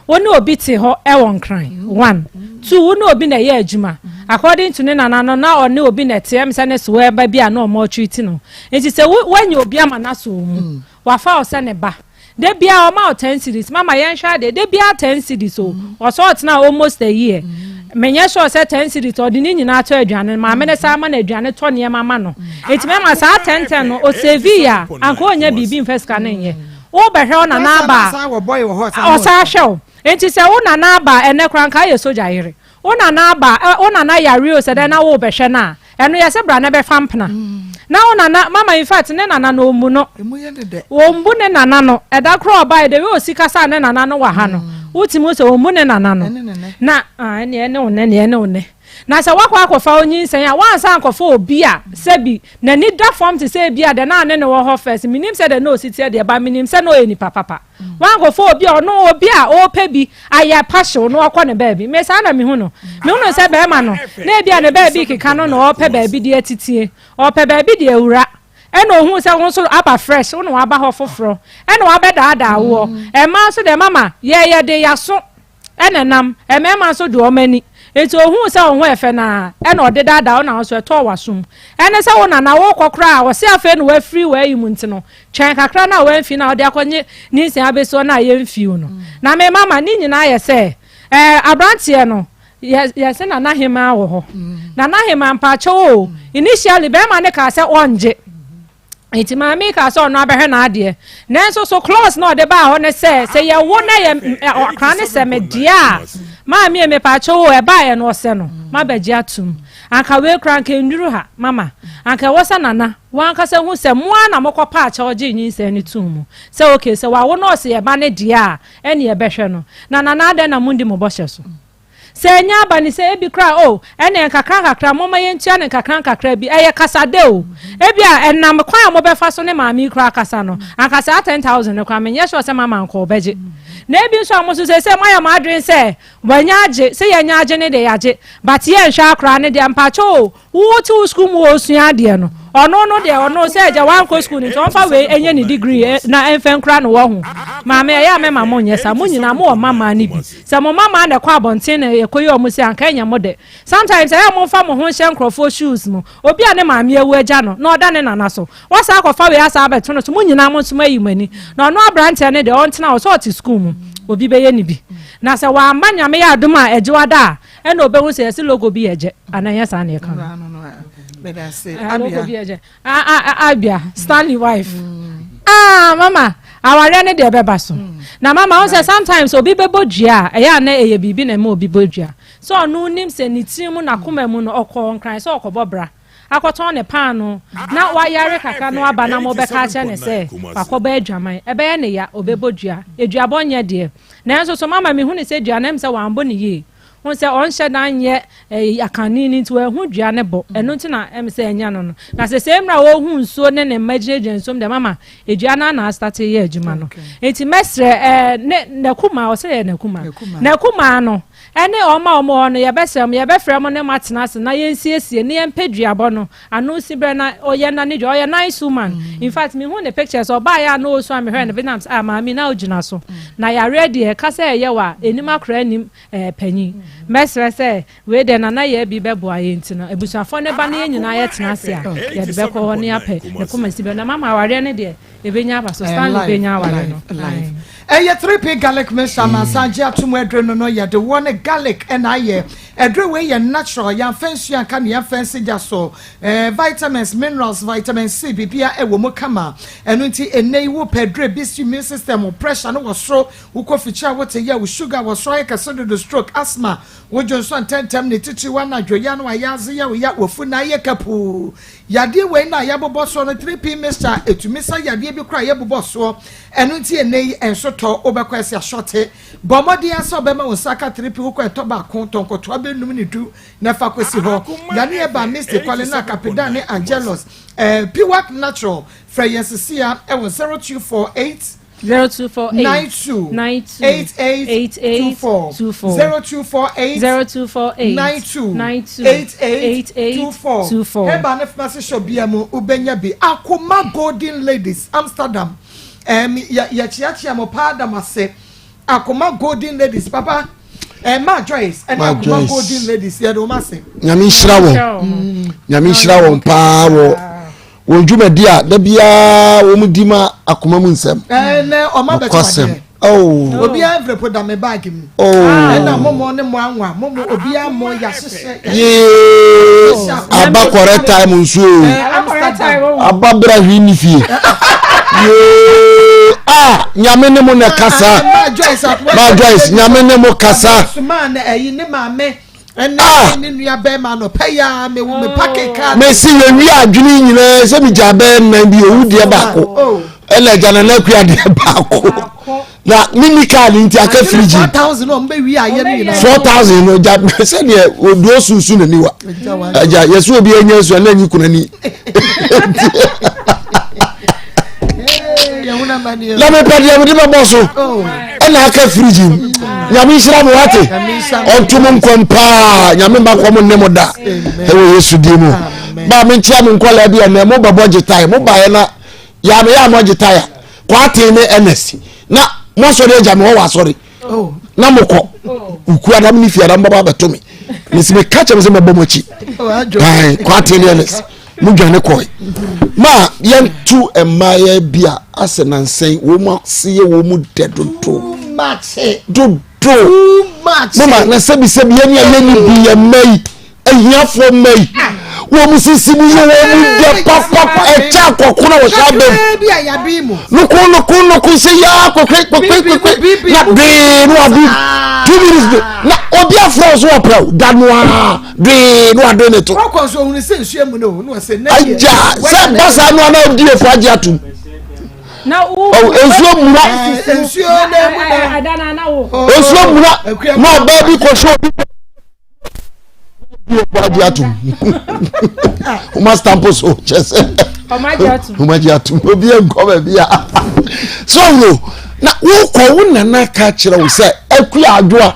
woni obi te ho e won kran 1 2 woni obi na ye adwuma according to nana no na oni obi na tm se ne so we ba bia na o mo treat no enti se wanya obi ama na so mu wafa o se ne ba de bia o ma 10 series mama yen hwa de bia 10 series o so na almost a year menye so se 10 series o de ni nyina to aduane ma me ne sa ma na aduane to ne mama no enti me ma sa 10 no o sevia anko onya bibi mfeska na nye wo behwe ona na ba o sa hwe enti se wo na na ba ene kran ka ye soja yire ona na ba ona na yare o se de na wo behwe na eno ye se bra na be fampna na ona na mama in fact ne nana no mu no wo mbu ne nana no eda kro oba de we osika sa ne nana no wa ha no utimu se wo mbu ne nana no na ene one na se wakwa akofa onyin sen ya wan san akofa obi a sebi na ni da form to say bia de na ne wo ho first minim se de no city de ba minim se no eni papa wan akofa obi a no obi a o pe bi aya passion no akọ ne baby me sa na me hu no se be ma no na bia ne baby keka no o pe baby de atitie o pe baby de ewura eno hu se hu so aba fresh wo no aba ho foforo eno abeda wo e ma so de mama ye de yaso enenam e me ma so de o mani eto hu se wo efe na ena odeda da na so eto wasum ene se wo na wo kokra wo se afe no wa free wa yimu ntino twen kakra na wa mfi na ode akonye ni nsia abeso na ye mfi no na me mama ni nyina ye se abrantie no ye se na hema wo ho na hema mpacho o initially be ma ne ka se onje iti mami ka so no abehwe na ade nanso so close no de ba ho ne se ye wo na ye akra ne se me dia mami me pa cho e ba ye no se no ma baji atum anka we kran ka nduru ha mama anka wo sa nana wan ka se hu se mo na mo pa cha oje nyin se ni tum se okay se wa wo no se ye ba ne dia ene ye behwe no na nana ade na mundi mo bo hye so se nya ba ni se ebi kra ene kakra moma ye ntia ne kakra bi eye kasade o ebi a enam kwa mo be fa so ne maami kra kasa no akasa 10,000 ne kwa menye so se mama nko beje na ebi so amoso se moya ma adwen se wanya age se ye nya age ne de age but ye nhwa akra ne de ampacho wo ti school mu osua de no ono de ono se ja wan ko school ni to fa we enye ni degree na enfen kra no wo hu maame ya me mama onye sa munyina mo mama ni bi se mo mama na kwa bonten na ekoyi omo se anka enya mo de sometimes ya mo fa mo ho hye nkrofo shoes mo obi a ne maame ewu agya no na oda ne nana so wasa akọfa we asa abeto no so munyina mo nsoma yi mani na ono abrante ne de ontena o so oti school mu obi be ye ni bi na se wa amanya me ya aduma ejiwada e na obehu se ese logo bi eje ananya sa na e kan Abia Stanley wife mama aware ne de beba so na mama won say sometimes obi bebodua eya na eye bibi na me obi bodua so no nim se ni tim na koma mu no okọ nkran so okobobra akoton ne pan no na wa yare kaka no aba na mo be ka che ne se akoba adwaman ebe ye ne ya obebodua eduabonye de na enso so mama me hu ne se dua na me se wambo ne ye won se on she dan ye akani ni to ehu dua ne bo eno nti na em se enya no na se se mra wo hu nsuo ne ne magije nsom de mama edua na start ye adwuma no enti mesre ne kuma o se ye ne kuma no ene oma no ye besem ye befrem ne matena se na ye nsiesie ne empeduabo no anu sibre na oye na ne jo oye nice woman in fact me hu ne pictures oba ya no so am hwe ne Vietnam mami na ogina so na ya ready e ka se ye wa enima kra nim panyi mesre se we de na ye bi bebo aye ntina ebusuafo ne ba na ye nyina ye tena se a ye de beko ho ne ape ne kuma sibre na mama aware ne de ebenya ba so stand benya aware no eye 3p garlic mixture massage atumu edre no ye de one garlic and aye edre we ye natural ya fancy ya kan ya fancy jaso vitamins minerals vitamin C bibia ewo mo kama enu nti enei wo pedre bisi immune system pressure no wosro wo koficha wote ye wo sugar wosro ye kasodo the stroke asthma wo jonso tentem ne titi wana dwoya no ayaze ye wo ya wofu na ye kapu yade we na ya boboso no 3p mixture etumisa yade bi kra ye boboso enu nti enei enso to obekwese ashote bomodi aso bema osaka 3p wo kweto ba kon tonkoto abenum ni du na fa kwesi ho yane e ba Mr. Kwalena Kapida ne Angelos Piwak Natural Freyensia e 0248 0248 92 Eba ne fmase shobia mu ubenya bi Akoma Golden Ladies Amsterdam ya chiachia mo pada mase Akoma Golden Ladies papa Maa Joyce and Akoma Golden Ladies ya do mase nyame shira won pa wo djuma dia da bia wo mudima Akoma mu nsem ne o ma betwade obi every put down my bag mi na momo ne mo anwa momo obi mo ya hyehyɛ aba correct time nsuo aba bra hwi ni fie nyame ne mo ne kasa ma Joyce nyame ne mo kasa man ne maame ne nua bema no paya me packet card me si ye wi adwene nyina se mi jabe na bi owu de baako ele jana na kua de baako na mini card nti aka friji 4000 no mbe wi aye no nyina 4000 no jabe se ne oduo susu na niwa aja yesu obi enya su na nyi kunani la me perde me de boso na aka friji nyame nhira mo wate ontum nkompa nyame makom ne mo da ewe yesu di mu ba me ntia me nkola bia na mo babo gitai mo ba ye na ya me ya mo gitai kwa te ne ns na mo so de jame wo wa sorry na mo ko uku adam ni fiara mbaba betomi ni se me kache me se me bomochi ai kwa te ne ns mu dwane koy ma yentu emaye bia ase na nsen wo mu siye wo mu dedodo mache do mama na sebi yeni bi ya mai ahiafo mai wo mu sisi mu ye wo mu de papa echa kokuna wo shabe bia ya bi mu nuku se ya kokwe na de no abi 2 minutes na obi afro so opra danwa de no ado ne to ko so hunu se nsuo mu no se na aja se basa no na odi efo aja atum na o ensuo mura ensuo na mu na adana na wo ensuo mura ma ba bi ko so bi aja atum o ma stamp so chese o ma aja atum obi enko ba bia so no na wo ko wo nana ka kire wo se akua adwoa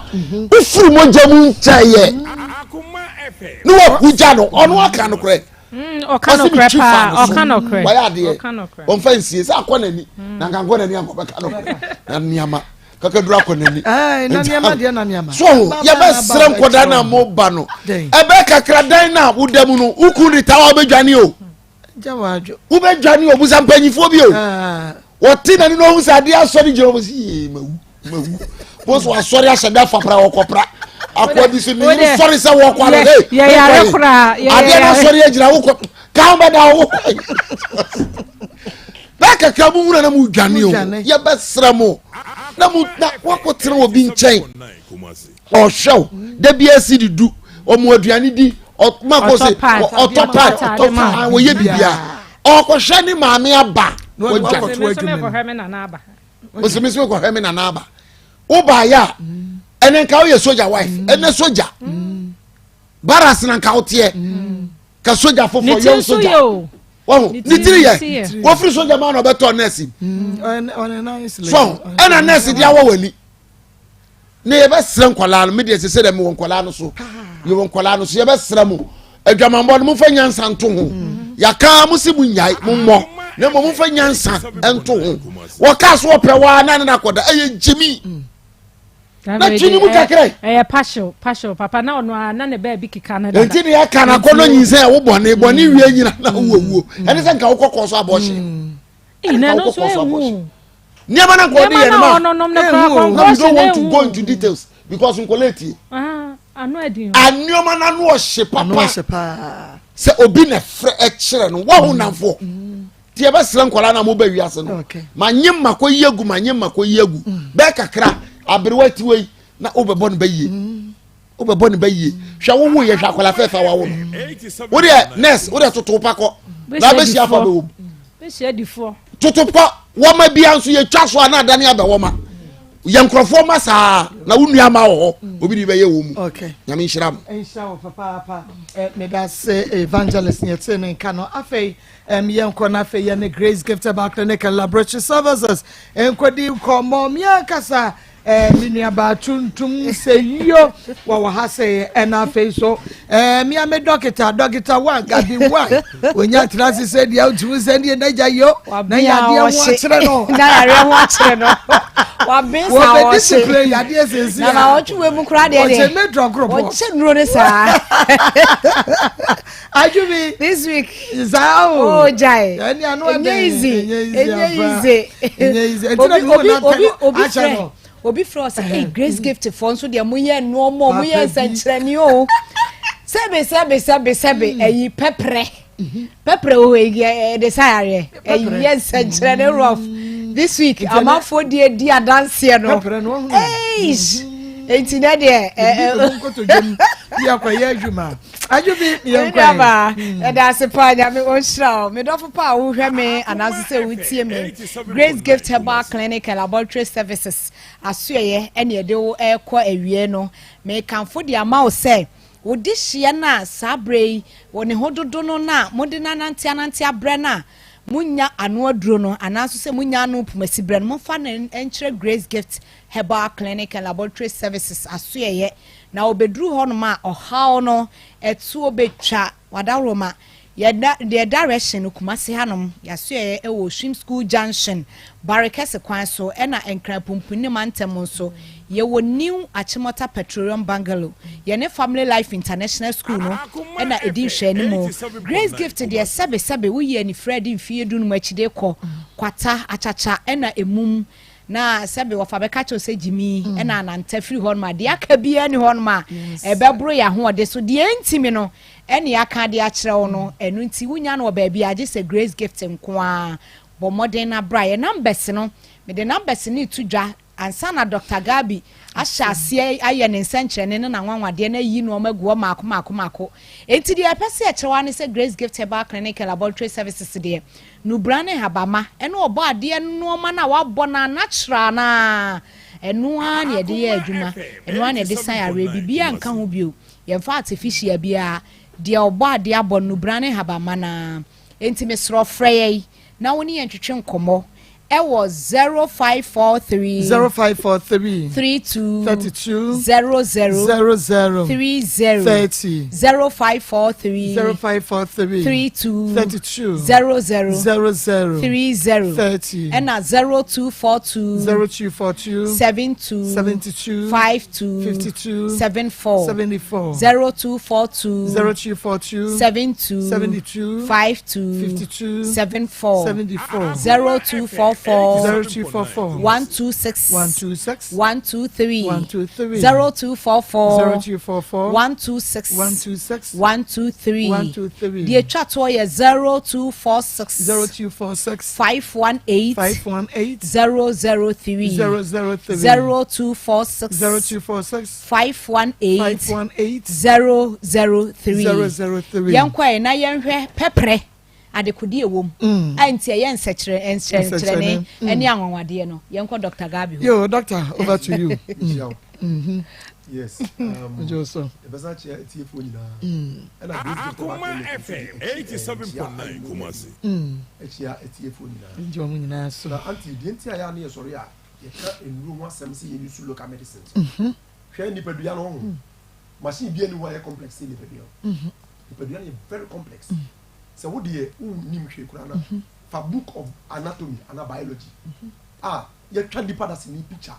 wo furu mo jamu nchaye no wo kuja no ono aka no kure okano krepa okano kre okano kre on fancy say akọ nani na ngango nani akọ ka no na niama kaka dura akọ nani na niama de na niama so ya ba sere nkoda na mo ba no ebe kakra dan na wudam no uku ni tawa obedwane o jawajo obedwane o busa mpanyifo bi o woti na ni no hu sade asori jero bo si mawu boso asori asada fapra okopra akodi se ni sorry say wo kware ya rekura ade na sorry agira wo ko ka ba da wo ba ka ka mu na mu dwane o ya ba sra mo na mu na wakotre obi nchen o show da bia si didu o mu aduane di o ma ko se otopa wo ye bibia o ko hwe ni maame aba wo dwane o se me ko hwe me na na aba o ba ya enen ka ye soldier wife enen soldier baras na ka otie ka soldier fofo young soldier wo ni tiri ye wo free soldier man no beto nurse on nice so ena nurse dia wo wani ne ye be sere nkwala no me de se dem wo nkwala no so ye wo nkwala no so ye be sere mu adwamambo no mo fa nyansa nto ho ya ka mo si mu nyai mo mo ne mo fa nyansa ento ho wo ka so pe wa na koda eye jimi na chini mu kakre pasho papa na ono na ne ba bi kika na da enti ne ya kana kono nyinse wo bone wie nyina na wo ene se nka wo kokoso aboshe ina no so ewu niama na ko de ye ma no I don't want to go into details because nkoleti anu adin anioma na no ohye papa se obi na fre e kire no wo hu namfo tie ba sira nkola na mo ba wiase no manyem makoyegu be kakra aberewati wei na obebo ne baye hwa wo ye hwa kola fefa wa wo wo de nurse wo de toto pakọ na be sia fa be wo be sia difo toto pa wo ma bia nso ye twa so ana adane aba wo ma ye nkrofo ma saa na wo nua ma wo obi di be ye wo mu nyame nhira inshallah papa me da say evangelist nyete ne nka no afei ye nko na afei ye ne Grace Gift about clinical laboratory services enkodi komo mia kasa minia ba tuntum seyo wa ha say na afei so mi ame doctor wa gabi wa onya trasi say dia utu send ye na jayo na ya dia ho akere no na ya ho akere no wa bin sa wo discipline ya dia sensi na ma otuwe mu kura de o che me drug group o che nuro ne sa Ajumi this week Zao oh jai yani anu easy obi frost hey Grace Gift for so de moye no mo moye sankyerani o sebe eyi pepre o de sayare eyi sankyerani rough this week amafo de adanse no enti na de nkoto dwom ya kwa ya adwuma adwumi ya kwa e da se pa nya me onhira me do pa wo hwe me anaso se wo tie me Grace Gift Herbal Clinic and Laboratory Services asoye ene ye de wo ekọ awie no me kanfo de ama wo se wo di hye na sabrei wo ne hododo no na mode nanante abre na munya anu aduro no anaso se munya anu pumasi bre no mofa na enkyere Grace Gift Herbal Clinic and Laboratory Services asoye na obedru ho no ma ohaw no etu obetwa wadaroma the direction Kumasi hanom yasoye e wo Swim School Junction Barricades kwan so e na enkrapumpuni mantem so ye wo new Achimota Petroleum Bungalow ye ne Family Life International School no e na edi hwe ni mo Grace Gift de sebe wo ye ni Fred mfie dunu machide ko kwata achacha e na emum na sebe wo fa be ka cho se jimi e na nantafiri hon ma de aka bia ni hon ma e be bro ya ho de so de ntimi no ene aka de akere wo no enu nti wunya no ba bia age se Grace Gift nko a bo modern na bra ye numbers no me de numbers ni tudwa ansa na Dr. Gabi ahyase aye ne nsenkyere ne na nwanwade na yi no maguo maako enti de apese akyerewa ne se Grace Gift Herbal Clinic and Laboratory Services de no brane habama ene obo ade no ma na wabọ na natural na enu a ne de ye adwuma enu a ne de san are bibia nka ho bio ye fa artificial bia de obo ade abọ no brane habama na enti me sro frey na woni ye ntwetwe nkomo it was 0543 32 00 30 0543 32 00 30 and 0242 72 52 74 0242 72 52 74 0244 126 123 0244 126 123 the chat is 0246 518 003 0246 518 003 yankwa na yenhwe pepre adekudi ewom anti ye nsechere ne eni anwanwade no yenko Dr. Gabi yo doctor over to you yes Joso ebesachi etiefo nyina Akoma FM 87.9 Kumasi echia etiefo nyina njo mu nyina so na anti dienti aya na yesori a yeka enru ho asem se yeni su local medicine hwe nipadua no ho machine bi eni wa ye complex ni nipadua nipadua ni very complex so what the nim hwe kura na for book of anatomy and biology you try the part in picture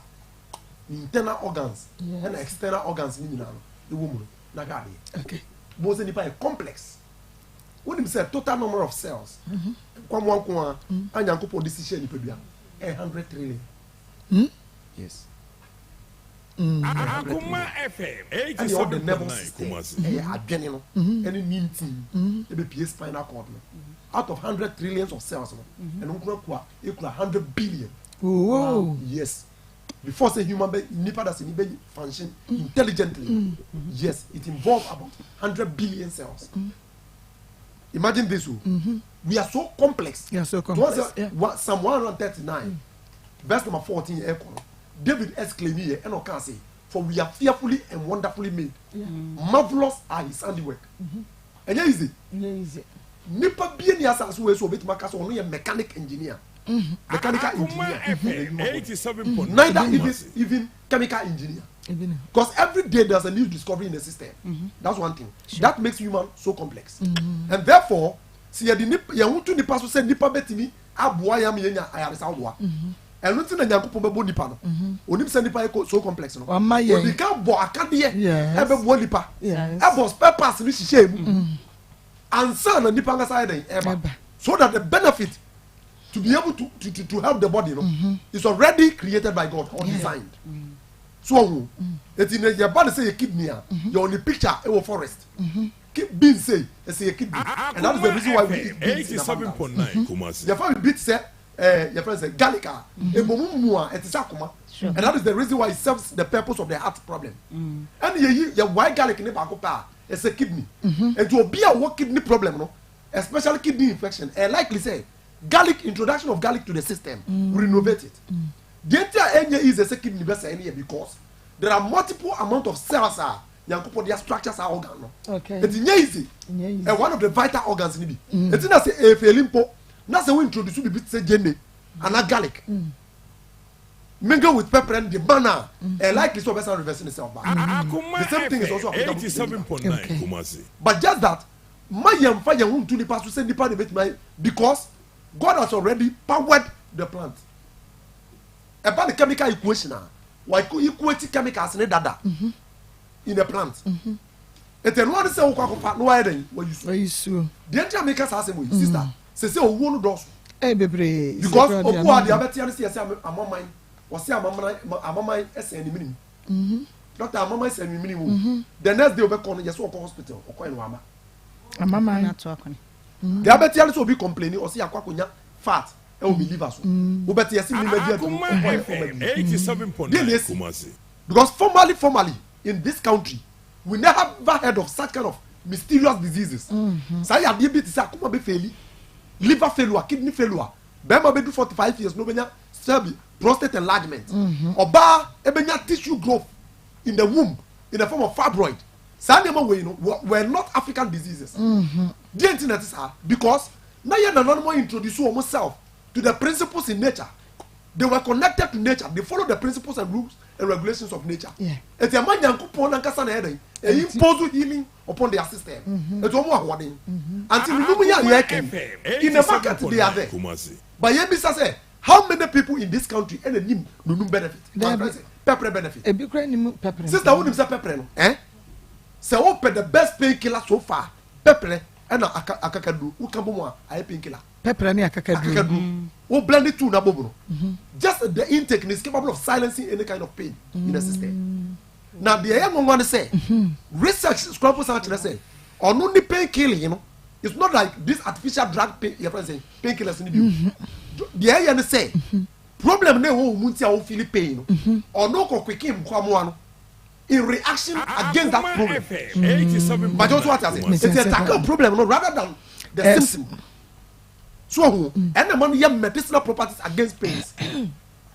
internal organs and external organs ni na the woman na ga okay bo se nipa complex when him say total number of cells kwa mwanko anyankopo decision ni pedua 100 trillion yes Akoma FM 87.9 Kumasi adwene no any minting e be PS spinal cord no out of 100 trillions of cells no and nkura kwa equal 100 billion wow yes before say human being nipa that ni be function intelligently yes it involves about 100 billion cells imagine this we are so complex Psalm 139 verse number 14 David exclaimed here and can say for we are fearfully and wonderfully made marvelous are his handiwork and easy nipa bien ya sa so we so betima ka so no ye mechanic engineer mechanical engineer 87.9 neither even chemical engineer because every day there's a new discovery in the system that's one thing that makes human so complex and therefore see ya want to nipa so say nipa betimi aboa ya me nya ayaresa aboa and nothing na nyankopon bebo nipa no onim se nipa so complex no odi ka bo akade e be bo nipa e bo spare parts ni hihye mu ansa na nipa nga side den eba so that the benefit to be able to help the body is already created by God or designed so it in your body say your kidney your only picture e forest keep beans say say your kidney and that is the reason why we eat 87.9 Kumasi the family beat say your friend say garlic it is Akoma. And that is the reason why it serves the purpose of the heart problem. And you white garlic in the back it's a kidney. And to be a kidney problem, no, especially kidney infection, and likely say garlic introduction of garlic to the system will renovate it. The entire area is a kidney best area because there are multiple amount of cells their structures are organ. Okay. It's easy. And one of the vital organs in it. It's not say if limpo, not say we introduce the bit say jene and garlic. Mingle with pepper and the banana, and likely so best reversing itself. The same thing is also applicable to 87.9 Kumasi. But just that, my young fire won't to the past to send the part of it because God has already powered the plant. About the chemical equation, why could equate chemicals in dada in the plant? It's a one say no idea what you sue. The entire makers has a sister. Say oh one does. Eh baby. Because Oku the abetian say among mine was say among my SN minimum. Doctor among SN minimum. The next day over corner just walk hospital or coin wama. Amama not talking. The abetian will be complaining or see akwakunya fat. Will be liver. But yes, because formally in this country, we never heard of such kind of mysterious diseases. So I have diabetes, Akoma be failure, liver failure, kidney failure. Bema be do 45 years, no benya prostate enlargement. Oba ebenya tissue growth in the womb in the form of fibroid. Were not African diseases. The internet is because now you are introduce yourself to the principles in nature. They were connected to nature. They follow the principles and rules and regulations of nature. It's a man who impose healing upon their system. It's almost warning. Until in the market they are there. But Yebisa say, how many people in this country and the benefit? Pepper benefit. Sister, who say pepper? So open the best painkiller so far. Pepper and akakadu. Who come more? I painkiller. Pepper ni akakadu. We blend it to na bobo. Just the intake is capable of silencing any kind of pain in the system. Now the young one say research scruples actually say on only painkilling, you know, it's not like this artificial drug painkillers in the the young say problem ne wo munti a wo feel pain or no kokwekim kwamwa in reaction against that problem. But also what I say it's a tackle problem no rather than the symptom. So, and the money have medicinal properties against pains.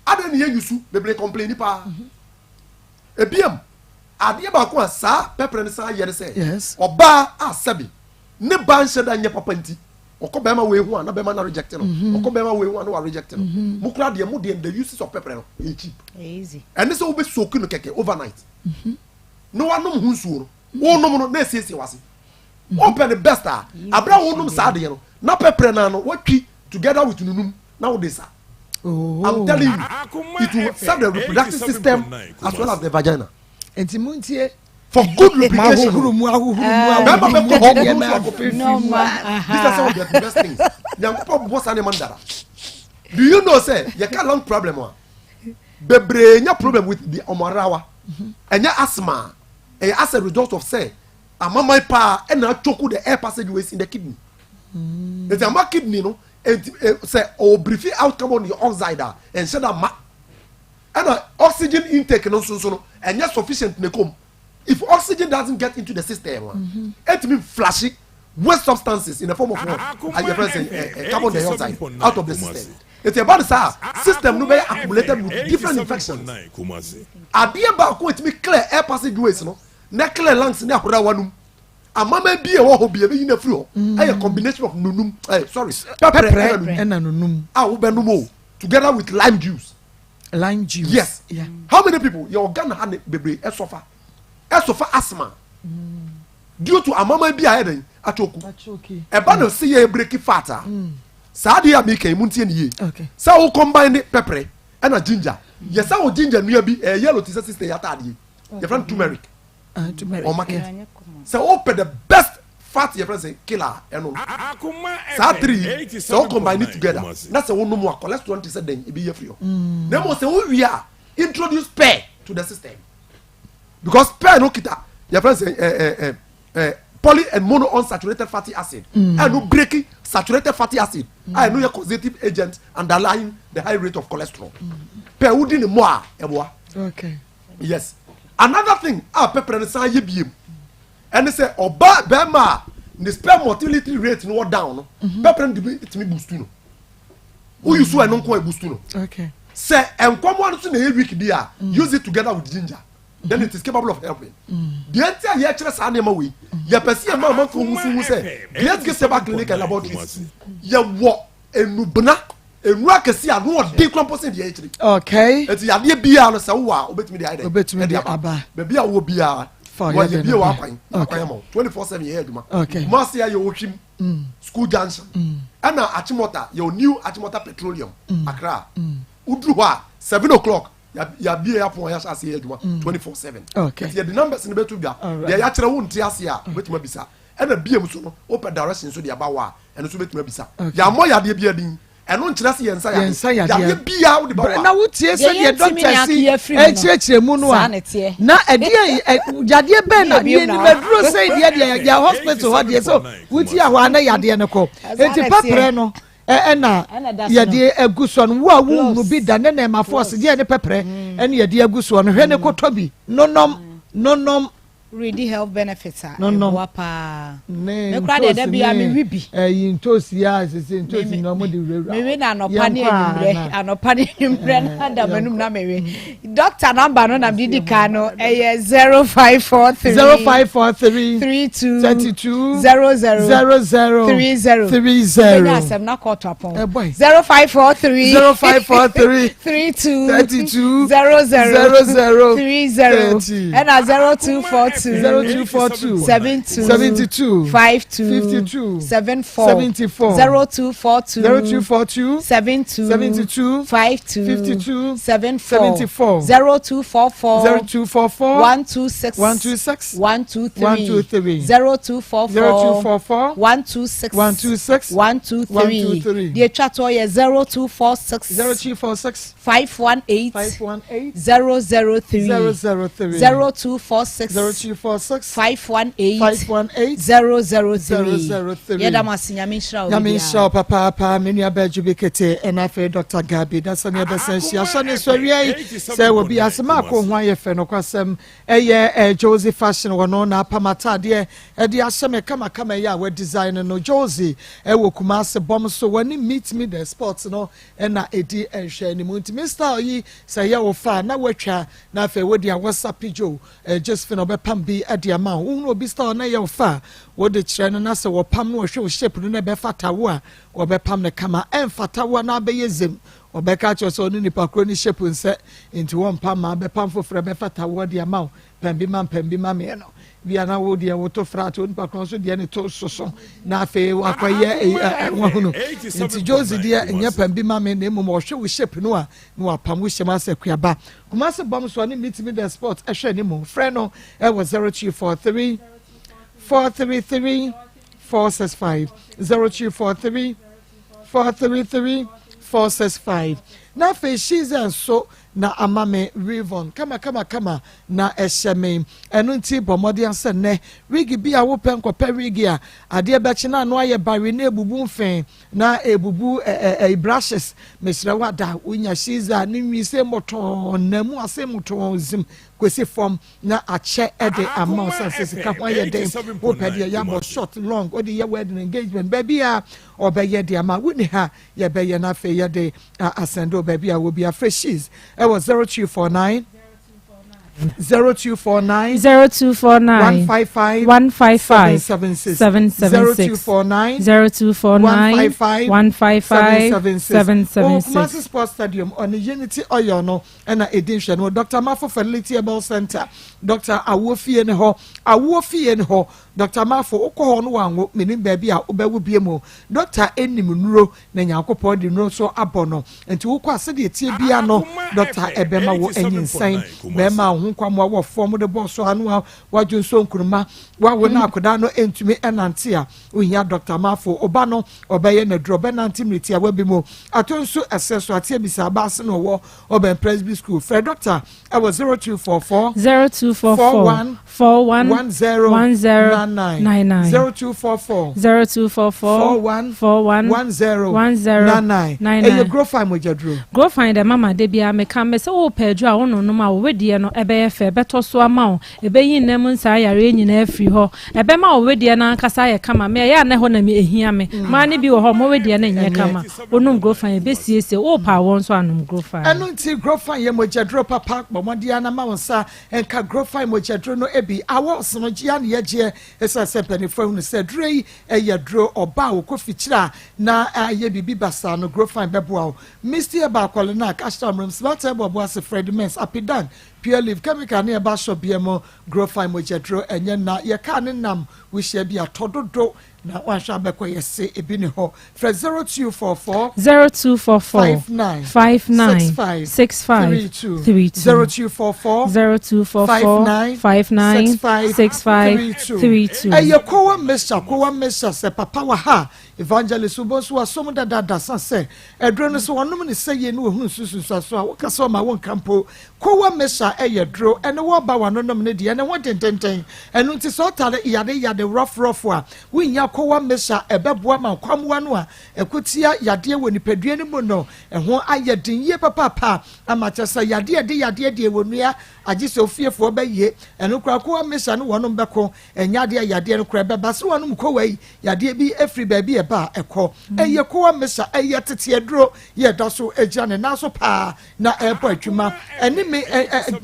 Other than you, they complain. A BM, I dear Bakwa, sir, pepper and sa say, yes, or bar, sabi, ne ban shed and your papenti, or Cobama way one, no Bema rejected, or Cobama way one who are rejected. Mukra the moody and the uses of pepper is cheap. Easy. And this will be soaking the overnight. No one knows who's soon. Oh, no, no, say, was it. Open the best. Abra won't know na pepper na no what together with nunum now this I'm telling you it will serve the reproductive system as well as the vagina for good lubrication. These are some of the best things. Do you know say you can't long problem one bebre nya problem with the omarawa and your asthma and as a result of say amama pa and na choke the air passageways in the kidney. It's a kidney, no, and say, oh, briefly outcome on the oxide and said that and oxygen intake no and not sufficient in the comb. If oxygen doesn't get into the system, it means flashy waste substances in the form of carbon dioxide out of the system. It's about the system no be accumulated with different infections. Idea about it me clear air passageways, no, na clear lungs na one. A mama be a wo be in the floor. A combination of nunum, pepper and nunum. Ubenumo together with lime juice. Lime juice. Yes. Yeah. How many people your organ had baby suffer asthma due to a mama be a head atoku. A band see a breaky fatter. Sadia make a muntin ye. Okay. So combine the pepper and a ginger. Yes, our ginger near be a yellow to sister yatadi. Your friend turmeric. Or market. So open the best fat your friend say killer and so three so combine it together. That's a one no more cholesterol to say then it be here for you. Then we say who we are introduce pear to the system because pear no kita your friend say poly and mono unsaturated fatty acid and no breaking saturated fatty acid I know your causative agent underlying the high rate of cholesterol per wudi ni mo a eboa okay yes another thing pepper and san ye biem and say oba bema the sperm motility rate no down no pepper and it me boost no who you so no ko boost no okay say enkomo no so na week dia use it together with ginger then it is capable of helping the entire year chere sa na ma we ya pese ma ma ko husu say let's get back clinic and laboratories ya wo enubna enu akesi a no dey composting the chere okay et ya de bia no se wo a obetimi de ide obetimi de aba be bia wo bia wa ye bia wa kwan kwan mo 24/7 ye aduma mo se ya ye wohwim school junction ana achimota your new achimota petroleum Accra udru ho a 7 o'clock ya bia ya pon ya ase aduma 24/7 okay the numbers in betu bia they ya kire wo nti ase a betima bisa ana bia mu so no open direction so de aba wa eno so betima bisa ya mo ya de bia din eno nkyerɛ se yensa ya ya bia wo de ba na wotie se de doctor si ekyerɛkyerɛ mu no a na ɛdeɛ yadeɛ bɛn na ye ni beduro se deɛ ya hospital hɔ deɛ so wotie a hɔ na yadeɛ ne kɔ enti pepere no ɛna yɛde aguso no wo a wo mu bi da ne na ma force deɛ ne pepere ɛna yɛde aguso no hwɛ ne kɔtɔ bi nonom ready health benefits no wapa me kra de bia me wibi ntosi ya sese ntosi no mo de wura me na anopa ne nwumre na da manum na mewe doctor number no na didi ka no 0543 32 00 na sem na call to upon 0543 32 00 and 0242 0242 72 52 74 0242 72 52 74 0244 126 123 0244 126 123 the chat to 0246 518 003 0246 518 003 yeda masinyamisha papa menu abajubikete enafe Dr. Gabi that's on the essential shane so wi say we be asema ko ho ayefe no kwasem eye Josie fashion wono na pamata de de aseme kama ya we design no Josie wo Kumase bom so wani meet me the sports no na edi enhwe ni mu Mr. Oyi say ya wo fa na watwa na afa we dia WhatsApp jo just fin obepam bi ade ama wo obi star na ya wo fa wo de kire no na se wo pam no wo hwe wo shape no na be fata wo a wo be pam ne kama emfata wo na be yezem obeka cho so ni nipa kro ni shape nse into one pam ma be pam fofre be fata wo de ama pambi ma me no bia na wo de wo to frato nipa kro so de ne to soso na afa akwaye wo hunu nti Josie de enya pambi ma me na mu mo hwe wo shape no a no apam wo hyema se kuaba Kumase bom so ni meet me the sport ehwe ni mo frɛ no was 0243 433 465 0243 433 465 na fe she's and so na amame Rivon kama na esheme enu nti bomode anse ne wigi bia wo pen ko perigi a ade be china no aye bare na ebubu mfen na ebubu brushes mesra wada unya shiza ni nwise moto namu ase moto zim kwesi form na ache ede amount sense ka ho aye den wo pede ya bo short long odi ye wedding engagement baby a obeye de ama wuni ha ye be ye na fe ye de asendo baby a wo bia freshies it was 0249 0249 155 776 0249 155 776 Kumasi Sports Stadium on the Unity Oyo no and edition no Dr. Mafo Fertility Herbal Center Dr. Awofie ne ho Dr. Mafo okoho no wanwo menim baby a obewu biemo Dr. Enim Nuro na nyakopo de nuro so abono enti wokọ ase de tie bia no Dr. Ebema wo enyinsan bema ho kwamwa wo form de boss so anu wadwo so nkuruma wawo na akoda no entumi enante a ohia Dr. Mafo oba no obeye na dro benante mriti a wabimo atonso aseso atie bisa ba se no wo oben Presby School Fred Doctor I was 0244 0244 411099 0244 411099 e grow fine mojadro grow fine the mama de bia me kan me se wo padu a wono no ma wo wedie no ebe ye fe beto so ama wo ebe yin nam nsa yare nyina afiri ho ebe ma wo wedie na nkasa ye kama me ya na ho na me ehia me ma ne bi wo ho mo wedie na nye kama onum grow fine be siesie wo pa won so anum grow fine enu nti grow fine ye mojadro papa bomodia na ma wonsa enka grow fine mojadro no ebi awo so gia na ye je esa sepeni fo no se drei ye dro oba wo kofichira na ye bibi basa no grow fine beboa Mr. Abakwale na Cashtown room smart ebo as Fred Mens apidan pure leaf chemical na eba shop biemo grow fine mojadro enye na ye ka ne nam we share bia tododo na wan sha be kwese ebi ne ho fra 0244 59 0244 eye kowa mesha se papa wa ha evangelist uboso asom dada sanse edro no so wonom ne seye ne ohun susu so a wokasa ma won kampo kowa mesha eye dro ene wo ba wanonom ne de ene wo tententen enu nti so tale yade rough a winya kowa mesha ebeboa ma kwamwa no a ekotia yade wo nipadua ne mu no eho ayedin ye papa amachasa yade de wonua agise ofiefo ba ye enu kra kowa mesha no wonom beko enyade yade no kra beba so wonom kowa yi yade bi efri ba bi ba eko eye kowa mesha eye tete edro ye daso egiane na so pa na epo atwuma eni me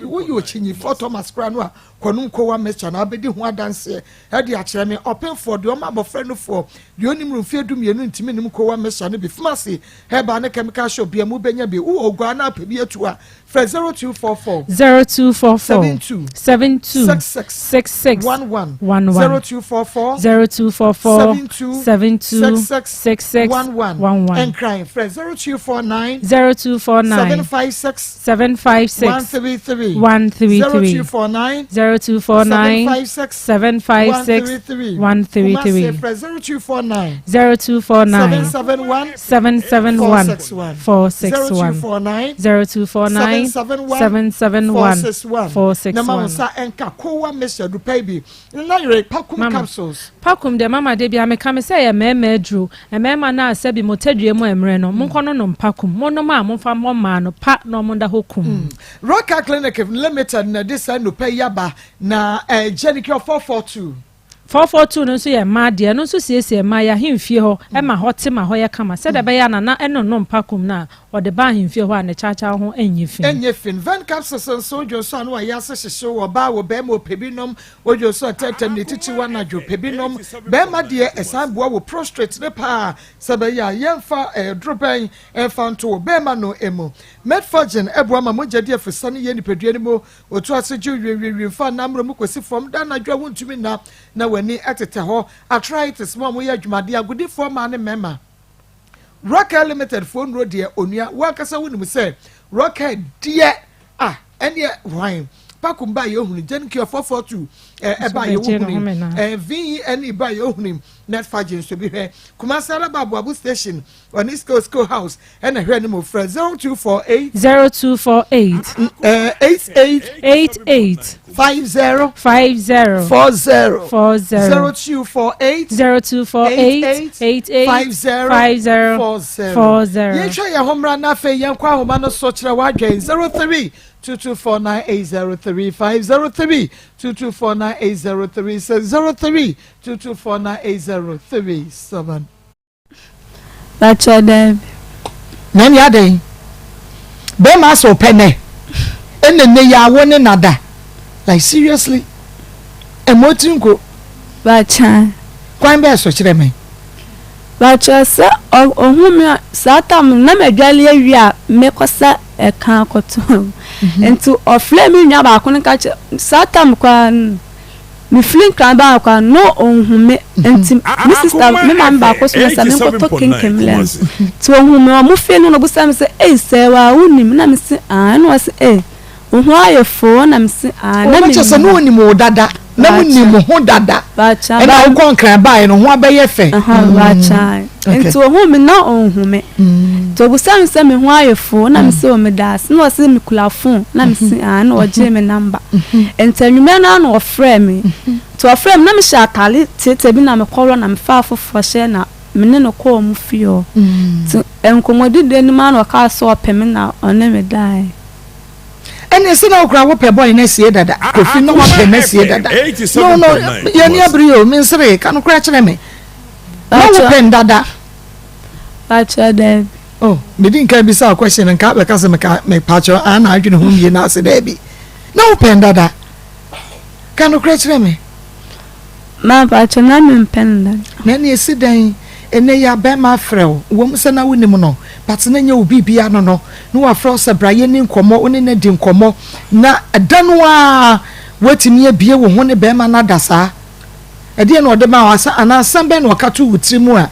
wo yo chinyi for Thomas kra no a konum kowa mesha na abedi ho adanse e de akere me open for de o ma bofre no for de onim rumfie dumienu ntimi nim kowa mesha no bi famasi heba ne chemical shop bia mu benya bi wo ogwa na apebi atu a 0244 72 66 11 0244 72 66 11 and crying friend 0249 756 133 0249 756 133 0249 771 461 0249 771 461 Nama sa enka kowa mesha du pay na yere pakum capsules pakum de mama de bia me ka me say ya mema adru mema na asabi motadue mu emre no monkono no pakum mono ma monfa moma no pa no monda hokum Rocker Clinic Limited na this no pay yaba na Jenicure 442 no so ye ma de no so siesie ma ya hemfie ho e ma hote ma ho ye kama se de be ya na eno no mpakum na o de ba hemfie ho a ne chacha ho enyefin van capsules so jo so no ya se hye wo ba wo be mo pebinom wo jo so tetem ne titi wa na jo pebinom be ma de esan boa wo prostrate ne pa se be ya yemfa dropen enfa nto be ma no emo Medforgen eboa ma mo jade afisane ye nipadua ni mo otu ase ju wi fa namro mu kwesi fom da na dwa wontumi na wani atete ho arthritis mo ya dwumade agudi fo ma ne mema Rocker Limited phone road de onua wakasa wonu se Rocker de ene wine pakumba ye ohunu Jenicure 442 eba ye ohunu VE ba ye ohunu Medforgen so bi hwe Kumasara Babu station on East Coast House and hwe ni mo friend 0248 88 50 40 0248 88 40 ye twa ye homra na fe ye kwa homa no so kire wa dwen 03 22498035 02498036 02498037 Bacha dem Nani ade be ma so pene enne ya woni nada like seriously emotinko bacha kwan be so kire me bacha sa ohumi satam na medwale awia mekosa eka akoto ento oflame nya ba kono ka satam kwa mi flin kan ba kwa no ohume enti mi sister me man ba ko so sa me ko to kinkemlen to ohume o mu fe no busa me se se wa unim na me se no se ohu ayefo na me se na me se no ni mo dada na mu ni mu ho dada e na wo konkran bae no ho abeye fe bacha enti wo hu me na onhu me to bu san se me ho ayefo na me se o me das na o se me kula phone na me se na o je me number enti anwume na na o frɛ me to o frɛ me na me sha akale tete bi na me kworo na me fa afofo hye na me ne no ko mu fio to enkomodi de ni ma na o ka so opem na one me dai ene se na okra wo pe boy na sie dada kofi no wo pe na sie dada no ye ni abrio me nsere ka no kra kire me na wo pe dada pacha de oh me din kan bi sa question nka be ka se me pacha ana adwene ho ye na se da bi na wo pe dada ka no kra kire me ma pacha na me pen dada na ni esi dan ene ya be ma frɛw wo mse na wonim no but na nya obi bia no no no wa frɛw se braye ni nkomo oni na di nkomo na adanu a watimi abie wo ho ne be ma na dasa ede na ode ma wasa ana sambe na wakato wutirimu a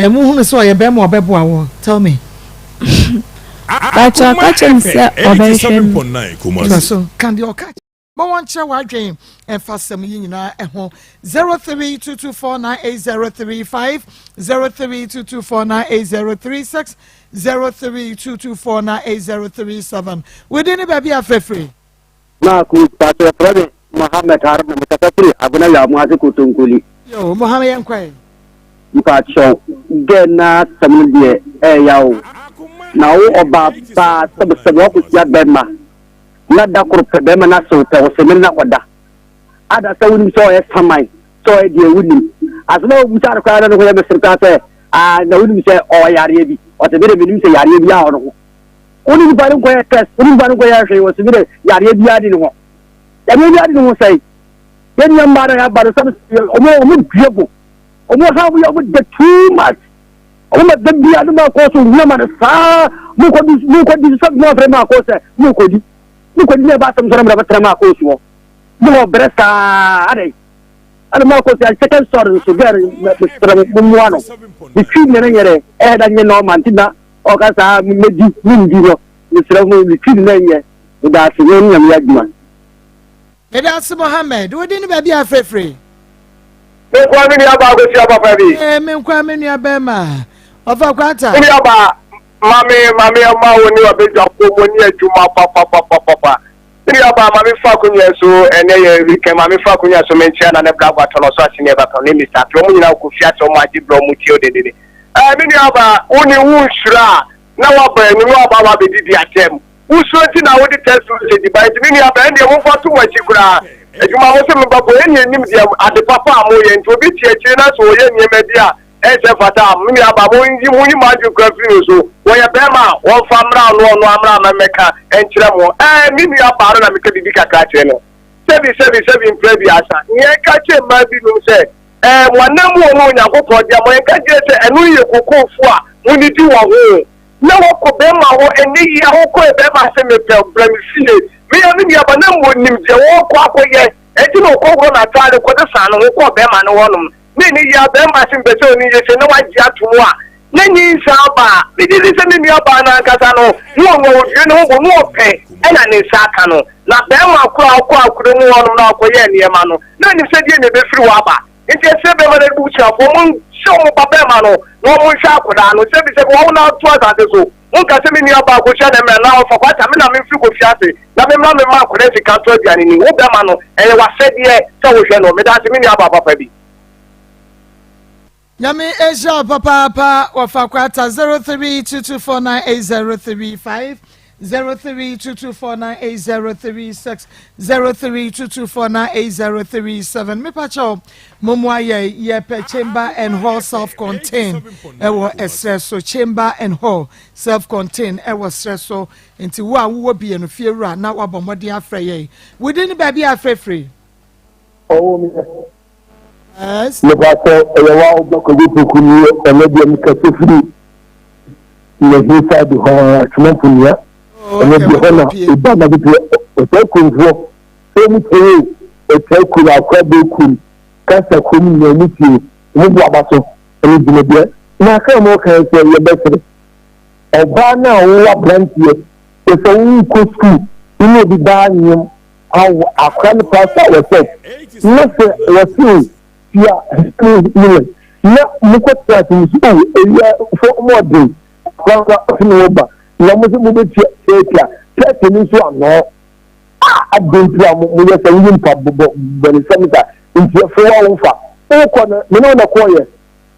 mu hu so ye be ma obebo awo tell me pacha mse obehwe so kan di okache but one chair wadwen and fast some yina eho 0322498035 0322498036 0322498037 within the baby afrefree Maa Akos Pastor Fred Mohammed Haruna mtakafiri abuna ya mwazi kutunguli yo Mohammed yankwai mpacho gena samudie yao na wo oba ba sabsabu ko sia bema na da korpe bema na so te wo semin na oda ada sawuni so e samai so e die wuni asma wo butar ko ana ko ya besirka se na wuni se o yare bi o te bere bi se yare bi ya ono oni barin ko ya test oni barin ko ya shi wo se bere yare bi ya di no ya mi ya di no sai yen yan mara ya bar sam o mo biego o mo ha bu ya bu de too much o mo de bi adu ma ko so hu ma sa mu ko di so mo fre ma ko se mu ko di ne ba sam so na ba tra ma ko so mo bresa ade ana ma ko se second story so gar tra mu ano di fi ne nyere da nye no mantina o ka sa me di mu di no ni tra mu di fi ne nye da se ne nyam ya duma Edas Mohammed we di ni ba bia frefre me kwa mi ni aba go si aba fa bi me kwa me ni aba ma ofa kwata ni aba mami ma woni obeja ko mo ni ejuma papa ni aba mami fa kunya so ene ye wike mami fa kunya so mentia na ne bra gwa tono so asine ba pa ni Mr. Pro mo nyina ko fia so mo agi bro mo ti o de mi ni aba woni wu shura na wa ba ni aba ba be didi atem wu so ti na wo di test so di ba ni aba ende mo fa tu wa chi kura ejuma mo se me ba bo eni nim dia ade papa mo ye nti obi tie chi na so ye ni me dia ese fata mi aba mo nji mo ni ma ju grafino so wo ye be ma wo fa mra no amra ma meka enchire mo mi aba ro na me ka bibi kakra che no sebi imprevi asa nye ka che ma bi no se wanam wo no nya kokko dia mo enka je se enu ye kokko fu a mo ni di wo ho na wo ko be ma wo eni ya wo ko be ma se me pe bremfie mi ya mi aba na mo nim je wo ko akoye eti no ko na tare ko de sa no ko be ma no wonum ni ya be ma sim be so ni je se no waji atumu a na ni sa ba bi di se ni aba na kasa no no wo no wo no pe ena ni sa ka no na be ma akura mu wonum na akoye ni e ma no na ni se die ne be firi wa ba nti se be ma de bu cha fo mun show mo papa ma no no mun sha akura no se bi se wo na to asa so mun ka se mi ni aba ko sha de me na o fa kwata mi na mi firi ko fiase na me ma akura fi ka to aduane ni wo be ma no wa se die se wo hwe no me da se mi ni aba papa bi Yami Asia Papa wafa kwata 0322498035 0322498036 0322498037 me pacho momwa ye pe chamber and hall self-contained ewo esreso chamber and hall self-contained ewo esreso nti wo bi no fiewura na wabomode afre ye within baby afrefree yes. Le bateau est là où donc vous pouvez courir et le bien que c'est fini. Le vieux ça du chemin pour nous. Le bien là, et dans la vie, et tel qu'on voit, c'est nous créer, et tel qu'on a quoi de cool. Quand ça commune le métier, nous doit bateau, et nous dit bien. Mais quand on crée c'est le best. Et bana ou la branche, et ça ou couscous, il nous dit bani, akwani pastor was said nothing was seen ya women na muko twati musu eya for more day kwa over na musu be tia tete ni so ano adentira mu ye sa yin pa bo ni semita nti fo wa wo fa ko na me na ko ye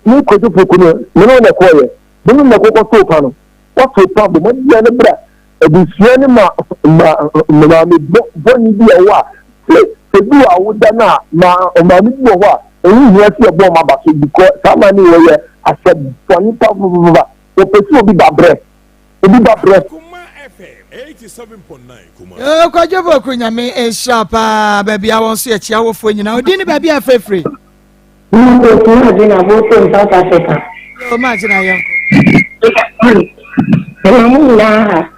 ni ko tu ko no me na ko ye me na ko to pa no what to pa bo mo ya ne bra ebusua ni ma me bo ni bi wa se bi wa wo da na ma ni bi wa eyi ni ase bo ma ba so because sama ni we accept for ni pa bo o pesi obi ba bre 87.9 kwajobo kunyame eshapa baby awon so echi awofo nyina odi ni baby afefre na boto South Africa o ma jina yanko mamu na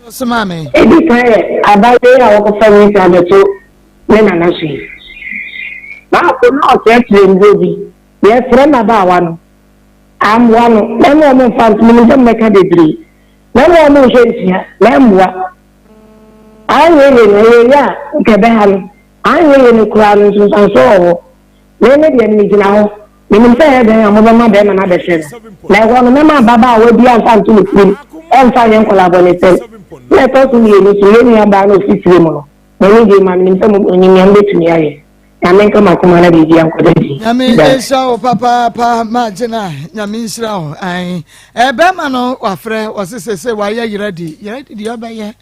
so mame ebi kai abaye awon family abeto na na shi ma ko na o tetre ndobi ye frema ba wa no am wa no na mo fant mi nje meka degree na mo jentia na mwa aye ne ya nke be ha no aye ne kura no so ne de ni gina ho ni mi se de ambo ma be na be se na ho no ma baba wa bi an fan tu ni kuri en fa yen collaborate na to su ni so ya ba no fitire mo no ni de ma ni se mo ni nyam betu ni aye Nyame kama kuma na bibi yanko dadi. Nyame esha o papa ma jina nyame nsira o ai ebe ma no wafre osesese wa ye ready di obaye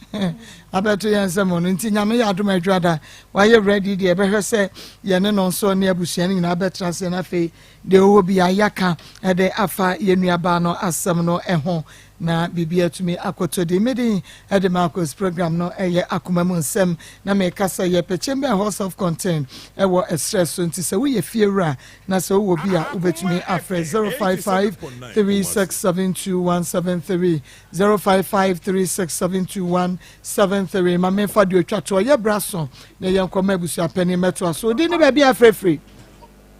abeto ye nsem no nti nyame ya adom adwada wa ye ready di ebe hwese ye ne no so ne abusua ni na betra se na fe de owo bi ayaka de afa ye nuaba no asem no eho na bibia tumi akoto de medi de Maa Akos program no eye Akoma mu Nsem na me kasa ye pechembe house of content ewo stress so nti se wo ye fiewura na se wo bi a ubetumi afre 055 3672173 055 3672173 ma me fa de otwato ye braso na ye nkoma abusu apani meto so di ni ba bi afrefre.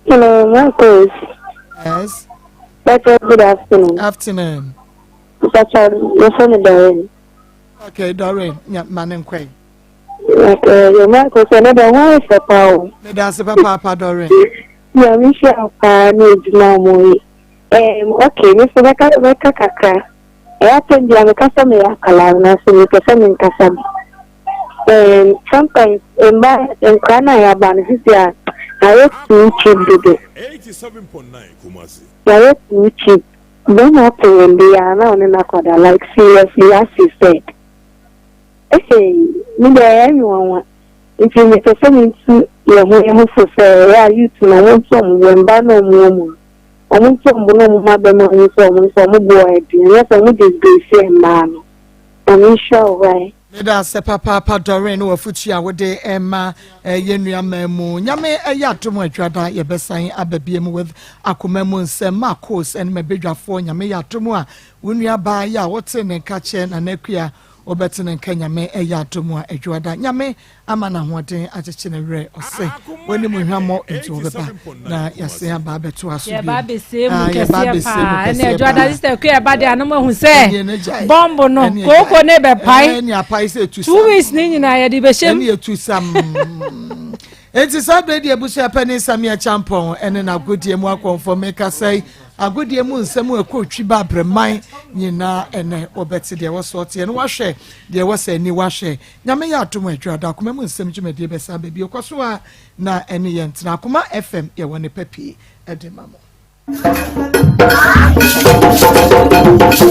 Hello, Maa Akos. Yes. Good afternoon. Afternoon. Okay, Doreen, yeah, man, quay. Okay, your Maa Akos, another one is a power. That's a papa, Doreen. Yeah, we shall need no more. Okay, Mr. Beka Kaka. I attend the customer, Kalana, so you can send in Kasam. Sometimes, in Kana, I have too cheap, 87.9 Kumasi. I have too cheap. Don't happen when they are now in Nakoda, like seriously, as he said. Hey, maybe everyone. If you make a family to your home for say, you to know some when Bano Momo. I want some mother money from boy, yes, I would disgrace man. I'm sure why. Meda se papa Doreen wo fuchi awode ema yenua mamu nyame ayatom adwada ye besan ababiem with Akoma mu Nsem Maa Akos en mebedwafo nyame yatom a wonua ba ya wote ne kache na nakua obetene nkanyame ayatom a adwada nyame ama na hoden acheche ne wre ose woni mu hwamo enti obeba na yase aba beto aso bi ye ba be se mu kese pa na adwada sister ku ye ba de anoma hu se bombo no koko ne be pai 2 weeks ni nyina ye di be shem ye tu sam enti sabe di ebusu apani samia champon ene na godie mu akonfo meka sei agodie mu Nsem ekotwi ba breman nyina ene obeti de wosote ene wahwe de wose ni wahwe nyame ya atom adwada Akoma mu Nsem dwumade be sa ba bi okoso a na ene ye ntina Akoma FM ye woni papi edemamo